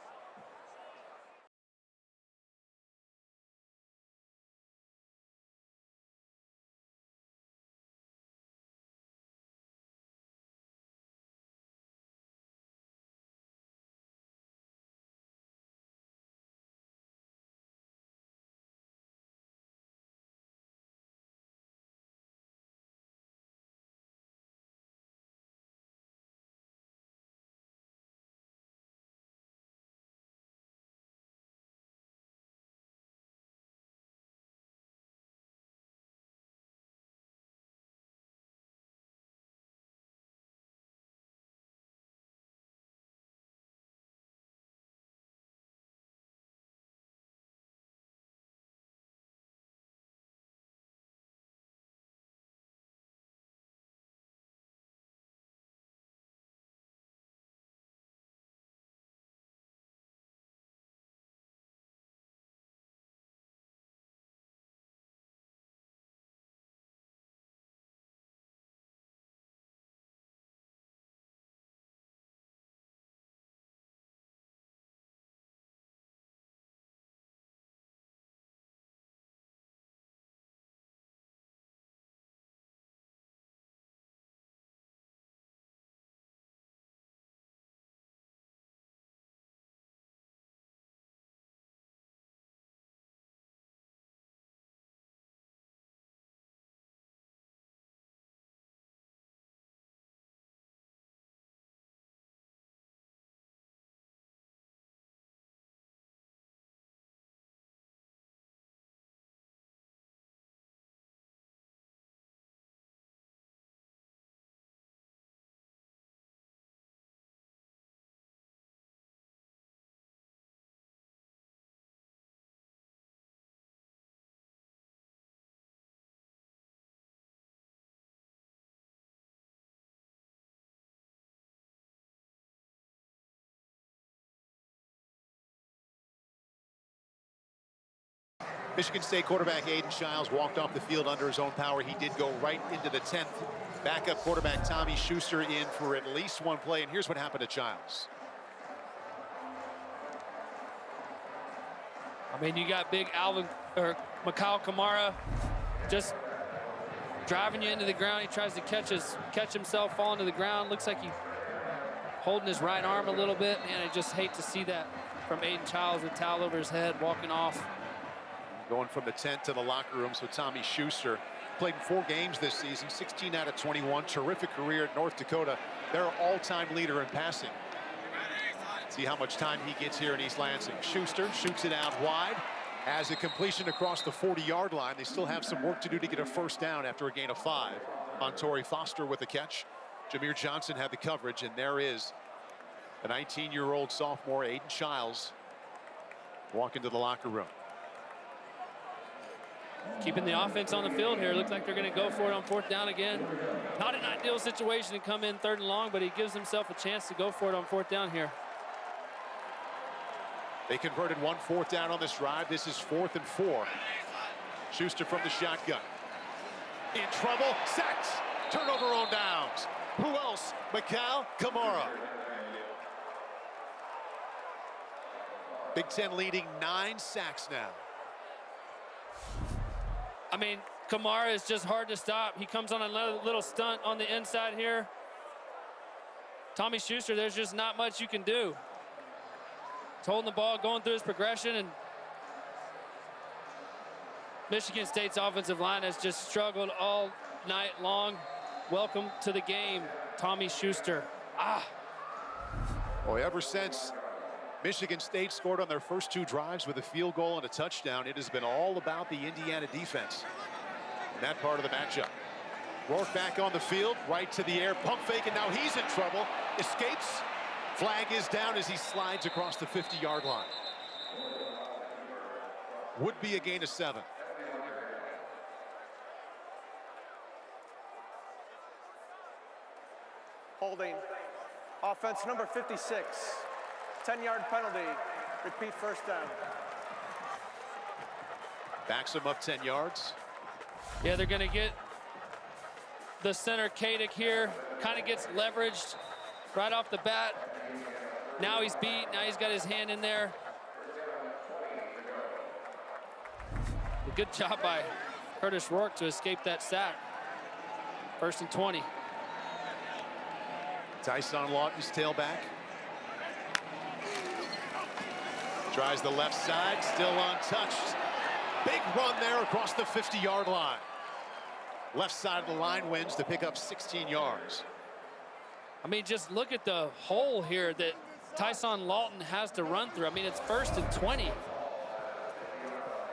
Michigan State quarterback Aiden Childs walked off the field under his own power. He did go right into the 10th. Backup quarterback Tommy Schuster in for at least one play, and here's what happened to Childs. I mean, you got big Mikhail Kamara just driving you into the ground. He tries to catch himself falling to the ground. Looks like he's holding his right arm a little bit. Man, I just hate to see that from Aiden Childs with a towel over his head, walking off. Going from the tent to the locker room. So Tommy Schuster played in 4 games this season, 16 out of 21. Terrific career at North Dakota. Their all-time leader in passing. See how much time he gets here in East Lansing. Schuster shoots it out wide. Has a completion across the 40-yard line. They still have some work to do to get a first down after a gain of 5. Montori Foster with the catch. Jameer Johnson had the coverage, and there is the 19-year-old sophomore Aiden Childs walking to the locker room. Keeping the offense on the field here. Looks like they're going to go for it on 4th down again. Not an ideal situation to come in 3rd and long, but he gives himself a chance to go for it on 4th down here. They converted 1 4th down on this drive. This is 4th and 4. Schuster from the shotgun. In trouble. Sacks. Turnover on downs. Who else? Mikhail Kamara. Big Ten leading 9 sacks now. I mean, Kamara is just hard to stop. He comes on a little stunt on the inside here. Tommy Schuster, there's just not much you can do. He's holding the ball, going through his progression, and Michigan State's offensive line has just struggled all night long. Welcome to the game, Tommy Schuster. Boy, ever since Michigan State scored on their first 2 drives with a field goal and a touchdown, it has been all about the Indiana defense in that part of the matchup. Rourke back on the field, right to the air, pump fake, and now he's in trouble. Escapes. Flag is down as he slides across the 50-yard line. Would be a gain of 7. Holding. Offense number 56. 10-yard penalty. Repeat first down. Backs him up 10 yards. Yeah, they're going to get the center, Kadick, here. Kind of gets leveraged right off the bat. Now he's beat. Now he's got his hand in there. A good job by Curtis Rourke to escape that sack. 1st and 20. Tyson Lawton's tailback. Tries the left side, still untouched. Big run there across the 50-yard line. Left side of the line wins to pick up 16 yards. I mean, just look at the hole here that Tyson Lawton has to run through. I mean, it's 1st and 20.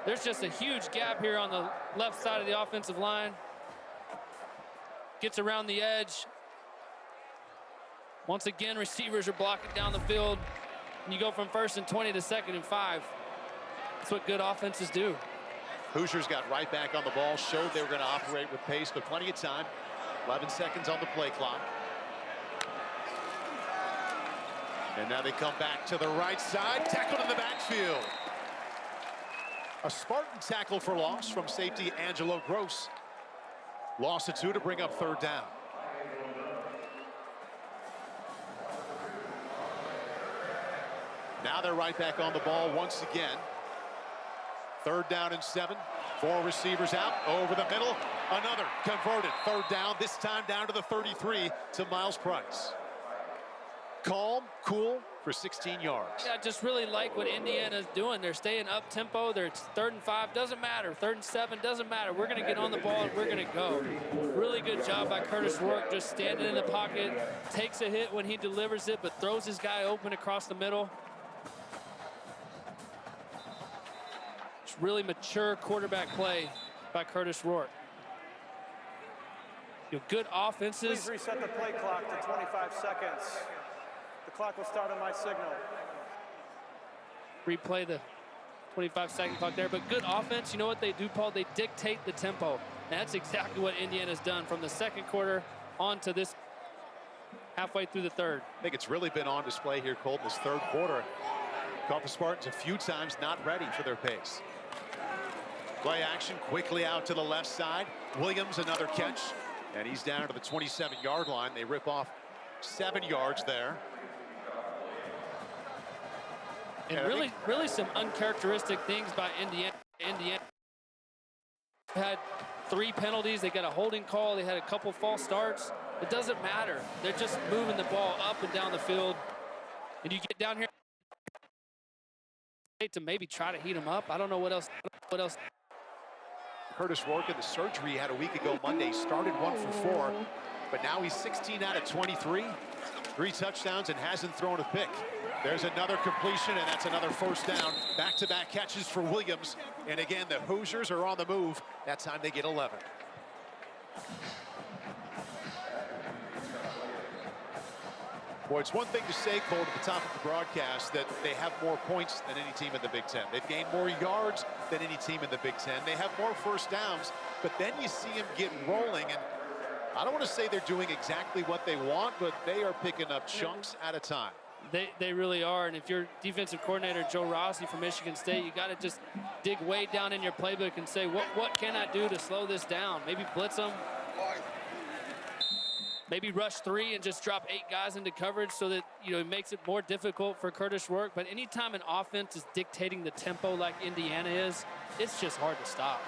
There's just a huge gap here on the left side of the offensive line. Gets around the edge. Once again, receivers are blocking down the field. And you go from 1st and 20 to 2nd and 5. That's what good offenses do. Hoosiers got right back on the ball, showed they were going to operate with pace, but plenty of time. 11 seconds on the play clock. And now they come back to the right side, tackled in the backfield. A Spartan tackle for loss from safety Angelo Gross. Loss of 2 to bring up 3rd down. Now they're right back on the ball once again. 3rd down and 7. 4 receivers out over the middle. Another converted 3rd down, this time down to the 33 to Miles Price. Calm, cool for 16 yards. Yeah, I just really like what Indiana's doing. They're staying up tempo. They're 3rd and 5, doesn't matter. 3rd and 7, doesn't matter. We're going to get on the ball and we're going to go. Really good job by Curtis Rourke, just standing in the pocket, takes a hit when he delivers it, but throws his guy open across the middle. It's really mature quarterback play by Curtis Rourke. You know, good offenses. Please reset the play clock to 25 seconds. The clock will start on my signal. Replay the 25-second clock there, but good offense. You know what they do, Paul? They dictate the tempo. And that's exactly what Indiana's done from the 2nd quarter on to this halfway through the 3rd. I think it's really been on display here, Colton, this 3rd quarter. Caught the Spartans a few times not ready for their pace. Play action quickly out to the left side. Williams another catch, and he's down to the 27-yard line. They rip off 7 yards there. And really some uncharacteristic things by Indiana. Indiana had 3 penalties. They got a holding call. They had a couple false starts. It doesn't matter. They're just moving the ball up and down the field. And you get down here to maybe try to heat them up. I don't know what else. Curtis Rourke in the surgery he had a week ago Monday started 1 for 4, but now he's 16 out of 23, 3 touchdowns, and hasn't thrown a pick. There's another completion, and that's another first down. Back-to-back catches for Williams. And again, the Hoosiers are on the move. That time they get 11. Boy, it's one thing to say, Cole, at the top of the broadcast that they have more points than any team in the Big Ten. They've gained more yards than any team in the Big Ten. They have more first downs, but then you see them get rolling. And I don't want to say they're doing exactly what they want, but they are picking up chunks at a time. They really are. And if you're defensive coordinator Joe Rossi from Michigan State, you got to just dig way down in your playbook and say, what can I do to slow this down? Maybe blitz them. Maybe rush 3 and just drop 8 guys into coverage so that, it makes it more difficult for Curtis Rourke. But anytime an offense is dictating the tempo like Indiana is, it's just hard to stop.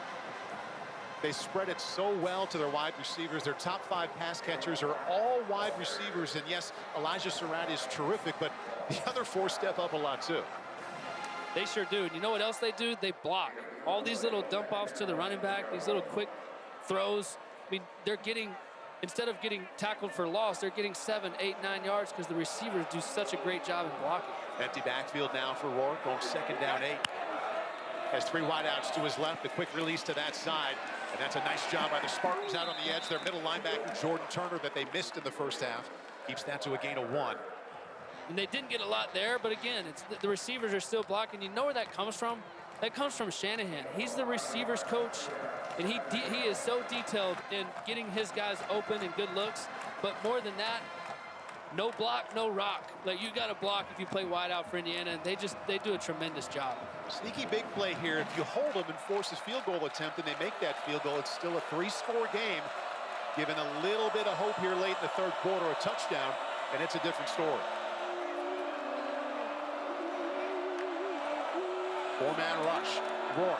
They spread it so well to their wide receivers. Their top 5 pass catchers are all wide receivers. And yes, Elijah Surratt is terrific, but the other 4 step up a lot too. They sure do. And you know what else they do? They block. All these little dump offs to the running back, these little quick throws. I mean, they're getting, instead of getting tackled for loss, they're getting 7, 8, 9 yards because the receivers do such a great job in blocking. Empty backfield now for Rourke on 2nd down 8. Has 3 wideouts to his left, the quick release to that side. And that's a nice job by the Spartans out on the edge. Their middle linebacker, Jordan Turner, that they missed in the first half, keeps that to a gain of 1. And they didn't get a lot there, but again, it's the receivers are still blocking. You know where that comes from? That comes from Shanahan. He's the receivers coach, and he is so detailed in getting his guys open and good looks. But more than that, no block, no rock. Like, you got to block if you play wide out for Indiana, and they do a tremendous job. Sneaky big play here. If you hold them and force a field goal attempt and they make that field goal, it's still a 3-score game. Given a little bit of hope here late in the 3rd quarter, a touchdown, and it's a different story. 4-man rush. Rourke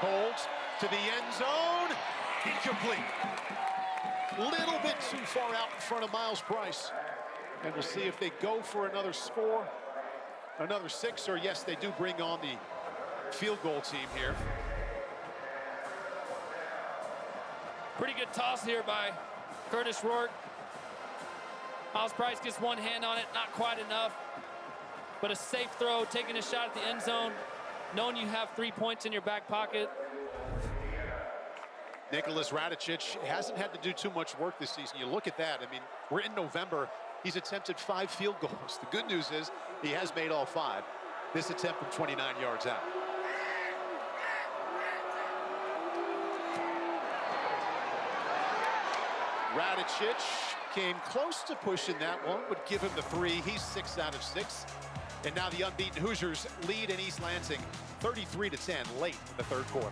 holds to the end zone. Incomplete. Little bit too far out in front of Miles Price. And we'll see if they go for another score, another 6, or yes, they do bring on the field goal team here. Pretty good toss here by Curtis Rourke. Miles Price gets one hand on it, not quite enough, but a safe throw, taking a shot at the end zone, knowing you have 3 points in your back pocket. Nicholas Radicic hasn't had to do too much work this season. You look at that. I mean, we're in November. He's attempted 5 field goals. The good news is he has made all 5. This attempt from 29 yards out. Radicic came close to pushing that one, would give him the 3. He's 6 out of 6. And now the unbeaten Hoosiers lead in East Lansing 33-10 late in the 3rd quarter.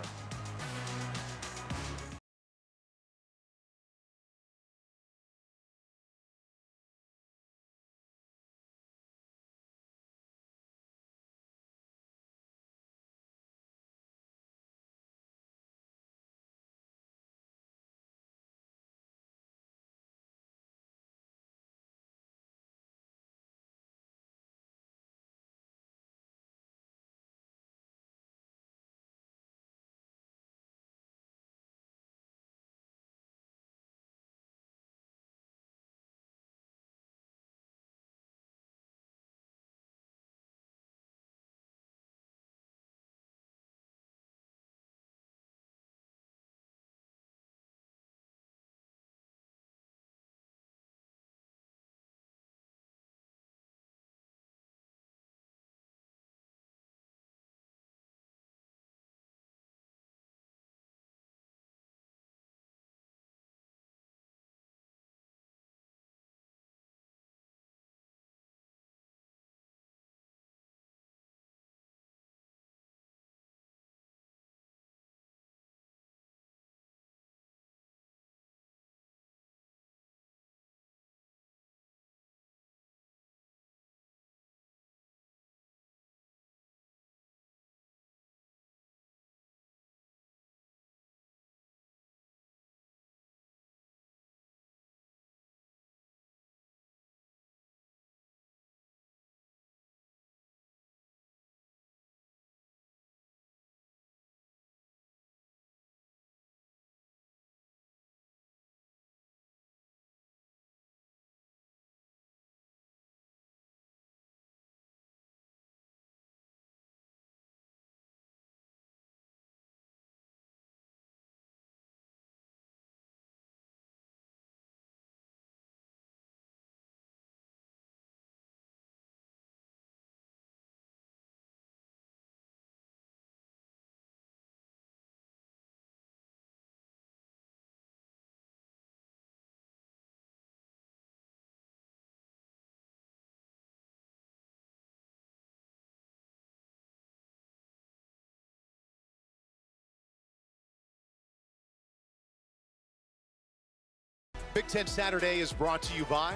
Big Ten Saturday is brought to you by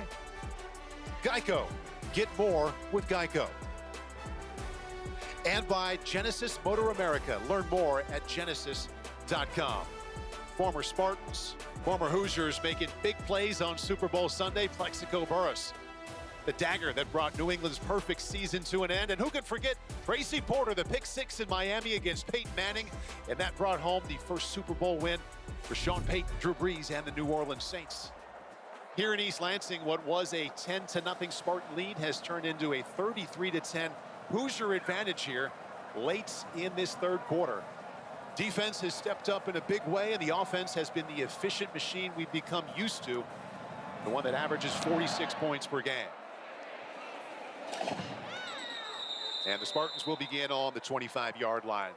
Geico. Get more with Geico. And by Genesis Motor America. Learn more at genesis.com. Former Spartans, former Hoosiers making big plays on Super Bowl Sunday. Plexico Burress, the dagger that brought New England's perfect season to an end. And who can forget Tracy Porter, the pick six in Miami against Peyton Manning. And that brought home the first Super Bowl win for Sean Payton, Drew Brees, and the New Orleans Saints. Here in East Lansing, what was a 10-0 Spartan lead has turned into a 33-10 Hoosier advantage here late in this third quarter. Defense has stepped up in a big way, and the offense has been the efficient machine we've become used to, the one that averages 46 points per game. And the Spartans will begin on the 25-yard line.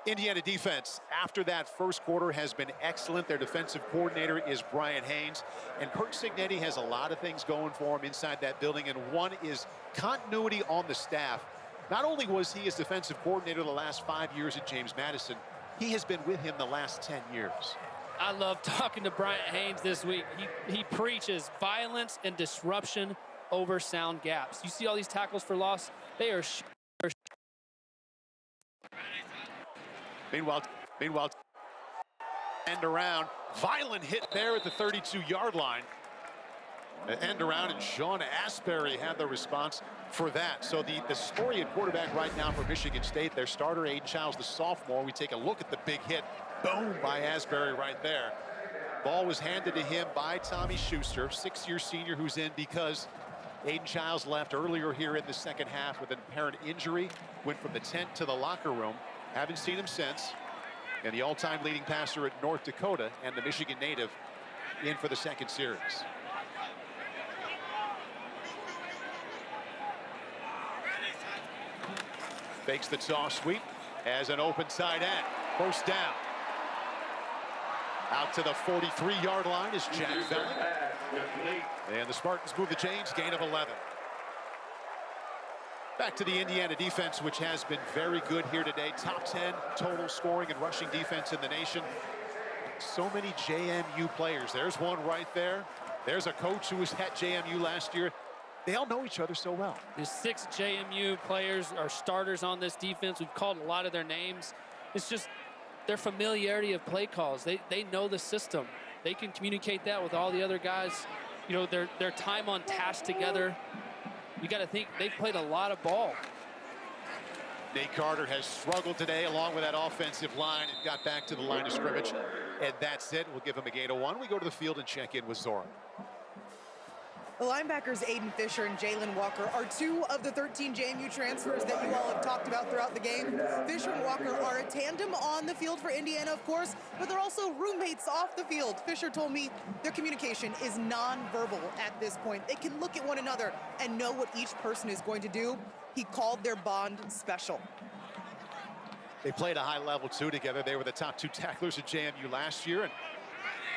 Indiana defense, after that first quarter, has been excellent. Their defensive coordinator is Brian Haynes, and Kurt Cignetti has a lot of things going for him inside that building, and one is continuity on the staff. Not only was he his defensive coordinator the last 5 years at James Madison, he has been with him the last 10 years. I love talking to Brian Haynes this week. He preaches violence and disruption over sound gaps. You see all these tackles for loss? They are Meanwhile, end around, violent hit there at the 32-yard line. The end around, and Sean Asbury had the response for that. So the story at quarterback right now for Michigan State, their starter Aiden Childs, the sophomore. We take a look at the big hit, boom, by Asbury right there. Ball was handed to him by Tommy Schuster, 6-year senior who's in because Aiden Childs left earlier here in the second half with an apparent injury. Went from the tent to the locker room. Haven't seen him since. And the all-time leading passer at North Dakota and the Michigan native in for the second series. Fakes the toss sweep as an open side end. First down. Out to the 43-yard line is Jack Felling. And the Spartans move the chains, gain of 11. Back to the Indiana defense, which has been very good here today. Top 10 total scoring and rushing defense in the nation. So many JMU players. There's one right there. There's a coach who was at JMU last year. They all know each other so well. There's 6 JMU players are starters on this defense. We've called a lot of their names. It's just their familiarity of play calls. They know the system. They can communicate that with all the other guys. You know, their time on task together. You got to think they've played a lot of ball. Nate Carter has struggled today along with that offensive line and got back to the line of scrimmage. And that's it. We'll give him a gain of 1. We go to the field and check in with Zora. The linebackers Aiden Fisher and Jalen Walker are 2 of the 13 JMU transfers that you all have talked about throughout the game. Fisher and Walker are a tandem on the field for Indiana, of course, but they're also roommates off the field. Fisher told me their communication is nonverbal at this point. They can look at one another and know what each person is going to do. He called their bond special. They played a high level 2 together. They were the top 2 tacklers at JMU last year. And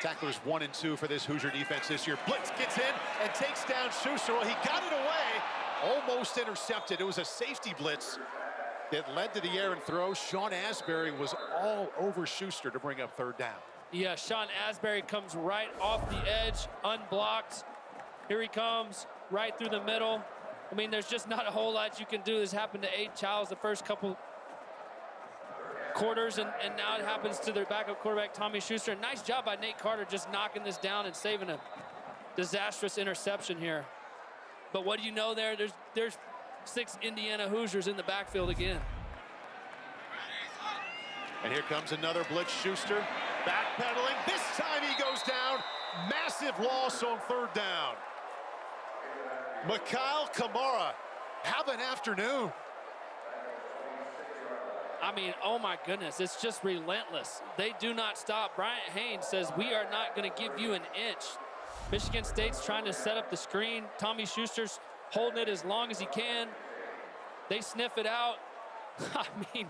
tacklers 1 and 2 for this Hoosier defense this year. Blitz gets in and takes down Schuster. Well, he got it away, almost intercepted. It was a safety blitz that led to the errant throw. Sean Asbury was all over Schuster to bring up third down. Yeah, Sean Asbury comes right off the edge, unblocked. Here he comes, right through the middle. I mean, there's just not a whole lot you can do. This happened to Aiden Childs the first couple quarters, and now it happens to their backup quarterback, Tommy Schuster. Nice job by Nate Carter just knocking this down and saving a disastrous interception here. But what do you know there? There's 6 Indiana Hoosiers in the backfield again. And here comes another blitz. Schuster backpedaling. This time he goes down. Massive loss on third down. Mikhail Kamara, have an afternoon. I mean, oh my goodness, it's just relentless. They do not stop. Brian Haynes says, we are not going to give you an inch. Michigan State's trying to set up the screen. Tommy Schuster's holding it as long as he can. They sniff it out. I mean,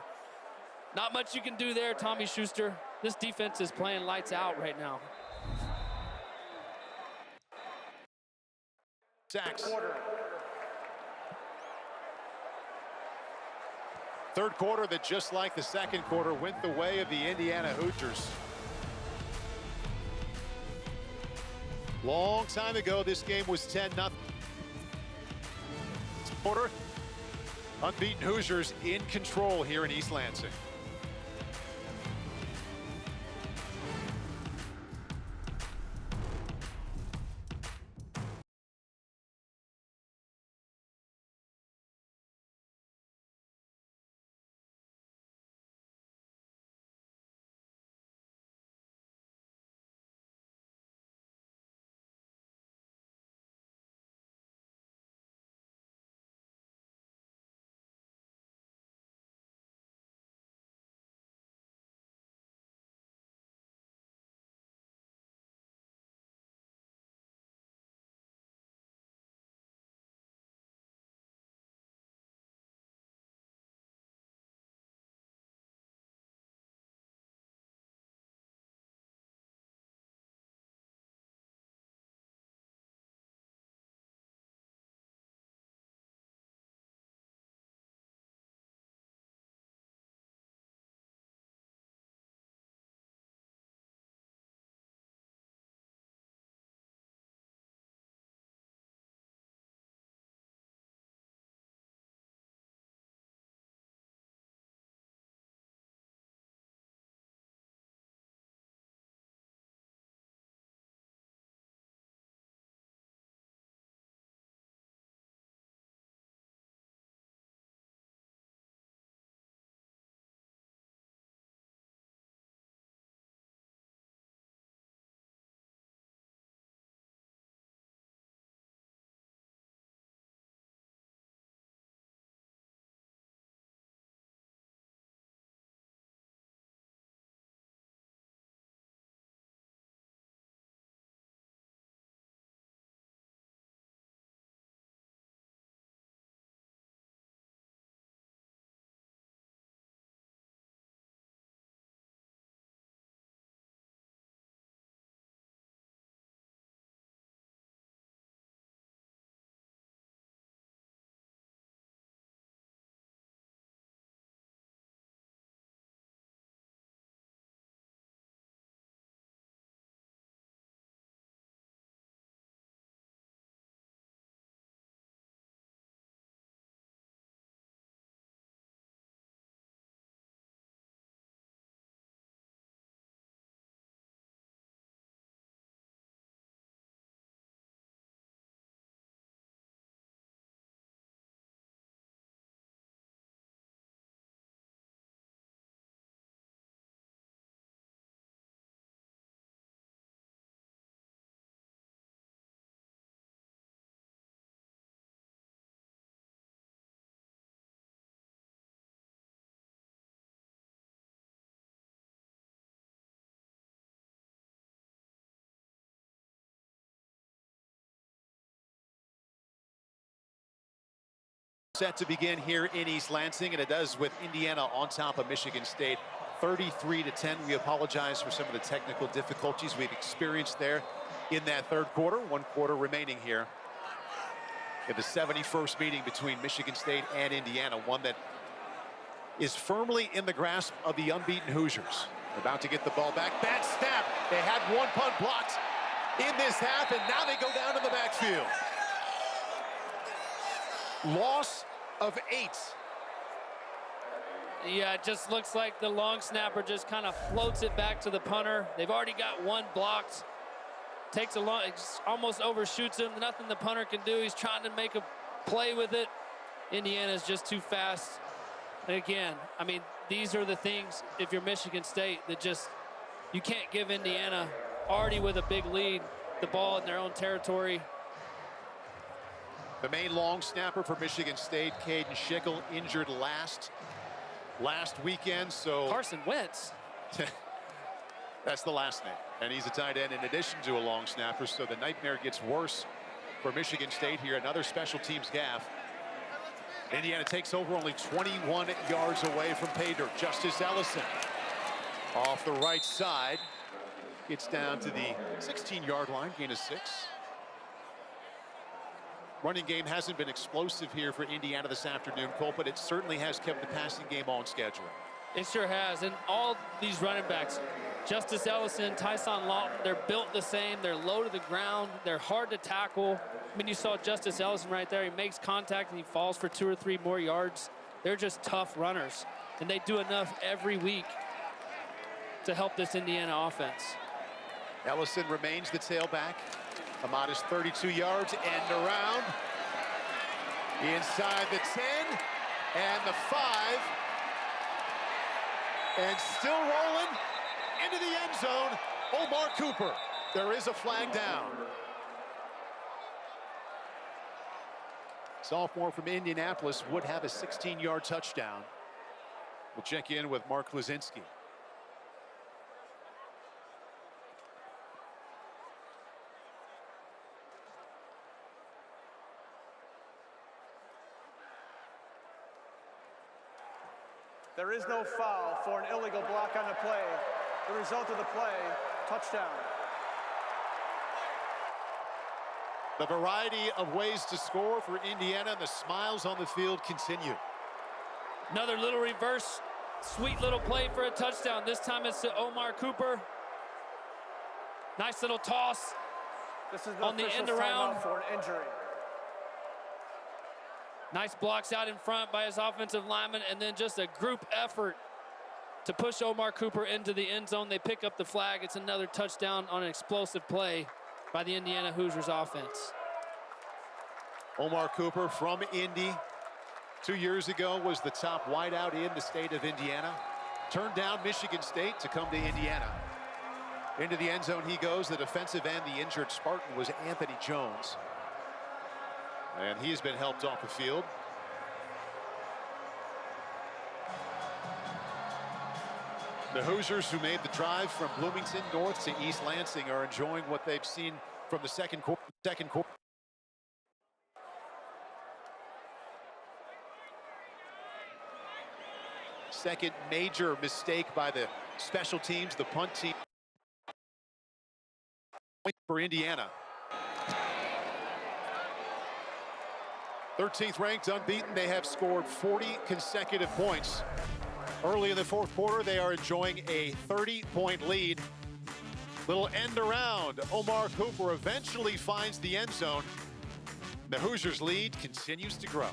not much you can do there, Tommy Schuster. This defense is playing lights out right now. Sacks. Third quarter that, just like the second quarter, went the way of the Indiana Hoosiers. Long time ago, this game was 10-0. Quarter, unbeaten Hoosiers in control here in East Lansing. Set to begin here in East Lansing, and it does with Indiana on top of Michigan State, 33-10. We apologize for some of the technical difficulties we've experienced there in that third quarter. 1 quarter remaining here in the 71st meeting between Michigan State and Indiana, one that is firmly in the grasp of the unbeaten Hoosiers. About to get the ball back. Bad snap. They had one punt blocked in this half, and now they go down to the backfield. Loss of 8. Yeah, it just looks like the long snapper just kind of floats it back to the punter. They've already got one blocked. Takes a long, almost overshoots him. Nothing the punter can do. He's trying to make a play with it. Indiana's just too fast. And again, I mean, these are the things, if you're Michigan State, that just, you can't give Indiana, already with a big lead, the ball in their own territory. The main long snapper for Michigan State, Caden Schickel, injured last weekend. So Carson Wentz. That's the last name. And he's a tight end in addition to a long snapper. So the nightmare gets worse for Michigan State here. Another special teams gaffe. Indiana takes over only 21 yards away from pay dirt. Justice Ellison off the right side. Gets down to the 16-yard line, gain of 6. Running game hasn't been explosive here for Indiana this afternoon, Cole, but it certainly has kept the passing game on schedule. It sure has. And all these running backs, Justice Ellison, Tyson Lawton, they're built the same. They're low to the ground. They're hard to tackle. I mean, you saw Justice Ellison right there. He makes contact and he falls for 2 or 3 more yards. They're just tough runners. And they do enough every week to help this Indiana offense. Ellison remains the tailback. A modest 32 yards, end around. Inside the 10 and the 5. And still rolling into the end zone, Omar Cooper. There is a flag down. Sophomore from Indianapolis would have a 16-yard touchdown. We'll check in with Mark Lazinski. There is no foul for an illegal block on the play. The result of the play, touchdown. The variety of ways to score for Indiana, and the smiles on the field continue. Another little reverse, sweet little play for a touchdown. This time it's to Omar Cooper. Nice little toss This is on the end official's around. timeout for an injury. Nice blocks out in front by his offensive lineman, and then just a group effort to push Omar Cooper into the end zone. They pick up the flag. It's another touchdown on an explosive play by the Indiana Hoosiers offense. Omar Cooper from Indy, 2 years ago was the top wideout in the state of Indiana. Turned down Michigan State to come to Indiana. Into the end zone he goes. The defensive end, the injured Spartan, was Anthony Jones. And he has been helped off the field. The Hoosiers, who made the drive from Bloomington north to East Lansing, are enjoying what they've seen from the second quarter. Second major mistake by the special teams, the punt team for Indiana. 13th ranked, unbeaten. They have scored 40 consecutive points. Early in the fourth quarter, they are enjoying a 30-point lead. Little end around. Omar Cooper eventually finds the end zone. The Hoosiers' lead continues to grow.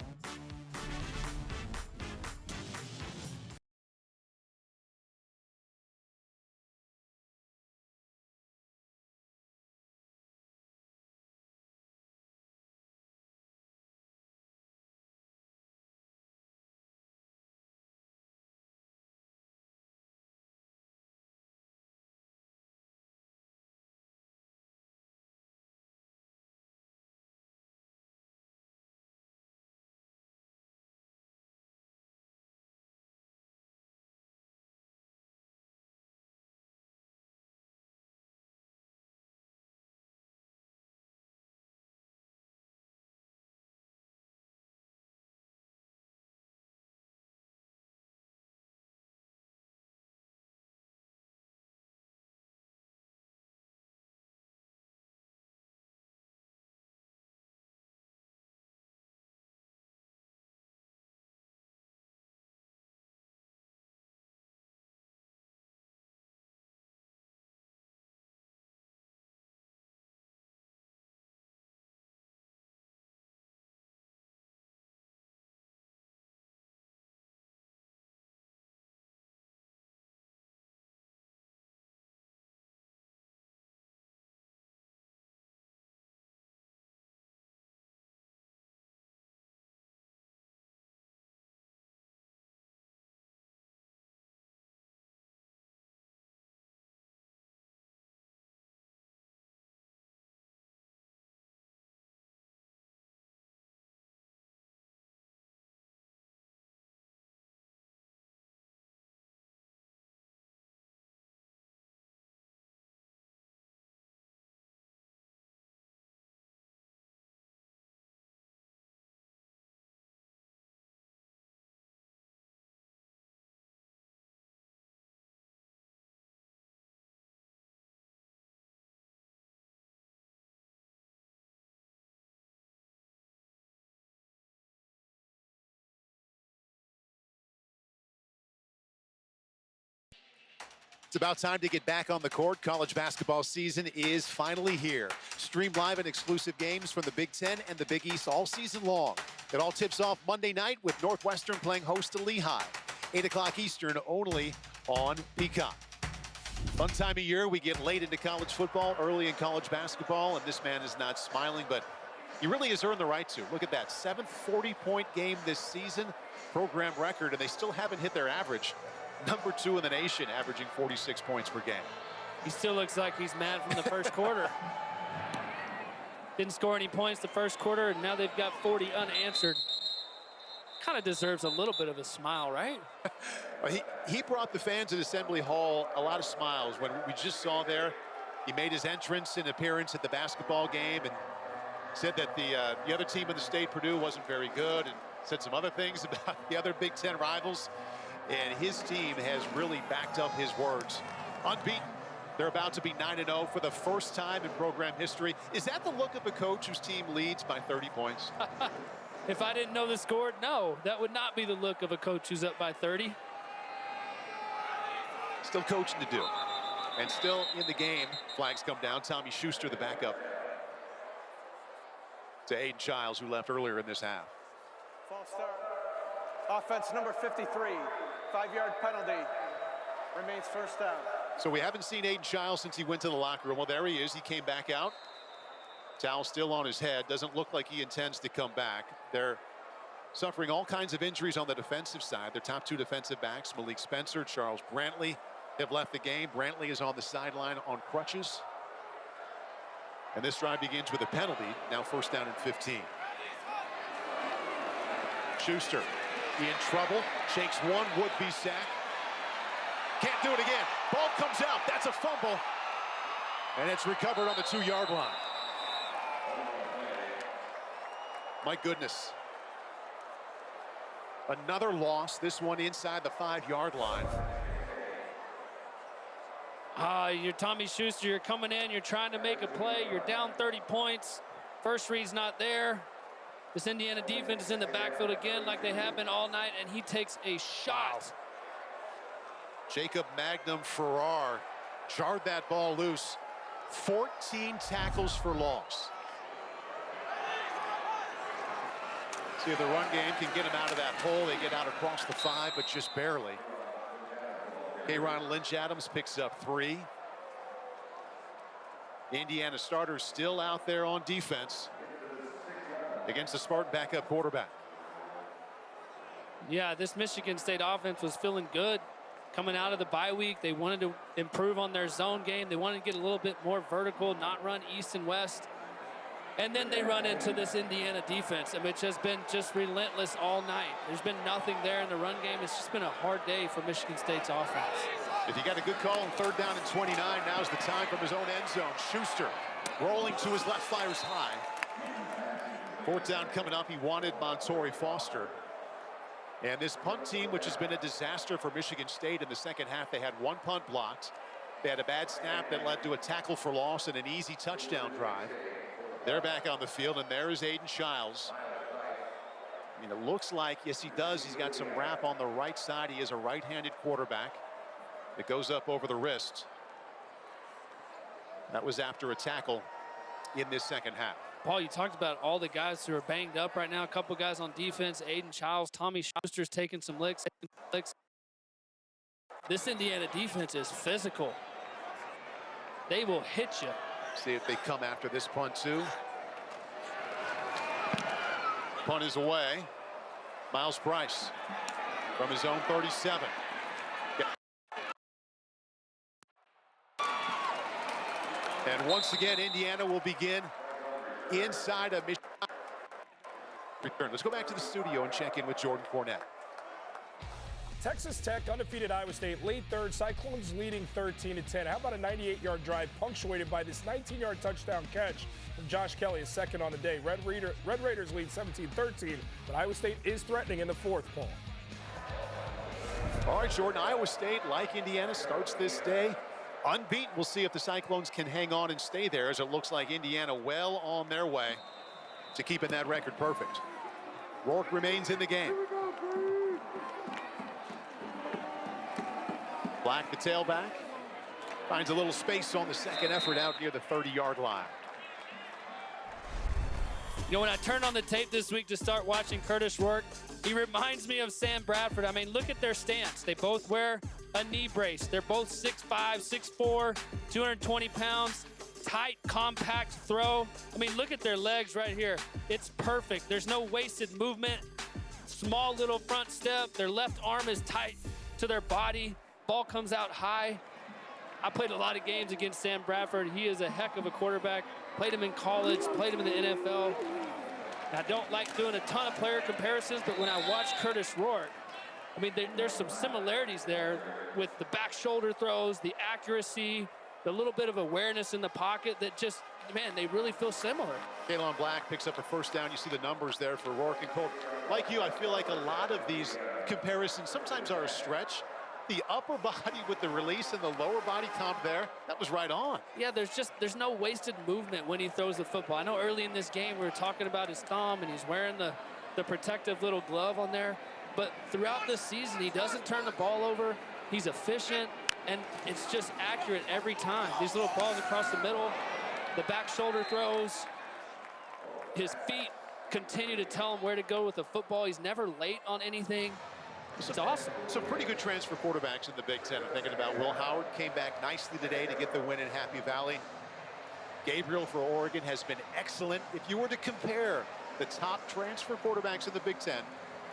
It's about time to get back on the court. College basketball season is finally here. Stream live and exclusive games from the Big Ten and the Big East all season long. It all tips off Monday night with Northwestern playing host to Lehigh. 8 o'clock Eastern only on Peacock. Fun time of year. We get late into college football, early in college basketball, and this man is not smiling, but he really has earned the right to. Look at that, 7th 40-point game this season, program record, and they still haven't hit their average. Number 2 in the nation, averaging 46 points per game. He still looks like he's mad from the first quarter. Didn't score any points the first quarter, and now they've got 40 unanswered. Kind of deserves a little bit of a smile, right? He brought the fans at Assembly Hall a lot of smiles when we just saw there. He made his entrance and appearance at the basketball game and said that the other team in the state, Purdue, wasn't very good, and said some other things about the other Big Ten rivals. And his team has really backed up his words. Unbeaten. They're about to be 9-0 for the first time in program history. Is that the look of a coach whose team leads by 30 points? If I didn't know the score, no, that would not be the look of a coach who's up by 30. Still coaching to do. And still in the game. Flags come down. Tommy Schuster, the backup, to Aiden Childs, who left earlier in this half. False start. Offense number 53. 5-yard penalty. Remains first down. So we haven't seen Aiden Childs since he went to the locker room. Well, there he is. He came back out. Towel still on his head. Doesn't look like he intends to come back. They're suffering all kinds of injuries on the defensive side. Their top 2 defensive backs, Malik Spencer, Charles Brantley, have left the game. Brantley is on the sideline on crutches. And this drive begins with a penalty. Now first down and 15. Schuster in trouble. Shakes one would-be sack. Can't do it again. Ball comes out. That's a fumble. And it's recovered on the 2-yard line. My goodness. Another loss. This one inside the 5-yard line. You're Tommy Schuster. You're coming in. You're trying to make a play. You're down 30 points. First read's not there. This Indiana defense is in the backfield again like they have been all night, and he takes a shot. Jacob Magnum Farrar jarred that ball loose. 14 tackles for loss. See if the run game can get him out of that hole. They get out across the 5, but just barely. K'Ron Lynch-Adams picks up 3. Indiana starters still out there on defense against the Spartan backup quarterback. Yeah, this Michigan State offense was feeling good coming out of the bye week. They wanted to improve on their zone game. They wanted to get a little bit more vertical, not run east and west. And then they run into this Indiana defense, which has been just relentless all night. There's been nothing there in the run game. It's just been a hard day for Michigan State's offense. If you got a good call on 3rd down and 29, now's the time from his own end zone. Schuster rolling to his left, fires high. 4th down coming up. He wanted Montori Foster. And this punt team, which has been a disaster for Michigan State in the second half, they had 1 punt blocked. They had a bad snap that led to a tackle for loss and an easy touchdown drive. They're back on the field, and there is Aiden Childs. I mean, it looks like, yes, he does. He's got some wrap on the right side. He is a right-handed quarterback. It goes up over the wrist. That was after a tackle in this second half. Paul, you talked about all the guys who are banged up right now. A couple guys on defense, Aiden Childs, Tommy Schuster's taking some licks. This Indiana defense is physical. They will hit you. See if they come after this punt too. Punt is away. Miles Price from his own 37. And once again, Indiana will begin inside of Michigan. Return. Let's go back to the studio and check in with Jordan Cornette. Texas Tech undefeated Iowa State late 3rd. Cyclones leading 13-10. How about a 98-yard drive punctuated by this 19-yard touchdown catch from Josh Kelly, his second on the day. Red Raiders lead 17-13, but Iowa State is threatening in the 4th, Paul. All right, Jordan, Iowa State, like Indiana, starts this day unbeaten. We'll see if the Cyclones can hang on and stay there, as it looks like Indiana well on their way to keeping that record perfect. Rourke remains in the game. Black, the tailback. Finds a little space on the second effort out near the 30-yard line. You know, when I turned on the tape this week to start watching Curtis Rourke, he reminds me of Sam Bradford. I mean, look at their stance. They both wear a knee brace. They're both 6'5", 6'4", 220 pounds. Tight, compact throw. I mean, look at their legs right here. It's perfect. There's no wasted movement. Small little front step. Their left arm is tight to their body. Ball comes out high. I played a lot of games against Sam Bradford. He is a heck of a quarterback. Played him in college, played him in the NFL. I don't like doing a ton of player comparisons, but when I watch Curtis Rourke, I mean, there's some similarities there with the back shoulder throws, the accuracy, the little bit of awareness in the pocket that just, man, they really feel similar. Kaelon Black picks up a first down. You see the numbers there for Rourke and Colt. Like you, I feel like a lot of these comparisons sometimes are a stretch. The upper body with the release and the lower body comp there, that was right on. Yeah, there's no wasted movement when he throws the football. I know early in this game we were talking about his thumb and he's wearing the protective little glove on there. But throughout this season, he doesn't turn the ball over. He's efficient, and it's just accurate every time. These little balls across the middle, the back shoulder throws. His feet continue to tell him where to go with the football. He's never late on anything. It's awesome. Some pretty good transfer quarterbacks in the Big Ten. I'm thinking about Will Howard, came back nicely today to get the win in Happy Valley. Gabriel for Oregon has been excellent. If you were to compare the top transfer quarterbacks in the Big Ten,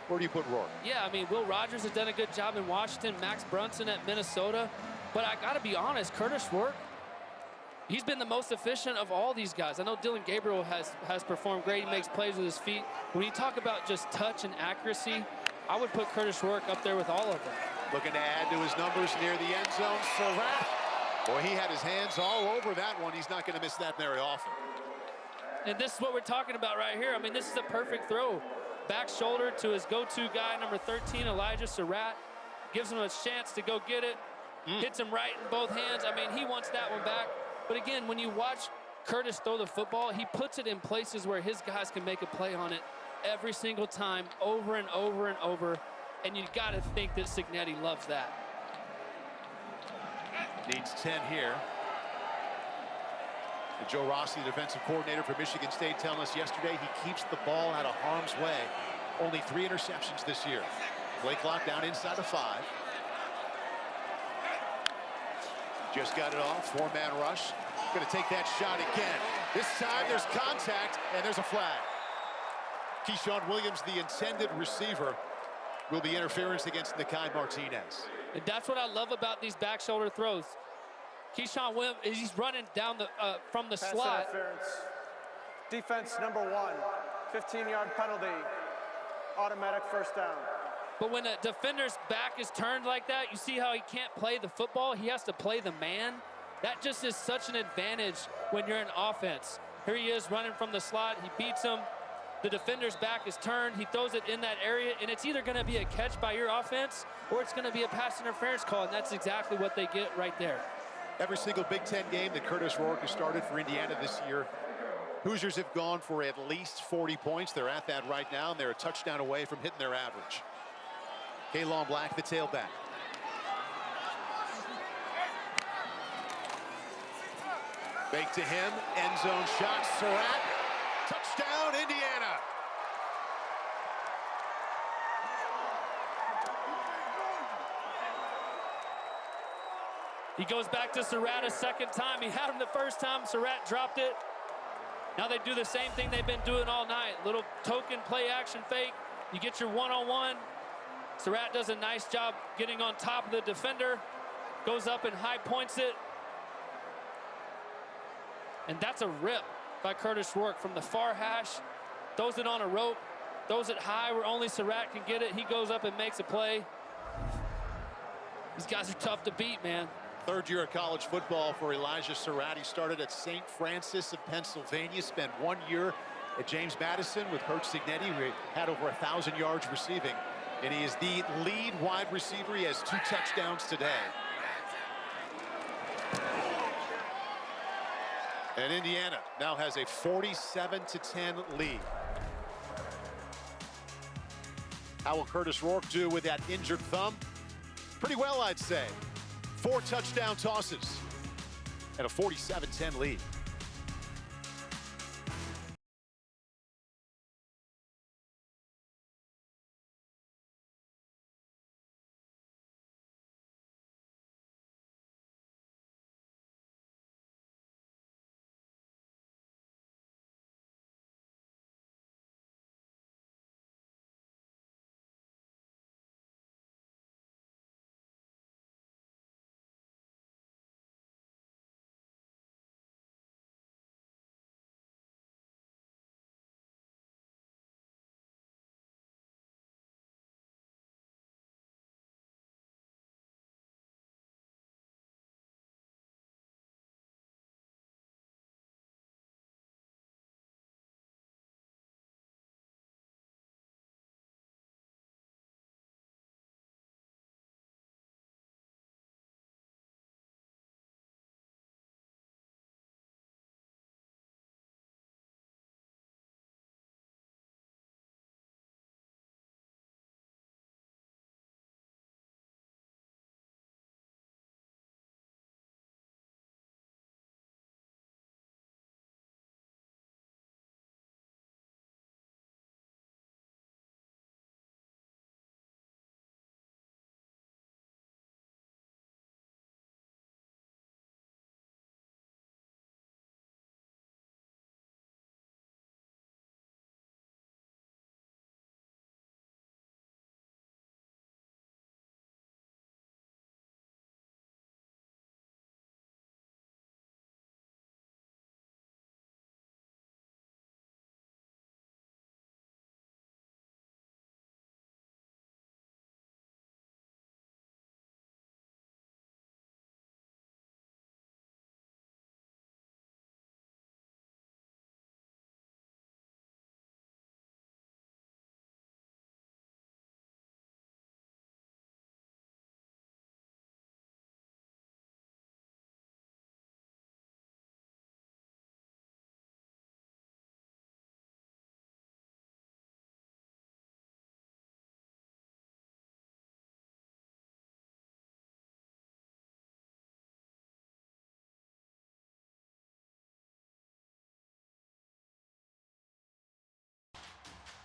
where do you put Rourke? Yeah, I mean, Will Rogers has done a good job in Washington, Max Brunson at Minnesota. But I got to be honest, Curtis Rourke, he's been the most efficient of all these guys. I know Dylan Gabriel has performed great. He makes plays with his feet. When you talk about just touch and accuracy, I would put Curtis Rourke up there with all of them. Looking to add to his numbers near the end zone. Surratt. Boy, he had his hands all over that one. He's not going to miss that very often. And this is what we're talking about right here. I mean, this is a perfect throw. Back shoulder to his go-to guy, number 13, Elijah Surratt. Gives him a chance to go get it. Hits him right in both hands. I mean, he wants that one back. But again, when you watch Curtis throw the football, he puts it in places where his guys can make a play on it every single time, over and over and over. And you got to think that Cignetti loves that. Needs 10 here. And Joe Rossi, the defensive coordinator for Michigan State, telling us yesterday he keeps the ball out of harm's way. Only 3 interceptions this year. Play clock down inside the 5. Just got it off, 4-man rush. Gonna take that shot again. This time there's contact and there's a flag. Keyshawn Williams, the intended receiver, will be interference against Nakai Martinez. And that's what I love about these back shoulder throws. Keyshawn Williams, he's running down the from the Pass slot. interference. Defense number 1, 15-yard penalty. Automatic first down. But when a defender's back is turned like that, you see how he can't play the football? He has to play the man. That just is such an advantage when you're in offense. Here he is running from the slot. He beats him. The defender's back is turned. He throws it in that area, and it's either going to be a catch by your offense or it's going to be a pass interference call, and that's exactly what they get right there. Every single Big Ten game that Curtis Rourke has started for Indiana this year, Hoosiers have gone for at least 40 points. They're at that right now, and they're a touchdown away from hitting their average. Kaelon Black, the tailback. Fake to him, end zone shot, Surratt. Touchdown, Indiana. He goes back to Surratt a second time. He had him the first time. Surratt dropped it. Now they do the same thing they've been doing all night. Little token play action fake. You get your one-on-one. Surratt does a nice job getting on top of the defender. Goes up and high points it. And that's a rip by Curtis Rourke from the far hash. Throws it on a rope. Throws it high where only Surratt can get it. He goes up and makes a play. These guys are tough to beat, man. Third year of college football for Elijah Surratt. He started at St. Francis of Pennsylvania, spent 1 year at James Madison with Coach Cignetti. He had over 1,000 yards receiving, and he is the lead wide receiver. He has 2 touchdowns today. And Indiana now has a 47-10 lead. How will Curtis Rourke do with that injured thumb? Pretty well, I'd say. 4 touchdown tosses. and a 47-10 lead.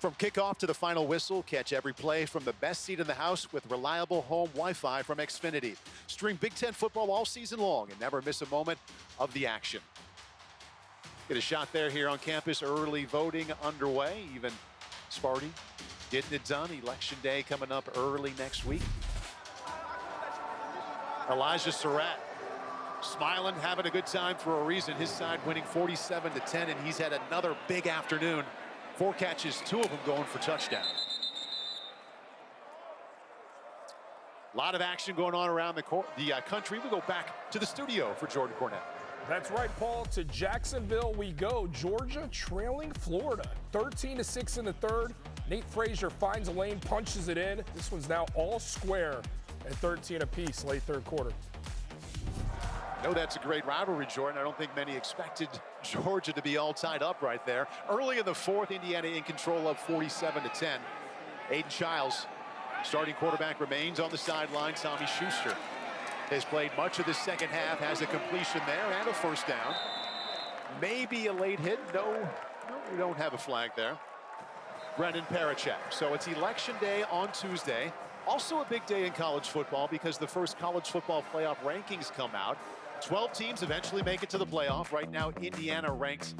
From kickoff to the final whistle, catch every play from the best seat in the house with reliable home Wi-Fi from Xfinity. Stream Big Ten football all season long and never miss a moment of the action. Get a shot there here on campus. Early voting underway. Even Sparty getting it done. Election day coming up early next week. Elijah Surratt smiling, having a good time for a reason. His side winning 47-10, and he's had another big afternoon. 4 catches, 2 of them going for touchdown. A lot of action going on around the country. We go back to the studio for Jordan Cornette. That's right, Paul. To Jacksonville we go. Georgia trailing Florida 13-6 in the third. Nate Frazier finds a lane, punches it in. This one's now all square at 13 apiece, late third quarter. No, that's a great rivalry, Jordan. I don't think many expected Georgia to be all tied up right there. Early in the fourth, Indiana in control of 47-10. Aiden Childs, starting quarterback, remains on the sideline. Tommy Schuster has played much of the second half, has a completion there and a first down. Maybe a late hit. No, we don't have a flag there. Brendan Parachek. So it's election day on Tuesday. Also a big day in college football because the first college football playoff rankings come out. 12 teams eventually make it to the playoff. Right now, Indiana ranks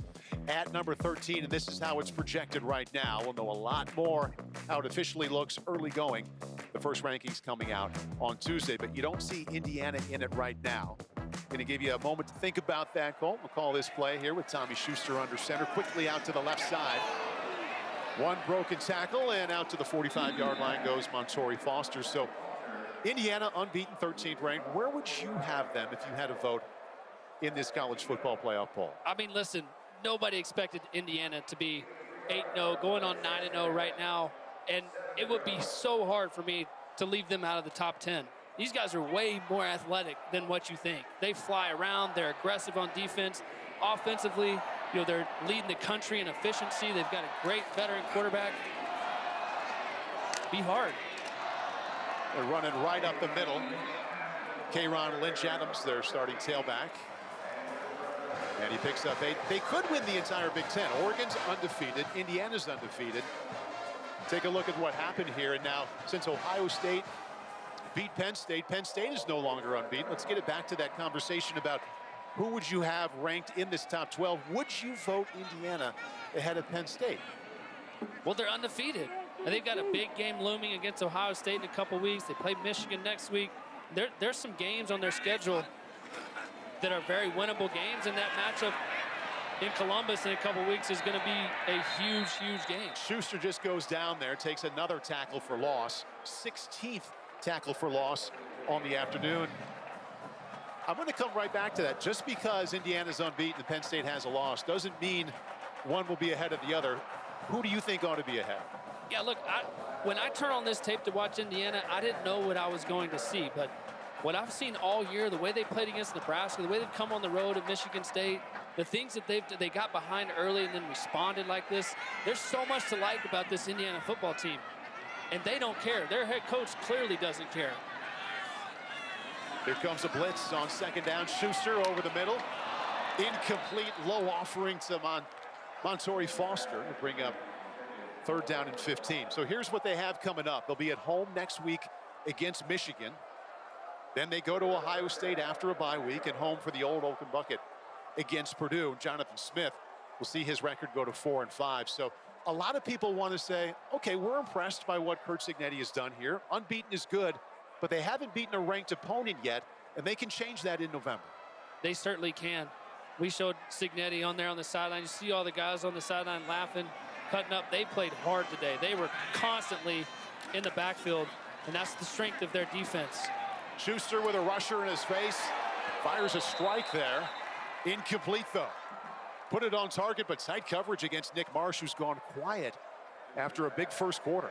at number 13, and this is how it's projected right now. We'll know a lot more how it officially looks early going. The first rankings coming out on Tuesday, but you don't see Indiana in it right now. Going to give you a moment to think about that, Colt. We'll call this play here with Tommy Schuster under center. Quickly out to the left side. One broken tackle, and out to the 45-yard line goes Montori Foster. So Indiana unbeaten, 13th ranked. Where would you have them if you had a vote in this college football playoff poll? I mean, listen, nobody expected Indiana to be 8-0, going on 9-0 right now. And it would be so hard for me to leave them out of the top 10. These guys are way more athletic than what you think. They fly around. They're aggressive on defense. Offensively, you know, they're leading the country in efficiency. They've got a great veteran quarterback. Be hard. They're running right up the middle. K'Ron Lynch Adams, their starting tailback. And he picks up 8. They could win the entire Big Ten. Oregon's undefeated. Indiana's undefeated. Take a look at what happened here. And now, since Ohio State beat Penn State is no longer unbeaten. Let's get it back to that conversation about who would you have ranked in this top 12. Would you vote Indiana ahead of Penn State? Well, they're undefeated. And they've got a big game looming against Ohio State in a couple weeks. They play Michigan next week. There's some games on their schedule that are very winnable games, and that matchup in Columbus in a couple weeks is going to be a huge, huge game. Schuster just goes down there, takes another tackle for loss. 16th tackle for loss on the afternoon. I'm going to come right back to that. Just because Indiana's unbeaten and Penn State has a loss doesn't mean one will be ahead of the other. Who do you think ought to be ahead? Yeah, look, when I turn on this tape to watch Indiana, I didn't know what I was going to see. But what I've seen all year, the way they played against Nebraska, the way they've come on the road at Michigan State, the things that they got behind early and then responded like this, there's so much to like about this Indiana football team. And they don't care. Their head coach clearly doesn't care. Here comes a blitz on second down. Schuster over the middle. Incomplete, low offering to Montorie Foster to bring up third down and 15. So here's what they have coming up. They'll be at home next week against Michigan. Then they go to Ohio State after a bye week and home for the old Oaken Bucket against Purdue. Jonathan Smith will see his record go to 4-5. So a lot of people want to say, okay, we're impressed by what Curt Cignetti has done here. Unbeaten is good, but they haven't beaten a ranked opponent yet, and they can change that in November. They certainly can. We showed Cignetti on there on the sideline. You see all the guys on the sideline laughing, cutting up. They played hard today. They were constantly in the backfield, and that's the strength of their defense. Schuster with a rusher in his face. Fires a strike there. Incomplete, though. Put it on target, but tight coverage against Nick Marsh, who's gone quiet after a big first quarter.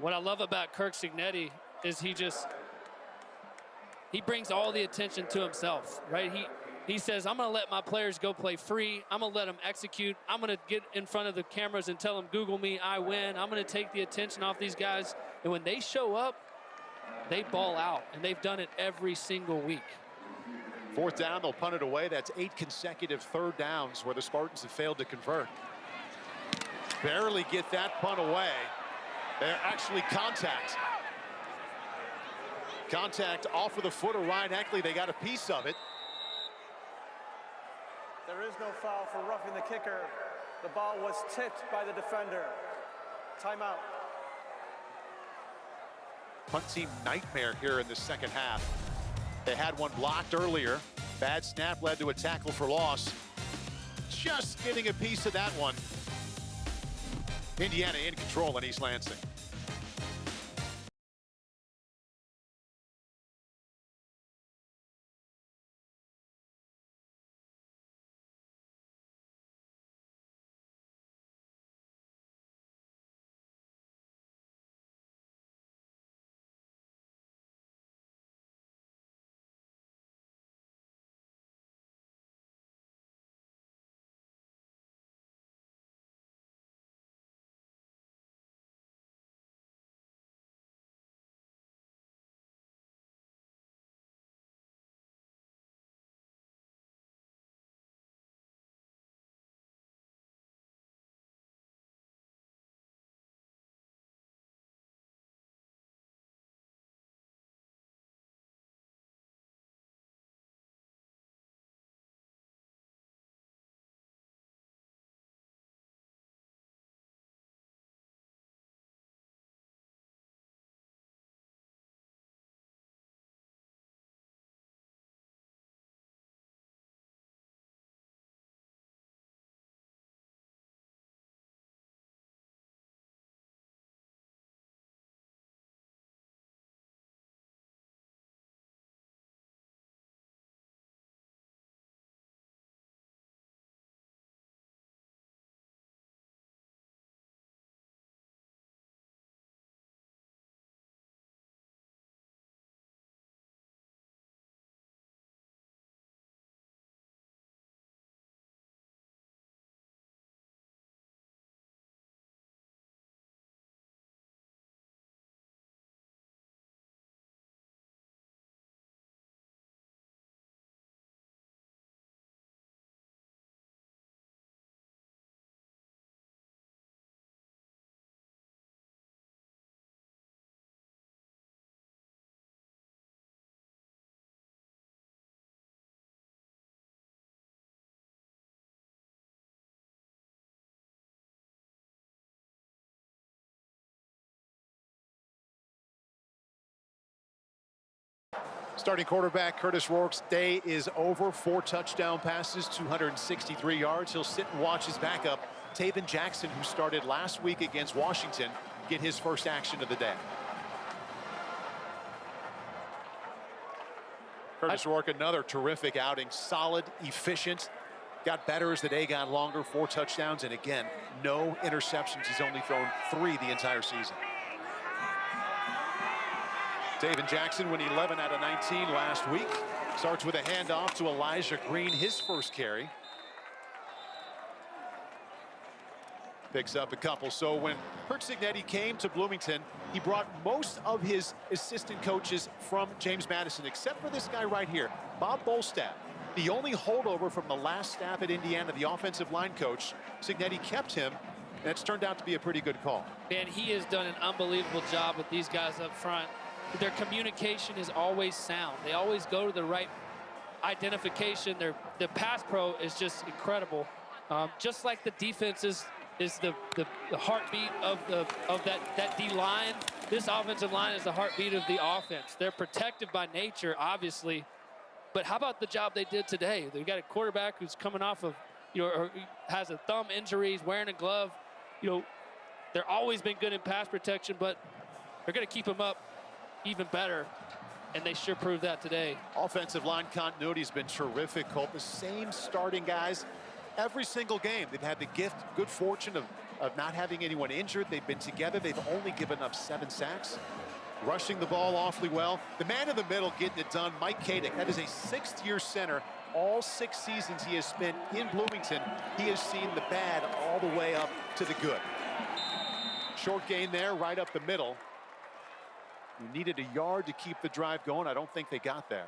What I love about Curt Cignetti is he brings all the attention to himself, right? He says, I'm going to let my players go play free. I'm going to let them execute. I'm going to get in front of the cameras and tell them, Google me, I win. I'm going to take the attention off these guys. And when they show up, they ball out, and they've done it every single week. Fourth down, they'll punt it away. That's 8 consecutive third downs where the Spartans have failed to convert. Barely get that punt away. They're actually contact. Contact off of the foot of Ryan Heckley. They got a piece of it. There is no foul for roughing the kicker. The ball was tipped by the defender. Timeout. Punt team nightmare here in the second half. They had one blocked earlier. Bad snap led to a tackle for loss. Just getting a piece of that one. Indiana in control in East Lansing. Starting quarterback Curtis Rourke's day is over. 4 touchdown passes, 263 yards. He'll sit and watch his backup, Taven Jackson, who started last week against Washington, get his first action of the day. Curtis Rourke, another terrific outing. Solid, efficient. Got better as the day got longer. 4 touchdowns, and again, no interceptions. He's only thrown 3 the entire season. Taven Jackson went 11 out of 19 last week. Starts with a handoff to Elijah Green, his first carry. Picks up a couple. So when Curt Cignetti came to Bloomington, he brought most of his assistant coaches from James Madison, except for this guy right here, Bob Bolstad. The only holdover from the last staff at Indiana, the offensive line coach. Cignetti kept him, and it's turned out to be a pretty good call. And he has done an unbelievable job with these guys up front. Their communication is always sound. They always go to the right identification. The pass pro is just incredible. Just like the defense is the heartbeat of that D line. This offensive line is the heartbeat of the offense. They're protective by nature, obviously. But how about the job they did today? They've got a quarterback who's coming off of, or has a thumb injury, he's wearing a glove. They're always been good in pass protection, but they're going to keep him up even better, and they sure proved that today. Offensive line continuity has been terrific, Colt. The same starting guys every single game. They've had the good fortune of not having anyone injured. They've been together. They've only given up 7 sacks. Rushing the ball awfully well. The man in the middle getting it done, Mike Kadick. That is a 6th-year center. All 6 seasons he has spent in Bloomington, he has seen the bad all the way up to the good. Short gain there, right up the middle. You needed a yard to keep the drive going. I don't think they got there.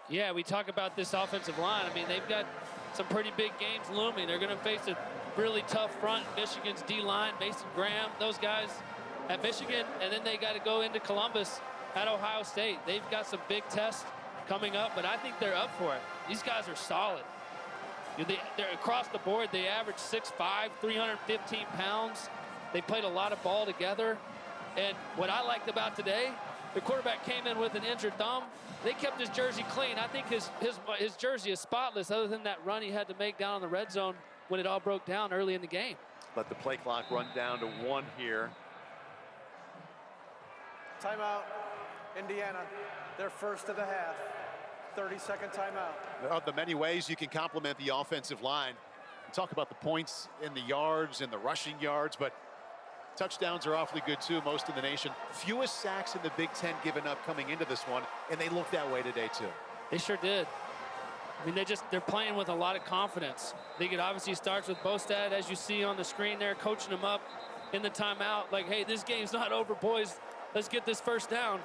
Yeah, we talk about this offensive line. I mean, they've got some pretty big games looming. They're going to face a really tough front. Michigan's D-line, Mason Graham, those guys at Michigan, and then they got to go into Columbus at Ohio State. They've got some big tests coming up, but I think they're up for it. These guys are solid. They're across the board. They average 6'5", 315 pounds. They played a lot of ball together. And what I liked about today, the quarterback came in with an injured thumb. They kept his jersey clean. I think his jersey is spotless, other than that run he had to make down in the red zone when it all broke down early in the game. Let the play clock run down to 1 here. Timeout, Indiana. Their first of the half. 30-second timeout. Of the many ways you can compliment the offensive line. We talk about the points in the yards and the rushing yards, but touchdowns are awfully good too, most in the nation. Fewest sacks in the Big Ten given up coming into this one, and they look that way today too. They sure did. I mean, they're playing with a lot of confidence. I think it obviously starts with Bolstad, as you see on the screen there, coaching them up in the timeout. Like, hey, this game's not over, boys. Let's get this first down,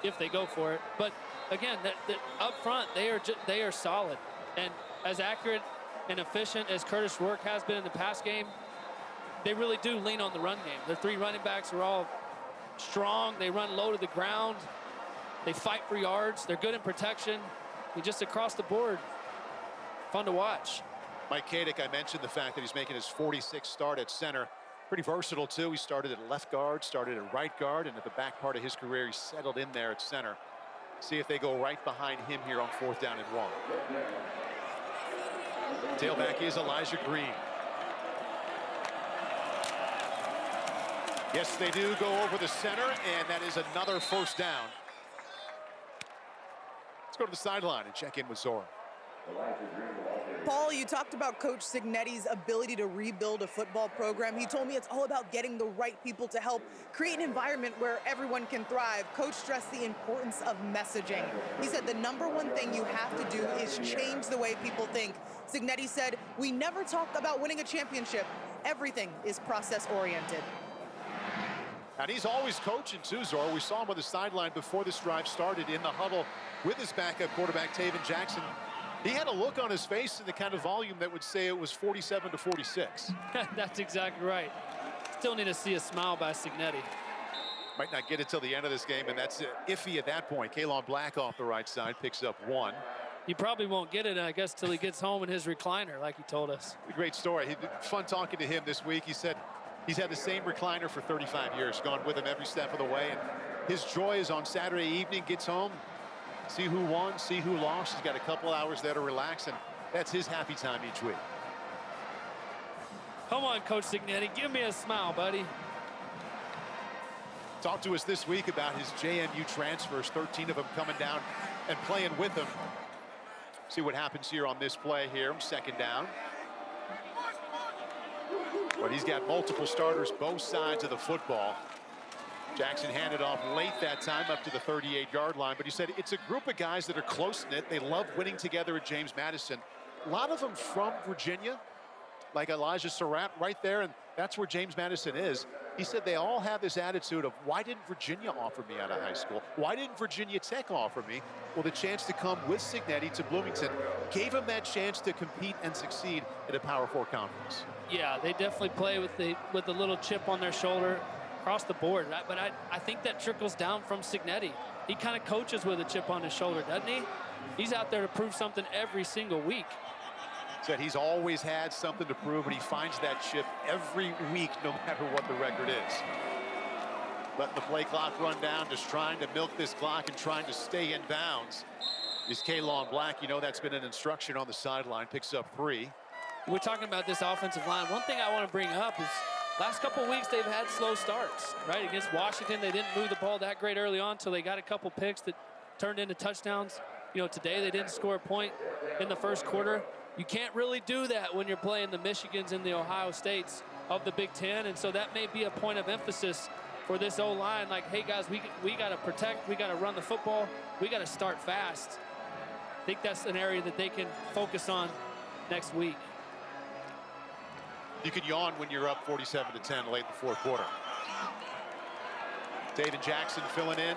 if they go for it. But again, up front, they are solid. And as accurate and efficient as Curtis Rourke has been in the pass game, they really do lean on the run game. Their 3 running backs are all strong. They run low to the ground. They fight for yards. They're good in protection. Just across the board, fun to watch. Mike Kadick, I mentioned the fact that he's making his 46th start at center. Pretty versatile too. He started at left guard, started at right guard, and at the back part of his career, he settled in there at center. See if they go right behind him here on 4th down and 1. Tailback is Elijah Green. Yes, they do go over the center, and that is another first down. Let's go to the sideline and check in with Zora. Paul, you talked about Coach Cignetti's ability to rebuild a football program. He told me it's all about getting the right people to help create an environment where everyone can thrive. Coach stressed the importance of messaging. He said the #1 thing you have to do is change the way people think. Cignetti said, we never talk about winning a championship. Everything is process-oriented. And he's always coaching too, Zora. We saw him on the sideline before this drive started in the huddle with his backup quarterback, Taven Jackson. He had a look on his face in the kind of volume that would say it was 47-46. That's exactly right. Still need to see a smile by Cignetti. Might not get it till the end of this game, and that's iffy at that point. Kalon Black off the right side picks up 1. He probably won't get it, I guess, till he gets home in his recliner, like he told us. A great story. Fun talking to him this week. He said, He's had the same recliner for 35 years, gone with him every step of the way. And his joy is on Saturday evening, gets home, see who won, see who lost. He's got a couple hours there to relax, and that's his happy time each week. Come on, Coach Cignetti, give me a smile, buddy. Talked to us this week about his JMU transfers, 13 of them coming down and playing with him. See what happens here on this play here, second down. But he's got multiple starters both sides of the football. Jackson handed off late that time up to the 38-yard line, but he said it's a group of guys that are close-knit. They love winning together at James Madison. A lot of them from Virginia, like Elijah Surratt right there, and that's where James Madison is. He said they all have this attitude of, why didn't Virginia offer me out of high school? Why didn't Virginia Tech offer me? Well, the chance to come with Cignetti to Bloomington gave him that chance to compete and succeed at a Power 4 conference. Yeah, they definitely play with the little chip on their shoulder across the board. But I think that trickles down from Cignetti. He kind of coaches with a chip on his shoulder, doesn't he? He's out there to prove something every single week. Said he's always had something to prove, and he finds that chip every week, no matter what the record is. Letting the play clock run down, just trying to milk this clock and trying to stay in bounds. Is Kaylon Black. You know that's been an instruction on the sideline. Picks up 3. We're talking about this offensive line. One thing I want to bring up is last couple of weeks they've had slow starts, right? Against Washington, they didn't move the ball that great early on until they got a couple picks that turned into touchdowns. You know, today they didn't score a point in the first quarter. You can't really do that when you're playing the Michigans and the Ohio States of the Big Ten, and so that may be a point of emphasis for this O-line. Like, hey guys, we got to protect, we got to run the football, we got to start fast. I think that's an area that they can focus on next week. You could yawn when you're up 47-10 late in the fourth quarter. David Jackson filling in,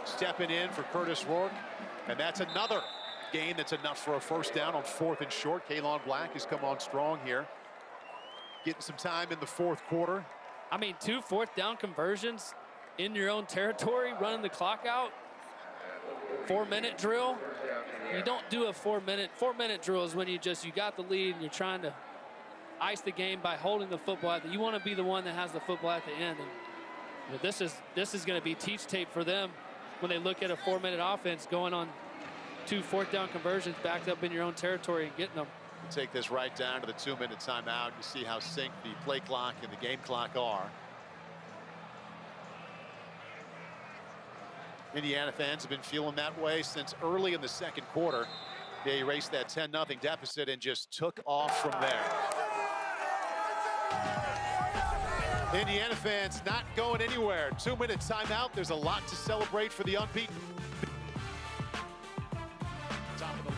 stepping in for Curtis Rourke, and that's another gain that's enough for a first down on 4th and short. Kaylon Black has come on strong here, getting some time in the fourth quarter. I mean, 2 fourth-down conversions in your own territory, running the clock out. 4-minute drill. You don't do a 4-minute drill is when you got the lead and you're trying to ice the game by holding the football. You want to be the one that has the football at the end. And you know, this is going to be teach tape for them when they look at a 4-minute offense going on 2 fourth-down conversions backed up in your own territory and getting them. Take this right down to the 2-minute timeout. You see how synced the play clock and the game clock are. Indiana fans have been feeling that way since early in the second quarter. They erased that 10-0 deficit and just took off from there. Indiana fans not going anywhere. 2-minute timeout. There's a lot to celebrate for the unbeaten. Top of the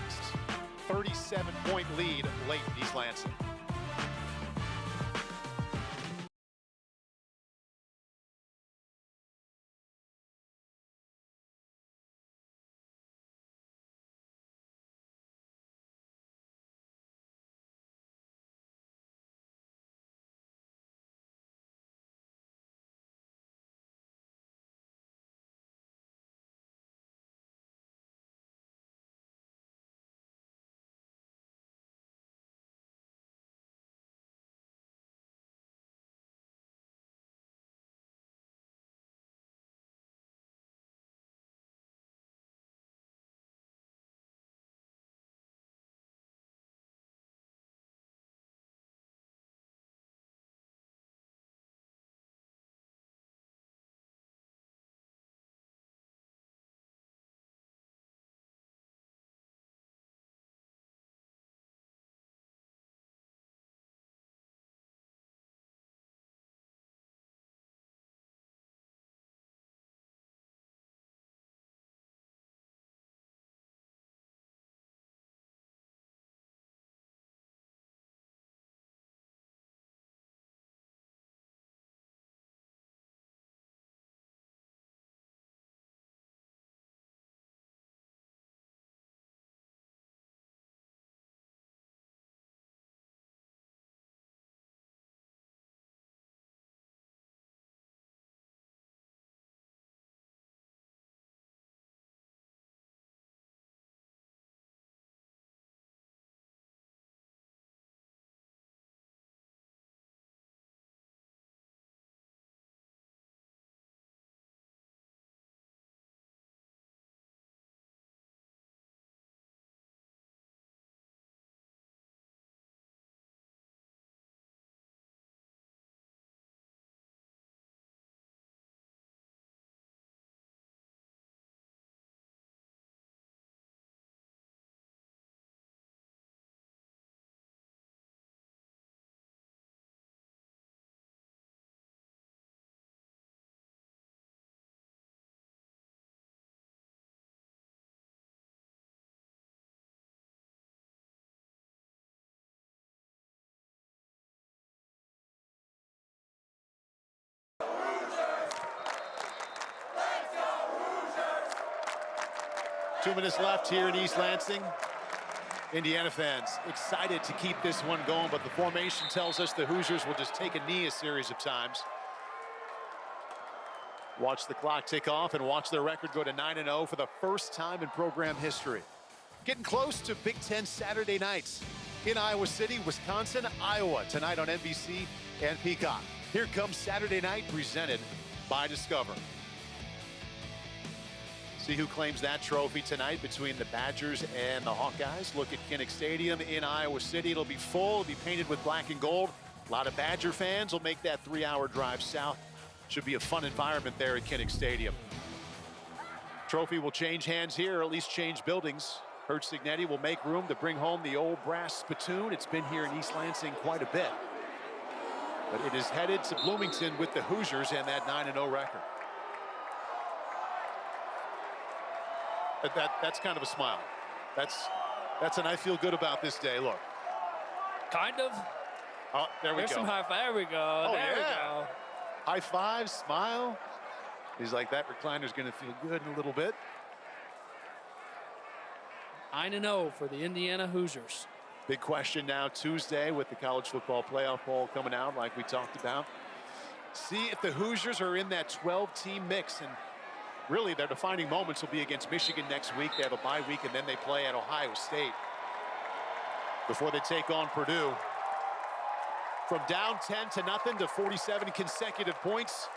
list. 37-point lead late in East Lansing. 2 minutes left here in East Lansing. Indiana fans excited to keep this one going, but the formation tells us the Hoosiers will just take a knee a series of times. Watch the clock tick off and watch their record go to 9-0 for the first time in program history. Getting close to Big Ten Saturday nights in Iowa City, Wisconsin, Iowa, tonight on NBC and Peacock. Here comes Saturday night, presented by Discover. See who claims that trophy tonight between the Badgers and the Hawkeyes. Look at Kinnick Stadium in Iowa City. It'll be full, it'll be painted with black and gold. A lot of Badger fans will make that 3-hour drive south. Should be a fun environment there at Kinnick Stadium. Trophy will change hands here, or at least change buildings. Kurt Cignetti will make room to bring home the old brass spittoon. It's been here in East Lansing quite a bit. But it is headed to Bloomington with the Hoosiers and that 9-0 record. That's kind of a smile. That's an I feel good about this day look. Kind of. Oh, there we There's go. some high five. There we go. Oh, there we yeah. go. High five, smile. He's like, that recliner's going to feel good in a little bit. 9-0 for the Indiana Hoosiers. Big question now Tuesday with the college football playoff poll coming out like we talked about. See if the Hoosiers are in that 12-team mix, and really their defining moments will be against Michigan next week. They have a bye week, and then they play at Ohio State before they take on Purdue. From down 10-0 to 47 consecutive points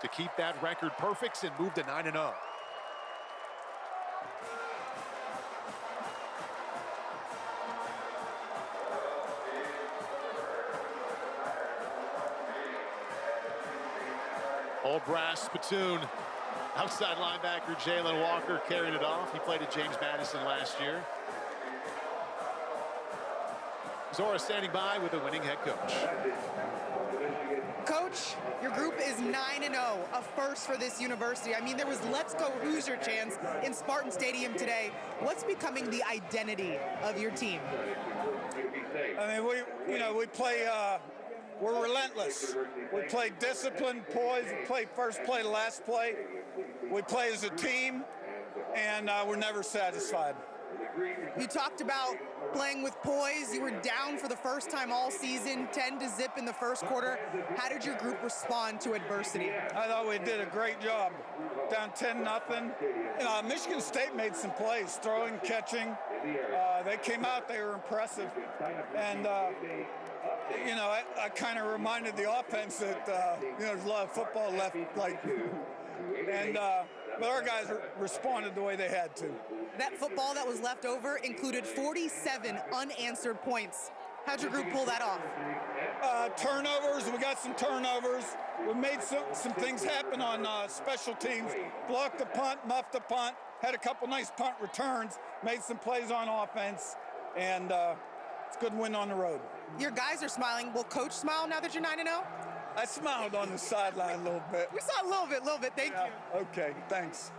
to keep that record perfect and move to 9-0. Old brass spittoon. Outside linebacker Jalen Walker carried it off. He played at James Madison last year. Zora standing by with the winning head coach. Coach, your group is 9-0, a first for this university. I mean, there was "Let's Go Hoosier" chants in Spartan Stadium today. What's becoming the identity of your team? I mean, we play. We're relentless. We play disciplined, poise. We play first play to last play. We play as a team, and we're never satisfied. You talked about playing with poise. You were down for the first time all season, 10-0 in the first quarter. How did your group respond to adversity? I thought we did a great job. Down 10-0. Michigan State made some plays, throwing, catching. They came out, they were impressive. And, I kind of reminded the offense that, there's a lot of football left. But our guys responded the way they had to. That football that was left over included 47 unanswered points. How'd your group pull that off? Turnovers, we got some turnovers. We made some things happen on special teams. Blocked the punt, muffed the punt, had a couple nice punt returns, made some plays on offense, and it's a good win on the road. Your guys are smiling. Will Coach smile now that you're 9-0? I smiled on the sideline a little bit. We saw a little bit. Thank you. Okay, thanks.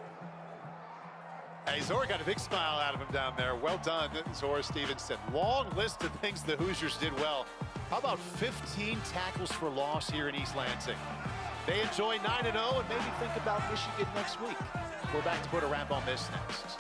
Hey, Zora got a big smile out of him down there. Well done, Zora Stevenson. Long list of things the Hoosiers did well. How about 15 tackles for loss here in East Lansing? They enjoy 9-0 and maybe think about Michigan next week. We're back to put a wrap on this next.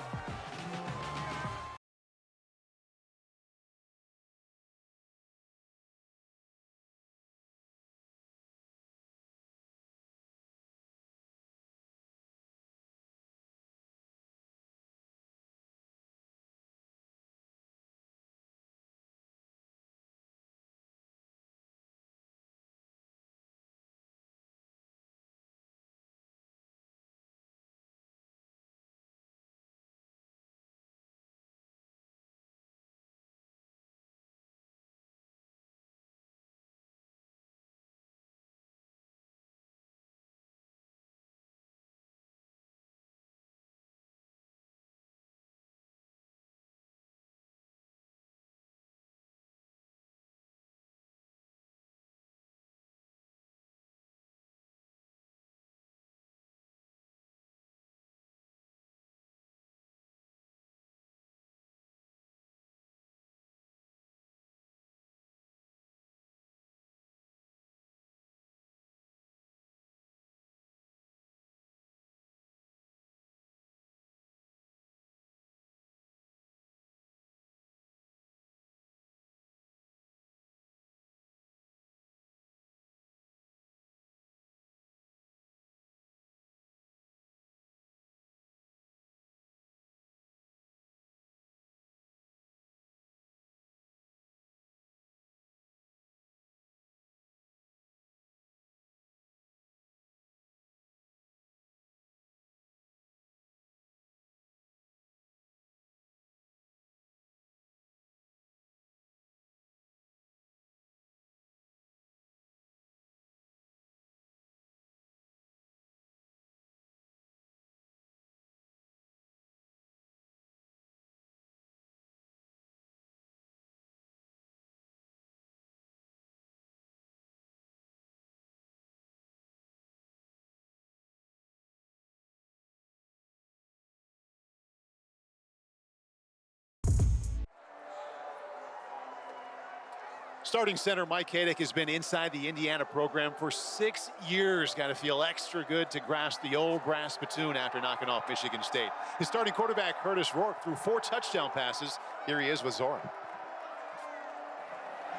Starting center Mike Haydick has been inside the Indiana program for 6 years. Got to feel extra good to grasp the old brass spittoon after knocking off Michigan State. His starting quarterback Curtis Rourke threw 4 touchdown passes. Here he is with Zora.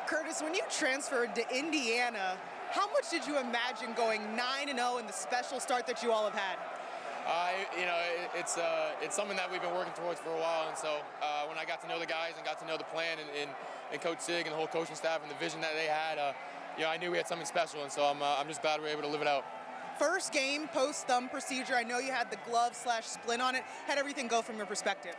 Curtis, when you transferred to Indiana, how much did you imagine going 9-0 in the special start that you all have had? It's something that we've been working towards for a while, and so when I got to know the guys and got to know the plan and Coach Sig and the whole coaching staff and the vision that they had, I knew we had something special, and so I'm just glad we were able to live it out. First game post-thumb procedure, I know you had the glove/splint on it. How'd everything go from your perspective?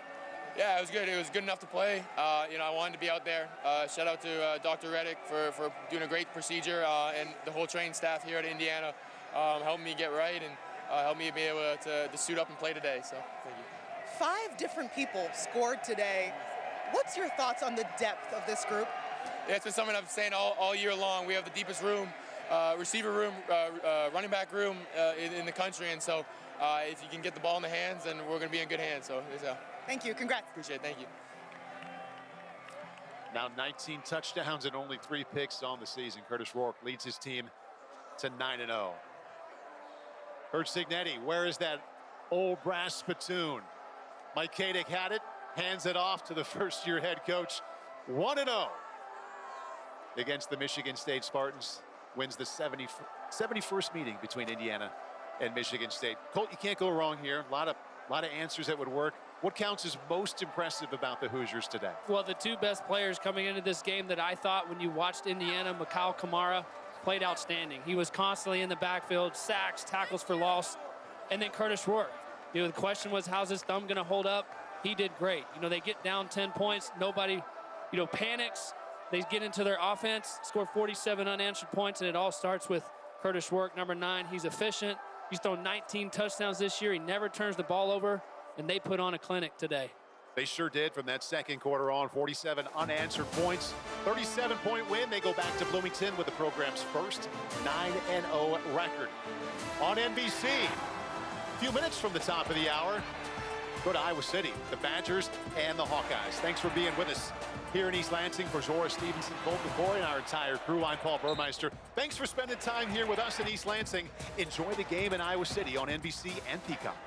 Yeah, it was good. It was good enough to play. I wanted to be out there. Shout out to Dr. Reddick for doing a great procedure, and the whole training staff here at Indiana helped me get right and helped me be able to suit up and play today. So thank you. 5 different people scored today. What's your thoughts on the depth of this group? Yeah, it's been something I've been saying all year long. We have the deepest room, receiver room, running back room in the country, and so if you can get the ball in the hands, then we're going to be in good hands. So thank you. Congrats. Appreciate it. Thank you. Now 19 touchdowns and only 3 picks on the season. Curtis Rourke leads his team to 9-0. Curt Cignetti, where is that old brass spittoon? Mike Haydick had it, hands it off to the first-year head coach. 1-0 against the Michigan State Spartans. Wins the 71st meeting between Indiana and Michigan State. Colt, you can't go wrong here. A lot of answers that would work. What counts as most impressive about the Hoosiers today? Well, the 2 best players coming into this game that I thought when you watched Indiana, Mikal Kamara, played outstanding. He was constantly in the backfield, sacks, tackles for loss, and then Curtis Rourke. The question was, how's his thumb going to hold up? He did great. They get down 10 points. Nobody, panics. They get into their offense, score 47 unanswered points, and it all starts with Curtis Rourke, number 9. He's efficient. He's thrown 19 touchdowns this year. He never turns the ball over, and they put on a clinic today. They sure did from that second quarter on. 47 unanswered points, 37-point win. They go back to Bloomington with the program's first 9-0 record. On NBC, a few minutes from the top of the hour, go to Iowa City, the Badgers and the Hawkeyes. Thanks for being with us here in East Lansing. For Zora Stevenson, Colt McCoy, and our entire crew, I'm Paul Burmeister. Thanks for spending time here with us in East Lansing. Enjoy the game in Iowa City on NBC and Peacock.